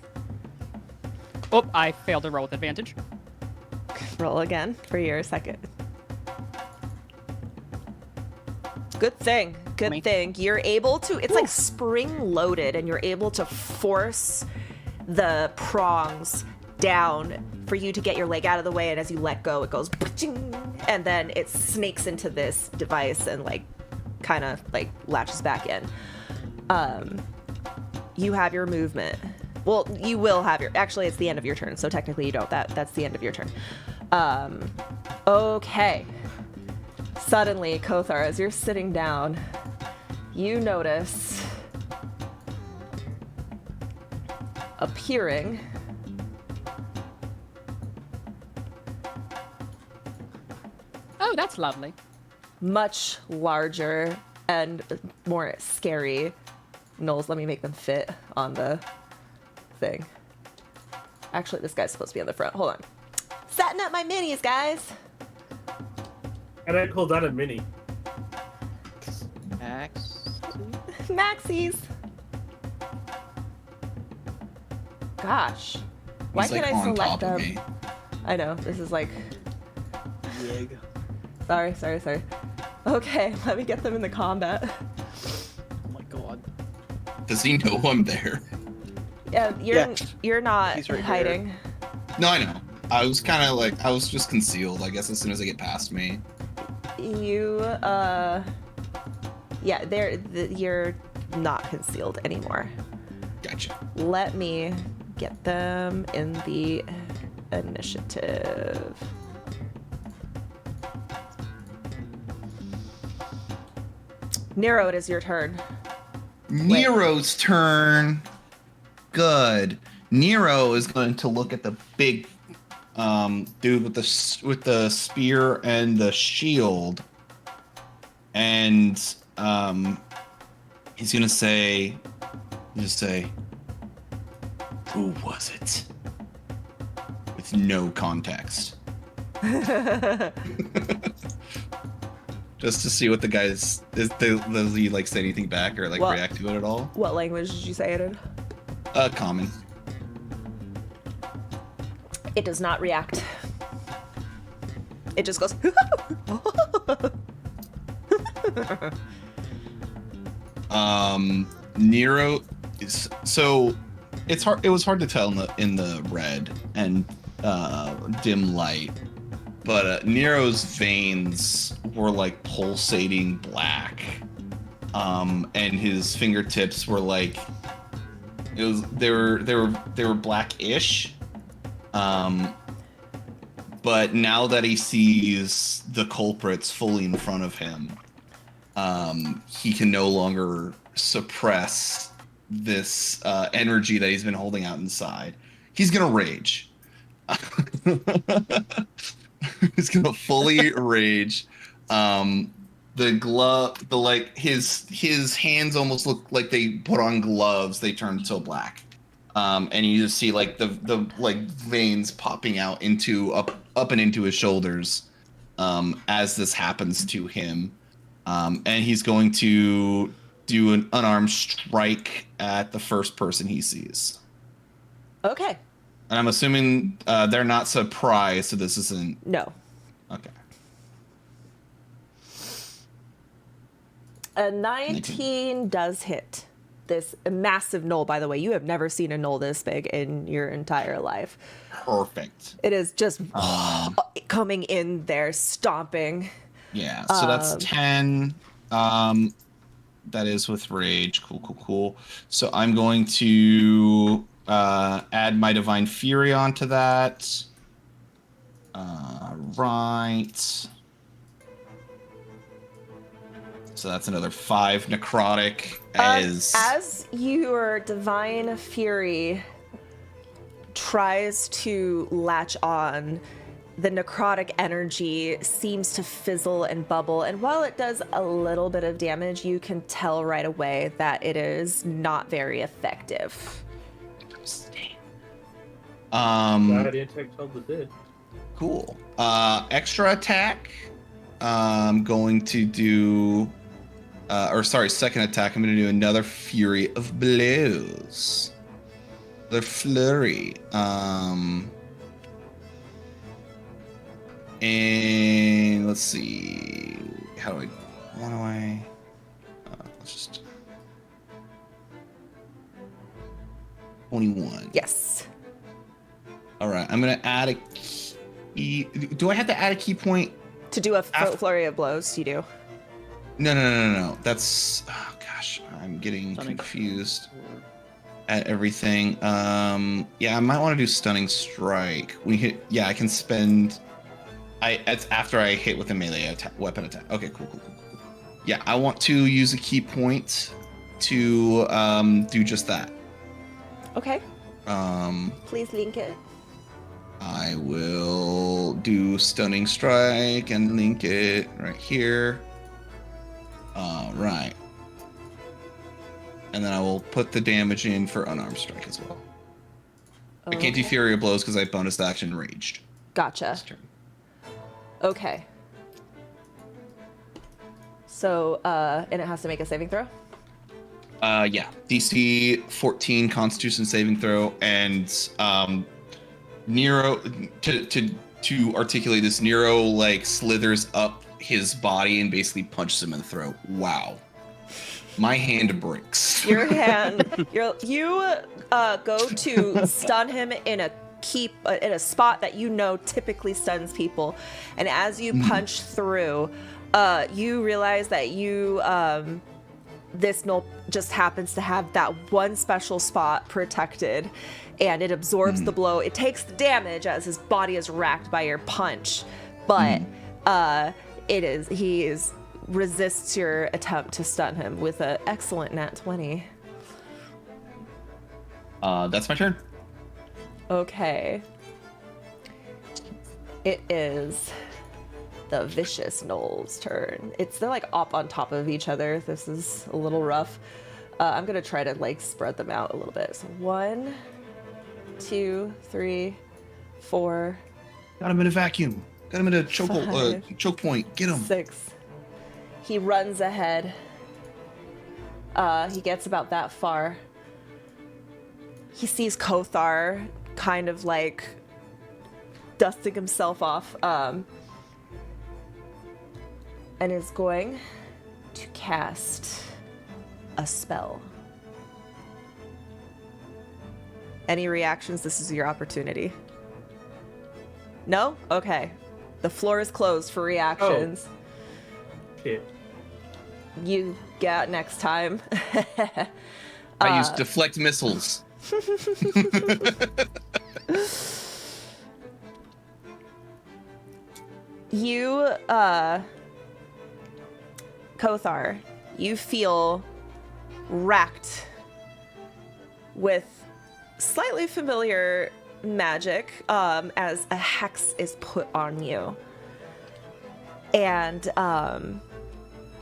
Speaker 4: Oh, I failed to roll with advantage.
Speaker 2: Roll again for your second. Good thing. Good
Speaker 4: Me.
Speaker 2: thing. You're able to, it's like spring loaded, and you're able to force the prongs down for you to get your leg out of the way. And as you let go, it goes, and then it snakes into this device and like kind of like latches back in. You have your movement. Well, you will have your, actually it's the end of your turn, so technically you don't. That's the end of your turn. Okay. Suddenly, Kothar, as you're sitting down, you notice appearing
Speaker 4: Oh, that's lovely.
Speaker 2: much larger and more scary. Knowles, let me make them fit on the thing. Actually, this guy's supposed to be on the front. Hold on. Setting up my minis, guys.
Speaker 6: I don't call that a mini.
Speaker 7: Max.
Speaker 2: Maxis. Gosh. Why
Speaker 1: He's
Speaker 2: can't
Speaker 1: like
Speaker 2: I
Speaker 1: on
Speaker 2: select
Speaker 1: top of
Speaker 2: them?
Speaker 1: me.
Speaker 2: I know, this is like...
Speaker 7: Yig.
Speaker 2: Sorry. Okay, let me get them in the combat.
Speaker 7: Oh my god.
Speaker 1: Does he know I'm there?
Speaker 2: You're not
Speaker 7: He's right
Speaker 2: hiding.
Speaker 1: No, I know. I was kind of like, I was just concealed, I guess, as soon as they get past me.
Speaker 2: You yeah, you're not concealed anymore.
Speaker 1: Gotcha.
Speaker 2: Let me get them in the initiative. Nero, it is your turn.
Speaker 1: Nero's turn. Good. Nero is going to look at the big dude with the spear and the shield, and he's gonna say, "Who was it?" With no context. Just to see what the guys does he like say anything back or like
Speaker 2: Well-
Speaker 1: react to it at all?
Speaker 2: What language did you say it in?
Speaker 1: Common.
Speaker 2: It does not react. It just goes.
Speaker 1: Nero is so it's hard. It was hard to tell in the red and dim light, but Nero's veins were like pulsating black, and his fingertips were like they were blackish. But now that he sees the culprits fully in front of him, he can no longer suppress this energy that he's been holding out inside. He's gonna rage. He's gonna fully rage. His hands almost look like they put on gloves. They turn so black. And you just see like the like veins popping out up and into his shoulders as this happens to him. And he's going to do an unarmed strike at the first person he sees.
Speaker 2: Okay.
Speaker 1: And I'm assuming they're not surprised, so this isn't...
Speaker 2: No.
Speaker 1: Okay.
Speaker 2: A 19 does hit. This massive knoll, by the way. You have never seen a knoll this big in your entire life.
Speaker 1: Perfect.
Speaker 2: It is just coming in there, stomping.
Speaker 1: Yeah, so that's 10. That is with rage. Cool. So I'm going to add my Divine Fury onto that. Right. So that's another 5 necrotic.
Speaker 2: As your Divine Fury tries to latch on, the necrotic energy seems to fizzle and bubble, and while it does a little bit of damage, you can tell right away that it is not very effective.
Speaker 6: Guardian Tech told the dead.
Speaker 1: Cool. Extra attack. I'm going to do... second attack. I'm going to do another Fury of Blows. The Flurry. And let's see. Let's just... 21.
Speaker 2: Yes.
Speaker 1: All right. I'm going to add a key... Do I have to add a key point?
Speaker 2: To do a flurry of blows, you do.
Speaker 1: No. That's... Oh, gosh. I'm getting confused at everything. Yeah, I might want to do Stunning Strike. When you hit... Yeah, I can spend... It's after I hit with a melee weapon attack. Okay, cool. Yeah, I want to use a key point to do just that.
Speaker 2: Okay. Please link it.
Speaker 1: I will do Stunning Strike and link it right here. Right. And then I will put the damage in for Unarmed Strike as well. I can't do Fury of Blows because I bonus action Raged.
Speaker 2: Gotcha.
Speaker 1: This turn.
Speaker 2: Okay. So, and it has to make a saving throw?
Speaker 1: Yeah. DC 14 Constitution saving throw, and Nero, to articulate this, Nero like slithers up his body and basically punches him in the throat. Wow. My hand breaks.
Speaker 2: Your hand, you go to stun him in a spot that you know typically stuns people, and as you punch through, you realize that this null just happens to have that one special spot protected, and it absorbs the blow. It takes the damage as his body is racked by your punch, but he resists your attempt to stun him with an excellent nat 20.
Speaker 1: That's my turn.
Speaker 2: Okay. It is the vicious Knoll's turn. They're like up on top of each other. This is a little rough. I'm gonna try to like spread them out a little bit. So 1, 2, 3, 4.
Speaker 1: Got him in a vacuum. Got him in a choke point. Get him.
Speaker 2: 6. He runs ahead. He gets about that far. He sees Kothar kind of like dusting himself off, and is going to cast a spell. Any reactions? This is your opportunity. No? Okay. The floor is closed for reactions.
Speaker 6: Shit.
Speaker 2: You get next time.
Speaker 1: I use deflect missiles.
Speaker 2: You, Kothar, you feel racked with slightly familiar magic as a hex is put on you. And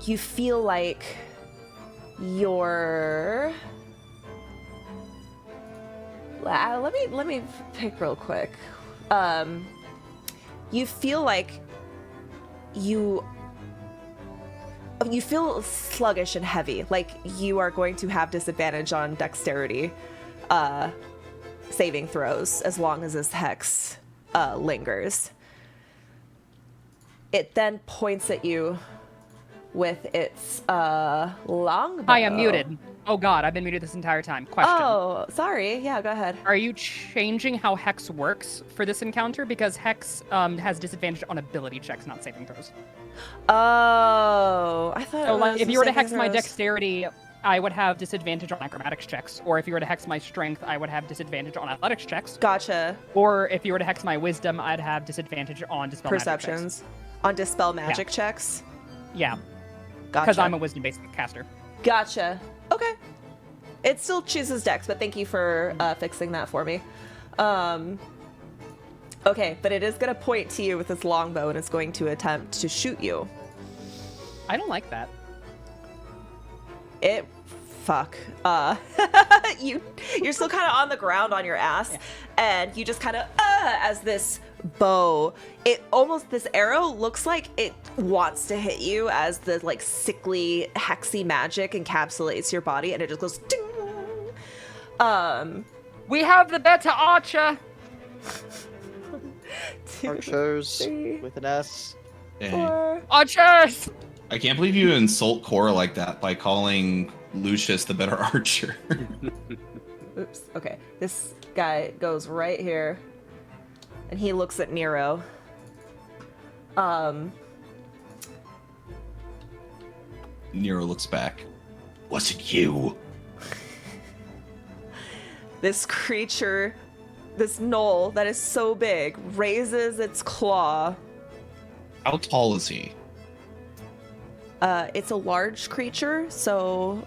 Speaker 2: you feel like you're... let me pick real quick. You feel like you feel sluggish and heavy, like you are going to have disadvantage on dexterity saving throws as long as this hex lingers. It then points at you with its longbow.
Speaker 4: Hi, I'm muted. Oh god, I've been muted this entire time. Question.
Speaker 2: Oh, sorry. Yeah, go ahead.
Speaker 4: Are you changing how Hex works for this encounter? Because Hex has disadvantage on ability checks, not saving throws.
Speaker 2: Oh, I thought.
Speaker 4: So,
Speaker 2: it
Speaker 4: like,
Speaker 2: was
Speaker 4: if you were to
Speaker 2: saving
Speaker 4: Hex my
Speaker 2: throws.
Speaker 4: dexterity, I would have disadvantage on acrobatics checks. Or if you were to Hex my strength, I would have disadvantage on athletics checks.
Speaker 2: Gotcha.
Speaker 4: Or if you were to Hex my wisdom, I'd have disadvantage on dispel magic checks.
Speaker 2: Perceptions on dispel magic checks.
Speaker 4: Yeah,
Speaker 2: Gotcha.
Speaker 4: because I'm a wisdom-based caster.
Speaker 2: Gotcha. Okay. It still chooses dex, but thank you for fixing that for me. Okay, but it is going to point to you with its longbow, and it's going to attempt to shoot you.
Speaker 4: I don't like that.
Speaker 2: Fuck. You're still kind of on the ground on your ass, and you just kind of as this bow, this arrow looks like it wants to hit you as the like sickly hexy magic encapsulates your body, and it just goes ding.
Speaker 4: We have the better archer.
Speaker 2: 2,
Speaker 7: Archers
Speaker 2: 3,
Speaker 7: with an S.
Speaker 2: 4.
Speaker 4: Archers.
Speaker 1: I can't believe you insult Cora like that by calling Lucius the better archer.
Speaker 2: Oops. Okay. This guy goes right here, and he looks at Nero.
Speaker 1: Nero looks back. Was it you?
Speaker 2: This creature, this knoll that is so big, raises its claw.
Speaker 1: How tall is he?
Speaker 2: It's a large creature, so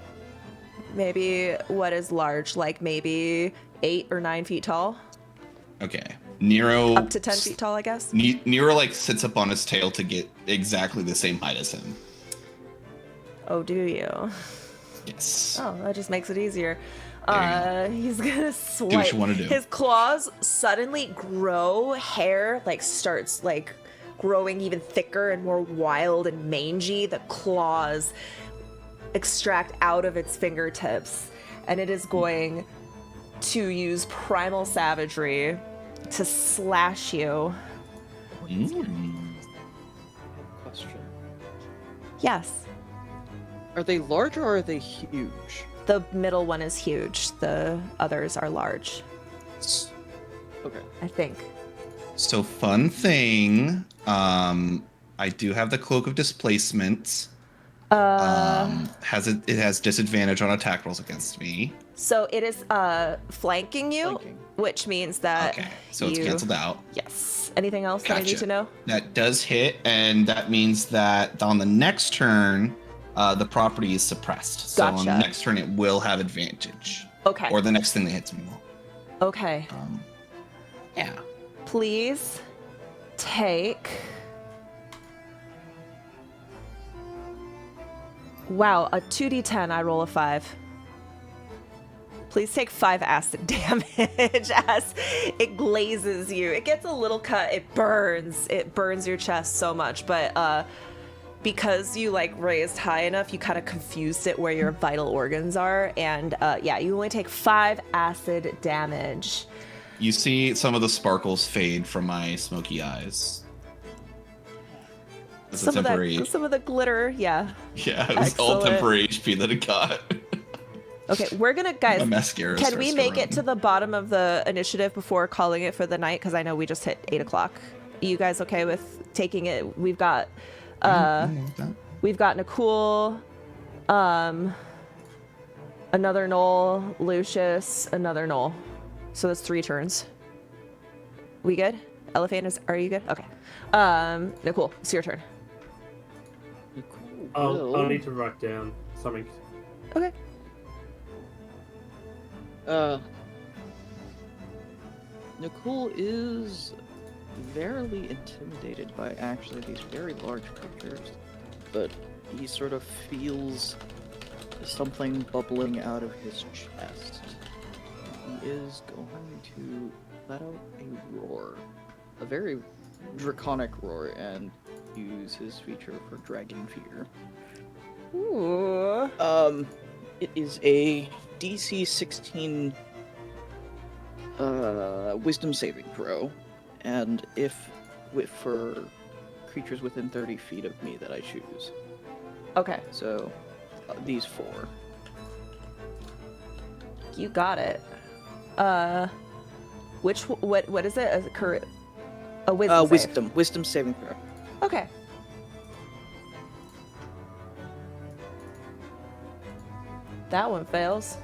Speaker 2: maybe what is large? Like maybe 8 or 9 feet tall?
Speaker 1: Okay. Nero...
Speaker 2: Up to 10 feet tall, I guess?
Speaker 1: Nero, like, sits up on his tail to get exactly the same height as him.
Speaker 2: Oh, do you?
Speaker 1: Yes.
Speaker 2: Oh, that just makes it easier. He's gonna swipe.
Speaker 1: Do what you want to do.
Speaker 2: His claws suddenly grow. Hair like starts like growing even thicker and more wild and mangy. The claws extract out of its fingertips, and it is going to use primal savagery to slash you.
Speaker 7: Question.
Speaker 2: Yes.
Speaker 7: Are they large or are they huge?
Speaker 2: The middle one is huge. The others are large,
Speaker 7: Okay.
Speaker 2: I think.
Speaker 1: So fun thing, I do have the Cloak of Displacement. It has disadvantage on attack rolls against me.
Speaker 2: So it is flanking you,
Speaker 7: Flanking.
Speaker 2: which means that
Speaker 1: Okay, so it's
Speaker 2: you-
Speaker 1: canceled out.
Speaker 2: Yes. Anything else that I need
Speaker 1: Gotcha.
Speaker 2: to know?
Speaker 1: That does hit, and that means that on the next turn, the property is suppressed. So on the
Speaker 2: Gotcha.
Speaker 1: next turn, it will have advantage.
Speaker 2: Okay.
Speaker 1: Or the next thing that hits me will.
Speaker 2: Okay.
Speaker 1: Yeah.
Speaker 2: Please take. Wow, a 2d10, I roll a 5. Please take 5 acid damage as it glazes you. It gets a little cut. It burns your chest so much, but because you like raised high enough, you kind of confused it where your vital organs are, and yeah, you only take 5 acid damage.
Speaker 1: You see some of the sparkles fade from my smoky eyes. It's a temporary.
Speaker 2: Some of the glitter, yeah.
Speaker 1: Yeah, it was all
Speaker 2: Excellent.
Speaker 1: temporary HP that it got.
Speaker 2: Okay, we're gonna, guys,
Speaker 1: My mascara
Speaker 2: can
Speaker 1: starts
Speaker 2: we
Speaker 1: to
Speaker 2: make it
Speaker 1: run.
Speaker 2: to the bottom of the initiative before calling it for the night? Because I know we just hit 8 o'clock. Are you guys okay with taking it? We've got Nakul, another Knoll, Lucius, another Knoll. So that's 3 turns. We good? Elephant, are you good? Okay. Nakul, it's your turn.
Speaker 6: I'll need to write down something.
Speaker 2: Okay.
Speaker 7: Nicole is verily intimidated by actually these very large creatures, but he sort of feels something bubbling out of his chest. He is going to let out a roar, a very draconic roar, and use his feature for Dragon Fear.
Speaker 2: Ooh.
Speaker 7: It is a DC 16 Wisdom saving throw, and for creatures within 30 feet of me that I choose.
Speaker 2: Okay,
Speaker 7: So these 4.
Speaker 2: you got it. What is it? A wisdom save.
Speaker 7: Wisdom saving throw.
Speaker 2: Okay. That one fails.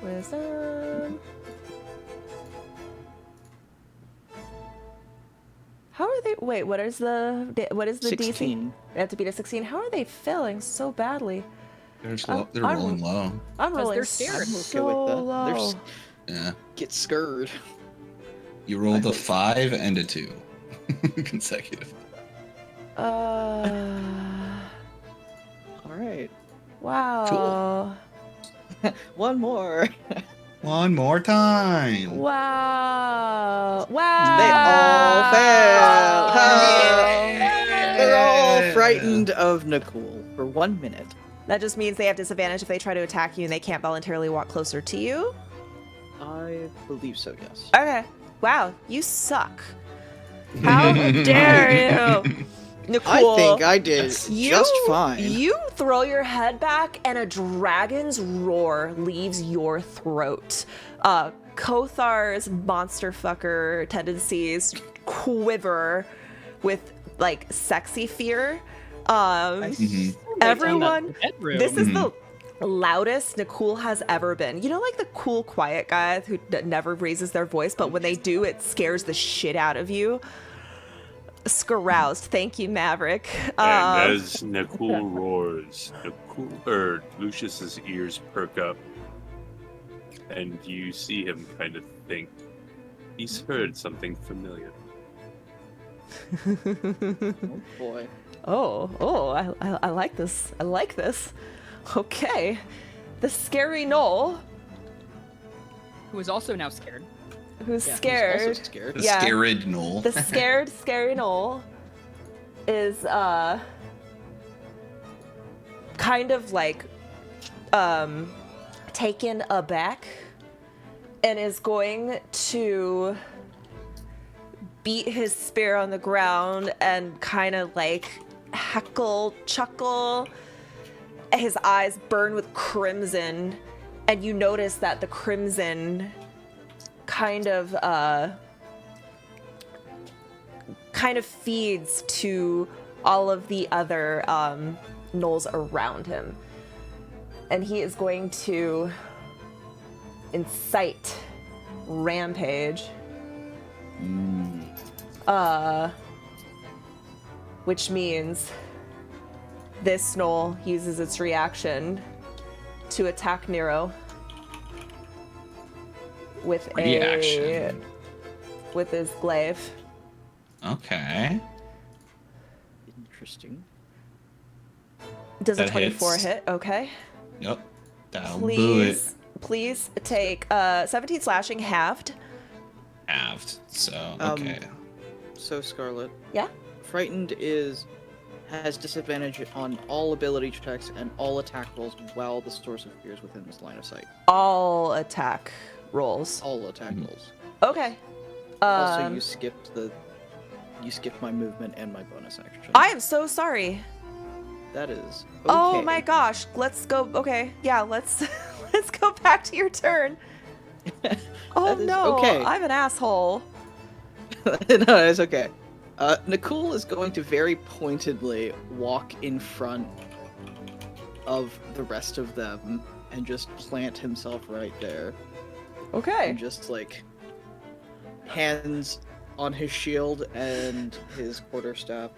Speaker 2: Wisdom. How are they? Wait, what is the DC?
Speaker 7: 16.
Speaker 2: They have to beat a 16. How are they failing so badly?
Speaker 1: They're
Speaker 2: I'm-
Speaker 1: rolling low.
Speaker 2: I'm
Speaker 4: 'Cause
Speaker 2: rolling
Speaker 4: they're scared.
Speaker 7: I'm okay
Speaker 2: so
Speaker 7: with that.
Speaker 2: low.
Speaker 7: They're s-
Speaker 1: Yeah.
Speaker 7: Get scared.
Speaker 1: You rolled a
Speaker 7: hope-
Speaker 1: 5 and a 2. Consecutive.
Speaker 7: Alright.
Speaker 2: Wow.
Speaker 7: One more.
Speaker 1: One more time.
Speaker 2: Wow. Wow.
Speaker 7: They all fail.
Speaker 2: Yay.
Speaker 7: They're all frightened of Nicole for 1 minute.
Speaker 2: That just means they have disadvantage if they try to attack you and they can't voluntarily walk closer to you.
Speaker 7: I believe so, yes.
Speaker 2: Okay. Wow, you suck. How dare you? Nicole,
Speaker 7: I think I did just fine.
Speaker 2: You throw your head back and a dragon's roar leaves your throat. Kothar's monster fucker tendencies quiver with like sexy fear. Everyone, this is the loudest Nicole has ever been. You know, like the cool, quiet guy who never raises their voice, but when they do, it scares the shit out of you. Scaroused. Thank you, Maverick.
Speaker 5: And as Nicole roars, Lucius's ears perk up, and you see him kind of think he's heard something familiar.
Speaker 7: Oh boy.
Speaker 2: I like this. I like this. Okay. The scary Knoll,
Speaker 4: Who is also now scared.
Speaker 2: who's
Speaker 7: Yeah, he's
Speaker 2: scared.
Speaker 7: also scared.
Speaker 1: The
Speaker 2: Yeah.
Speaker 1: scared Knoll.
Speaker 2: The scared, scary Knoll is kind of like taken aback and is going to beat his spear on the ground and kind of like heckle, chuckle. His eyes burn with crimson, and you notice that the crimson kind of feeds to all of the other gnolls around him. And he is going to incite rampage. Which means this gnoll uses its reaction to attack Nero with
Speaker 1: Reaction.
Speaker 2: with his glaive.
Speaker 1: Okay.
Speaker 7: Interesting.
Speaker 2: Does a
Speaker 1: That
Speaker 2: 24
Speaker 1: hits.
Speaker 2: hit? Okay.
Speaker 1: Yep. That'll do it.
Speaker 2: Please take 17 slashing halved.
Speaker 1: Halved. So, okay.
Speaker 7: So Scarlet,
Speaker 2: Yeah.
Speaker 7: frightened has disadvantage on all ability checks and all attack rolls while the source of fear is within his line of sight.
Speaker 2: All attack rolls.
Speaker 7: All attack rolls.
Speaker 2: Okay.
Speaker 7: Also, you skipped my movement and my bonus action.
Speaker 2: I am so sorry.
Speaker 7: That is. Okay.
Speaker 2: Oh my gosh. Let's go. Okay. Yeah, let's let's go back to your turn. Oh
Speaker 7: That is
Speaker 2: no.
Speaker 7: okay.
Speaker 2: I'm an asshole.
Speaker 7: No, it's okay. Nicole is going to very pointedly walk in front of the rest of them and just plant himself right there.
Speaker 2: Okay.
Speaker 7: And just like hands on his shield and his quarterstaff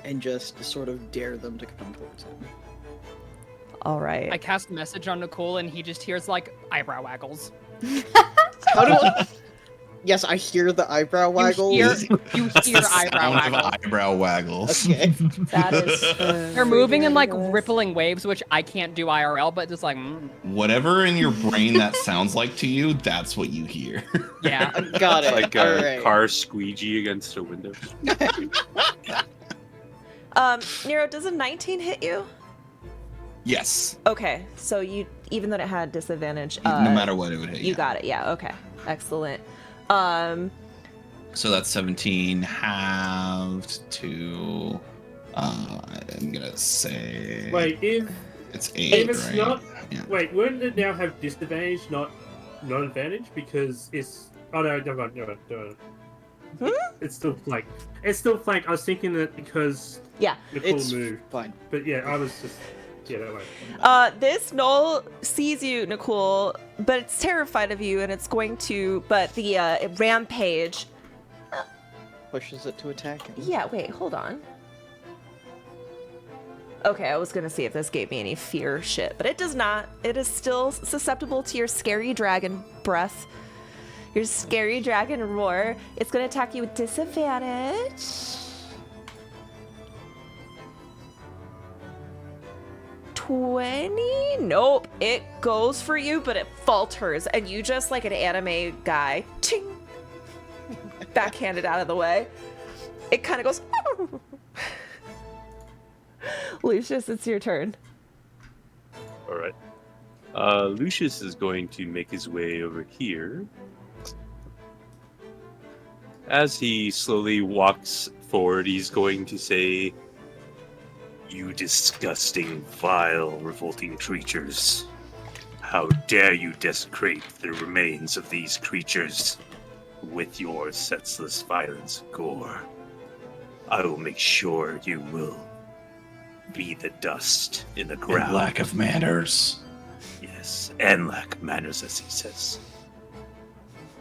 Speaker 7: and just sort of dare them to come towards him.
Speaker 2: All right.
Speaker 4: I cast a message on Nicole, and he just hears like eyebrow waggles.
Speaker 7: How do Yes, I hear the eyebrow waggle.
Speaker 4: You
Speaker 1: That's
Speaker 4: hear
Speaker 1: the
Speaker 4: eyebrow
Speaker 1: sound of
Speaker 4: waggles.
Speaker 1: eyebrow waggles.
Speaker 7: Okay.
Speaker 2: That is.
Speaker 4: They're moving in like rippling waves, which I can't do IRL, but just like,
Speaker 1: Whatever in your brain that sounds like to you, that's what you hear.
Speaker 4: yeah.
Speaker 7: Got it.
Speaker 5: Like
Speaker 7: All
Speaker 5: a
Speaker 7: right.
Speaker 5: car squeegee against a window.
Speaker 2: Nero, does a 19 hit you?
Speaker 1: Yes.
Speaker 2: Okay, so you, even though it had disadvantage,
Speaker 1: No matter what, it would hit
Speaker 2: you
Speaker 1: you.
Speaker 2: got it. Yeah. Okay. Excellent.
Speaker 1: So that's 17 halved to. I'm gonna say.
Speaker 6: Wait, if
Speaker 1: It's
Speaker 6: if
Speaker 1: 8,
Speaker 6: it's
Speaker 1: right?
Speaker 6: not,
Speaker 1: Yeah.
Speaker 6: wait, wouldn't it now have disadvantage, not advantage? Because it's never mind. It's still flank. It's still flank. I was thinking that because
Speaker 2: Yeah.
Speaker 6: Nicole
Speaker 7: It's
Speaker 6: moved,
Speaker 7: fine.
Speaker 6: but yeah, I was just don't worry.
Speaker 2: This gnoll sees you, Nicole, but it's terrified of you, and it's going to. But the rampage.
Speaker 7: Pushes it to attack him.
Speaker 2: Yeah. Wait. Hold on. Okay, I was gonna see if this gave me any fear shit, but it does not. It is still susceptible to your scary dragon breath, your scary dragon roar. It's gonna attack you with disadvantage. $20? Nope. It goes for you, but it falters, and you just like an anime guy, ting, backhanded out of the way. It kind of goes. Lucius, it's your turn.
Speaker 5: All right. Lucius is going to make his way over here. As he slowly walks forward, he's going to say, "You disgusting, vile, revolting creatures. How dare you desecrate the remains of these creatures with your senseless violence and gore. I will make sure you will be the dust in the ground."
Speaker 1: And lack of manners.
Speaker 5: Yes, and lack of manners, as he says.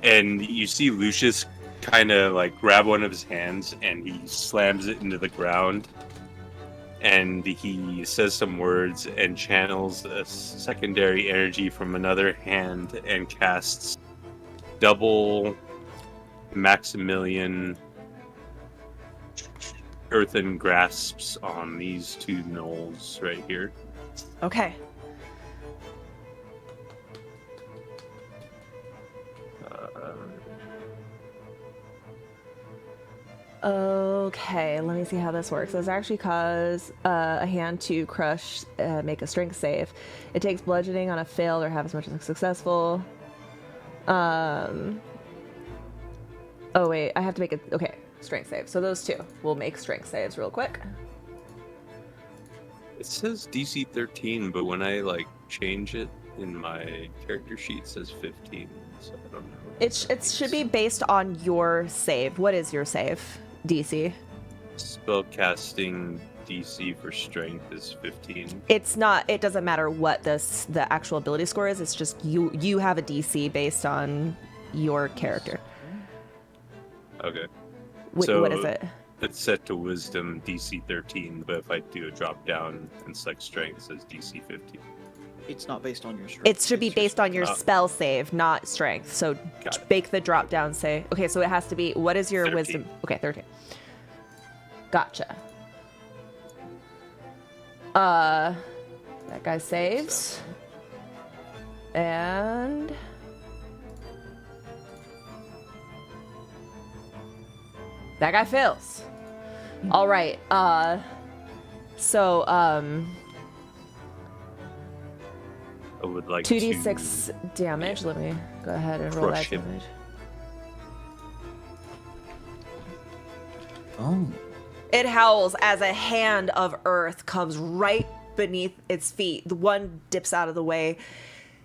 Speaker 5: And you see Lucius kind of like grab one of his hands and he slams it into the ground. And he says some words and channels a secondary energy from another hand and casts double Maximilian earthen grasps on these two gnolls right here.
Speaker 2: Okay. Okay, let me see how this works. This actually cause a hand to crush, make a strength save. It takes bludgeoning on a failed or half as much as a successful. Oh wait, I have to make it. Okay, strength save. So those two will make strength saves real quick.
Speaker 5: It says DC 13, but when I like change it in my character sheet, it says 15. So I don't know.
Speaker 2: It should be based on your save. What is your save, DC?
Speaker 5: Spellcasting DC for strength is 15.
Speaker 2: It's not. It doesn't matter what the actual ability score is. It's just you have a DC based on your character.
Speaker 5: Okay.
Speaker 2: Wait, what is it?
Speaker 5: It's set to wisdom DC 13, but if I do a drop down and select strength, it says DC 15.
Speaker 7: It's not based on your strength.
Speaker 2: It should be
Speaker 7: it's
Speaker 2: based
Speaker 7: just-
Speaker 2: on your spell save, not strength. So
Speaker 5: Got it.
Speaker 2: make the drop down say. Okay, so it has to be. What is your
Speaker 5: 13.
Speaker 2: wisdom? Okay, 13. Gotcha. That guy saves. And that guy fails. All right. So
Speaker 5: I would like
Speaker 2: 2d6 damage. Let me go ahead and roll that
Speaker 5: Crush him.
Speaker 2: damage.
Speaker 1: Oh.
Speaker 2: It howls as a hand of earth comes right beneath its feet. The one dips out of the way.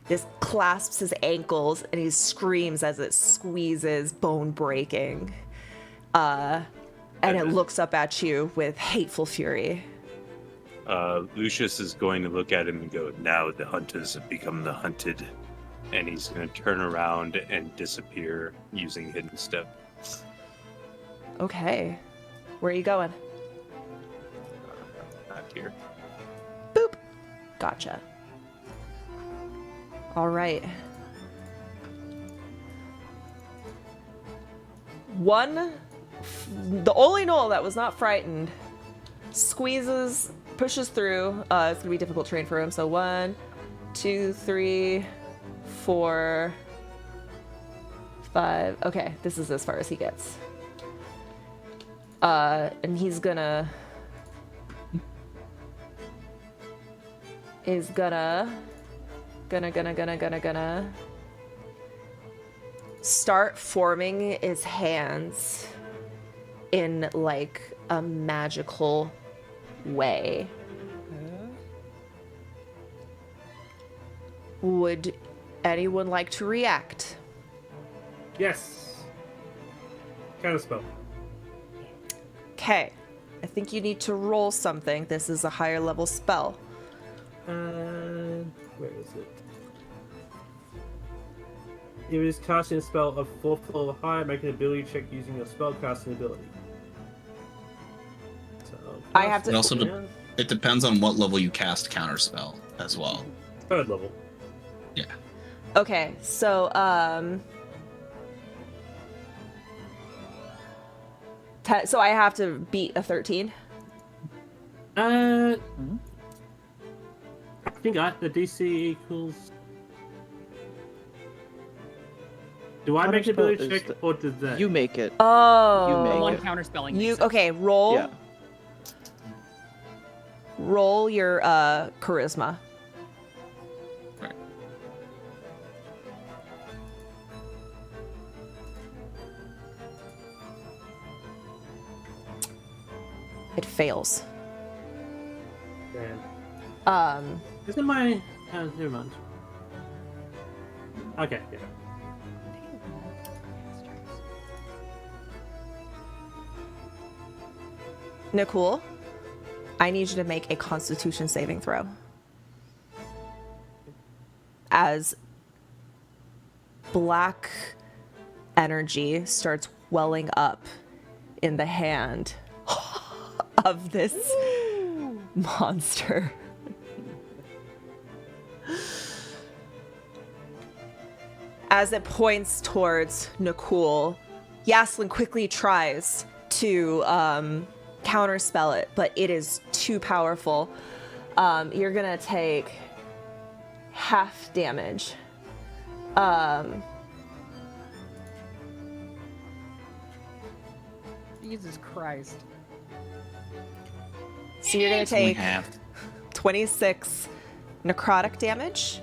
Speaker 2: This clasps his ankles and he screams as it squeezes, bone breaking. And it looks up at you with hateful fury.
Speaker 5: Lucius is going to look at him and go, now the hunters have become the hunted. And he's going to turn around and disappear using Hidden Step.
Speaker 2: Okay. Where are you going?
Speaker 5: Not here.
Speaker 2: Boop. Gotcha. All right. The only Knoll that was not frightened squeezes, pushes through. It's gonna be difficult terrain for him. So 1, 2, 3, 4, 5. Okay, this is as far as he gets. And he's gonna start forming his hands in like a magical way. Would anyone like to react?
Speaker 6: Yes. Counterspell.
Speaker 2: Okay. I think you need to roll something. This is a higher level spell.
Speaker 6: Where is it? If it is casting a spell of 4th level or higher, make an ability check using your spell casting ability. So,
Speaker 2: I have to-
Speaker 1: It also
Speaker 6: yeah,
Speaker 1: It depends on what level you cast counterspell as well.
Speaker 6: 3rd level.
Speaker 1: Yeah.
Speaker 2: Okay, so so I have to beat a 13.
Speaker 6: I think the DC equals. Do I make an
Speaker 7: Counterspell
Speaker 6: ability
Speaker 7: is
Speaker 6: check or does that?
Speaker 7: You make it.
Speaker 2: Oh.
Speaker 7: make
Speaker 4: One
Speaker 7: it.
Speaker 4: counterspelling.
Speaker 2: You
Speaker 4: makes sense.
Speaker 2: okay, roll.
Speaker 7: Yeah.
Speaker 2: Roll your charisma.
Speaker 1: Right.
Speaker 2: It fails.
Speaker 6: Damn. Isn't my. Never mind. Okay, yeah.
Speaker 2: Nicole, I need you to make a Constitution saving throw. As black energy starts welling up in the hand of this monster. As it points towards Nicole, Yaslin quickly tries to counterspell it, but it is too powerful. You're gonna take half damage.
Speaker 4: Jesus Christ.
Speaker 2: So you're gonna
Speaker 1: It's only
Speaker 2: take
Speaker 1: half.
Speaker 2: 26 necrotic damage.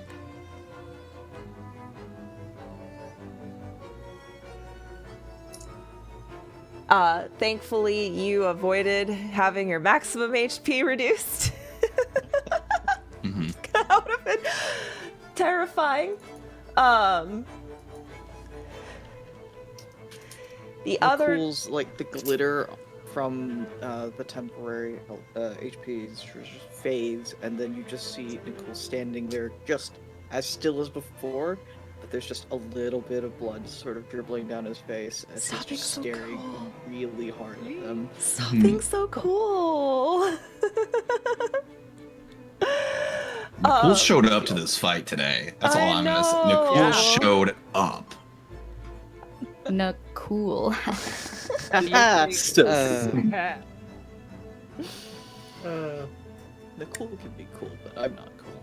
Speaker 2: Thankfully, you avoided having your maximum HP reduced. terrifying. The other
Speaker 7: Nicole's, like, the glitter from the temporary HPs just fades, and then you just see Nicole standing there just as still as before, but there's just a little bit of blood sort of dribbling down his face as he's
Speaker 2: Something
Speaker 7: just
Speaker 2: so
Speaker 7: staring
Speaker 2: cool.
Speaker 7: really hard at them.
Speaker 2: Something so cool.
Speaker 1: Nicole showed up to this fight today. That's all I'm gonna say. Nicole
Speaker 2: know.
Speaker 1: showed up.
Speaker 8: No, cool.
Speaker 7: Nicole can be cool, but I'm not cool.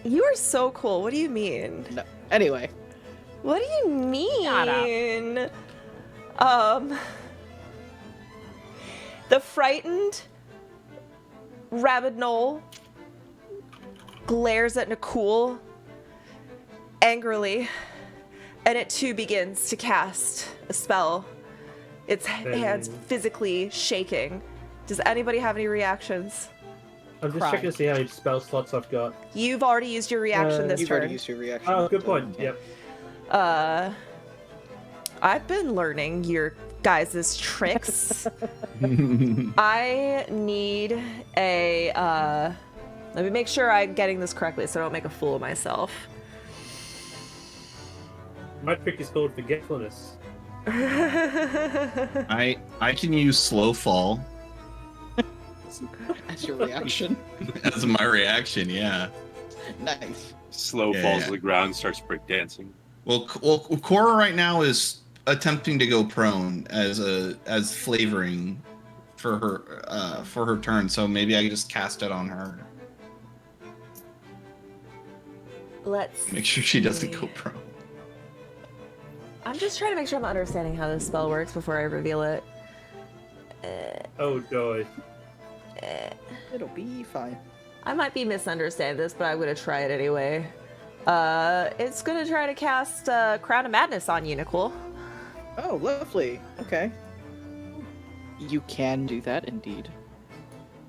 Speaker 2: You are so cool. What do you mean?
Speaker 7: No. Anyway,
Speaker 2: What do you mean? The frightened Rabid Knoll glares at Nicole angrily, and it too begins to cast a spell. Its hands physically shaking. Does anybody have any reactions?
Speaker 6: I'm just
Speaker 4: Cry.
Speaker 6: checking to see how many spell slots I've got.
Speaker 2: You've already used your reaction this
Speaker 7: you've
Speaker 2: turn.
Speaker 7: already used your reaction.
Speaker 6: Oh, good
Speaker 7: so-
Speaker 6: point. Yep.
Speaker 2: I've been learning your guys' tricks. I need a, let me make sure I'm getting this correctly so I don't make a fool of myself.
Speaker 6: My trick is called forgetfulness.
Speaker 1: I can use slow fall
Speaker 7: As your reaction.
Speaker 1: as my reaction. Yeah.
Speaker 7: Nice.
Speaker 5: Slow
Speaker 1: Yeah,
Speaker 5: falls
Speaker 1: yeah.
Speaker 5: to the ground, starts breakdancing.
Speaker 1: Well, Cora right now is attempting to go prone as flavoring for her turn. So maybe I just cast it on her.
Speaker 2: Let's
Speaker 1: Make sure she doesn't
Speaker 2: see.
Speaker 1: go prone.
Speaker 2: I'm just trying to make sure I'm understanding how this spell works before I reveal it.
Speaker 6: Oh, joy.
Speaker 7: It'll be fine.
Speaker 2: I might be misunderstanding this, but I'm gonna try it anyway. It's gonna try to cast Crown of Madness on you, Nicole.
Speaker 7: Oh, lovely. Okay. You can do that, indeed.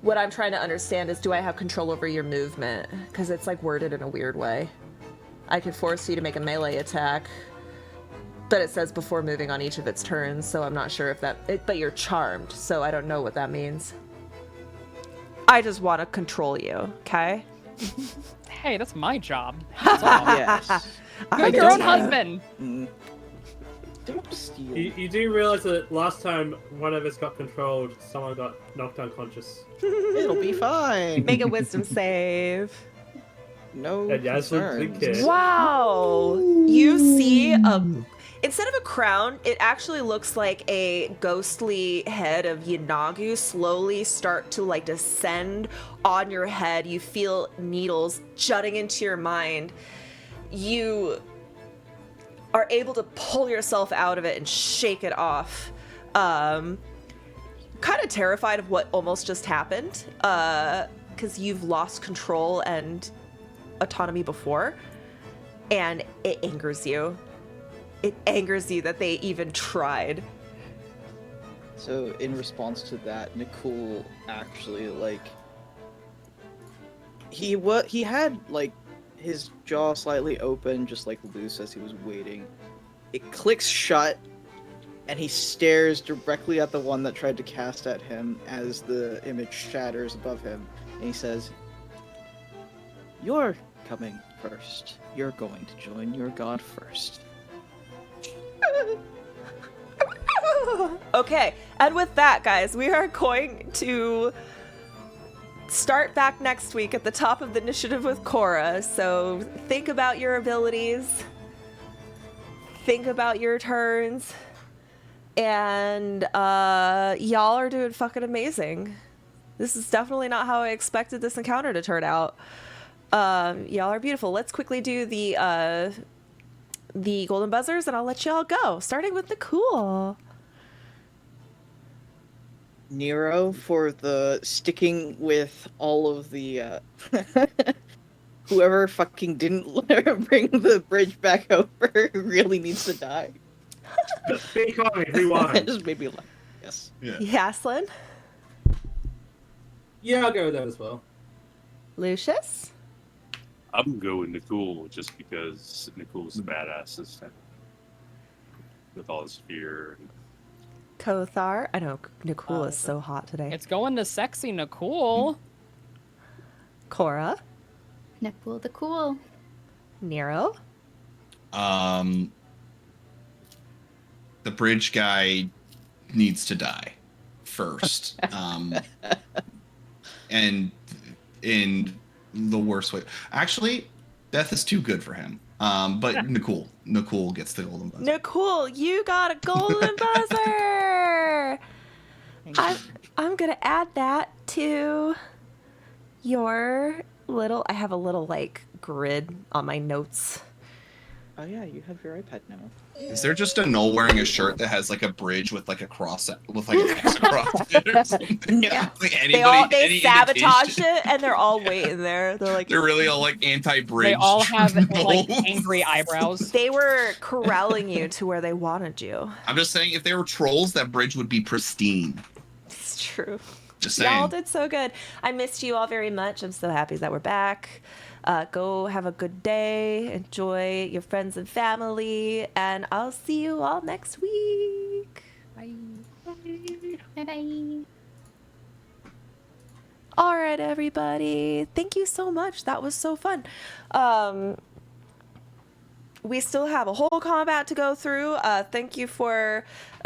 Speaker 2: What I'm trying to understand is, do I have control over your movement? Because it's like worded in a weird way. I could force you to make a melee attack, but it says before moving on each of its turns, so I'm not sure if that. But you're charmed, so I don't know what that means. I just want to control you, okay?
Speaker 4: Hey, that's my job. That's all.
Speaker 7: Yes.
Speaker 4: I'm your own husband.
Speaker 7: Mm. Don't steal.
Speaker 6: You do realize that last time one of us got controlled, someone got knocked unconscious.
Speaker 7: It'll be fine.
Speaker 2: Make a wisdom save.
Speaker 7: No
Speaker 6: And Yasmin
Speaker 7: concerns.
Speaker 6: did.
Speaker 2: Wow! You see instead of a crown, it actually looks like a ghostly head of Yanagu slowly start to like descend on your head. You feel needles jutting into your mind. You are able to pull yourself out of it and shake it off. Kind of terrified of what almost just happened, because you've lost control and autonomy before, and it angers you. It angers you that they even tried.
Speaker 7: So in response to that, Nicole actually he had like his jaw slightly open, just like loose as he was waiting. It clicks shut, and he stares directly at the one that tried to cast at him as the image shatters above him, and he says, "You're coming first. You're going to join your god first."
Speaker 2: Okay, and with that, guys, we are going to start back next week at the top of the initiative with Cora. So think about your abilities, think about your turns, and y'all are doing fucking amazing. This is definitely not how I expected this encounter to turn out. Y'all are beautiful. Let's quickly do the golden buzzers, and I'll let y'all go, starting with Nicole.
Speaker 7: Nero for the sticking with all of the whoever fucking didn't bring the bridge back over really needs to die.
Speaker 6: Big economy, rewind.
Speaker 7: Just made me laugh. Yes.
Speaker 1: Yeah.
Speaker 2: Yaslin,
Speaker 6: Yeah, I'll go with that as well.
Speaker 2: Lucius,
Speaker 5: I'm going Nicole just because Nicole's the badass this time. With all his fear.
Speaker 2: Kothar. I know Nicole is so hot today.
Speaker 4: It's going to sexy Nicole.
Speaker 2: Cora.
Speaker 8: Nipple the cool.
Speaker 2: Nero.
Speaker 1: The bridge guy needs to die first. And in the worst way. Actually, death is too good for him. But Nicole gets the golden buzzer.
Speaker 2: Nicole, you got a golden buzzer. I'm gonna add that to your little. I have a little like grid on my notes.
Speaker 7: Oh yeah, you have your iPad now.
Speaker 1: Is there just a Null wearing a shirt that has like a bridge with like a cross with like an X across it or something?
Speaker 2: No.
Speaker 1: Like
Speaker 2: They
Speaker 1: any
Speaker 2: sabotage
Speaker 1: indication?
Speaker 2: it and they're all waiting there. They're like
Speaker 1: They're really all like anti-bridge.
Speaker 4: They all have like
Speaker 1: trolls.
Speaker 4: angry eyebrows.
Speaker 2: they were corralling you to where they wanted you.
Speaker 1: I'm just saying, if they were trolls, that bridge would be pristine.
Speaker 2: It's true.
Speaker 1: Just
Speaker 2: Y'all
Speaker 1: saying.
Speaker 2: did so good. I missed you all very much. I'm so happy that we're back. Go have a good day. Enjoy your friends and family. And I'll see you all next week.
Speaker 4: Bye.
Speaker 8: Bye bye.
Speaker 2: All right, everybody. Thank you so much. That was so fun. We still have a whole combat to go through. Thank you for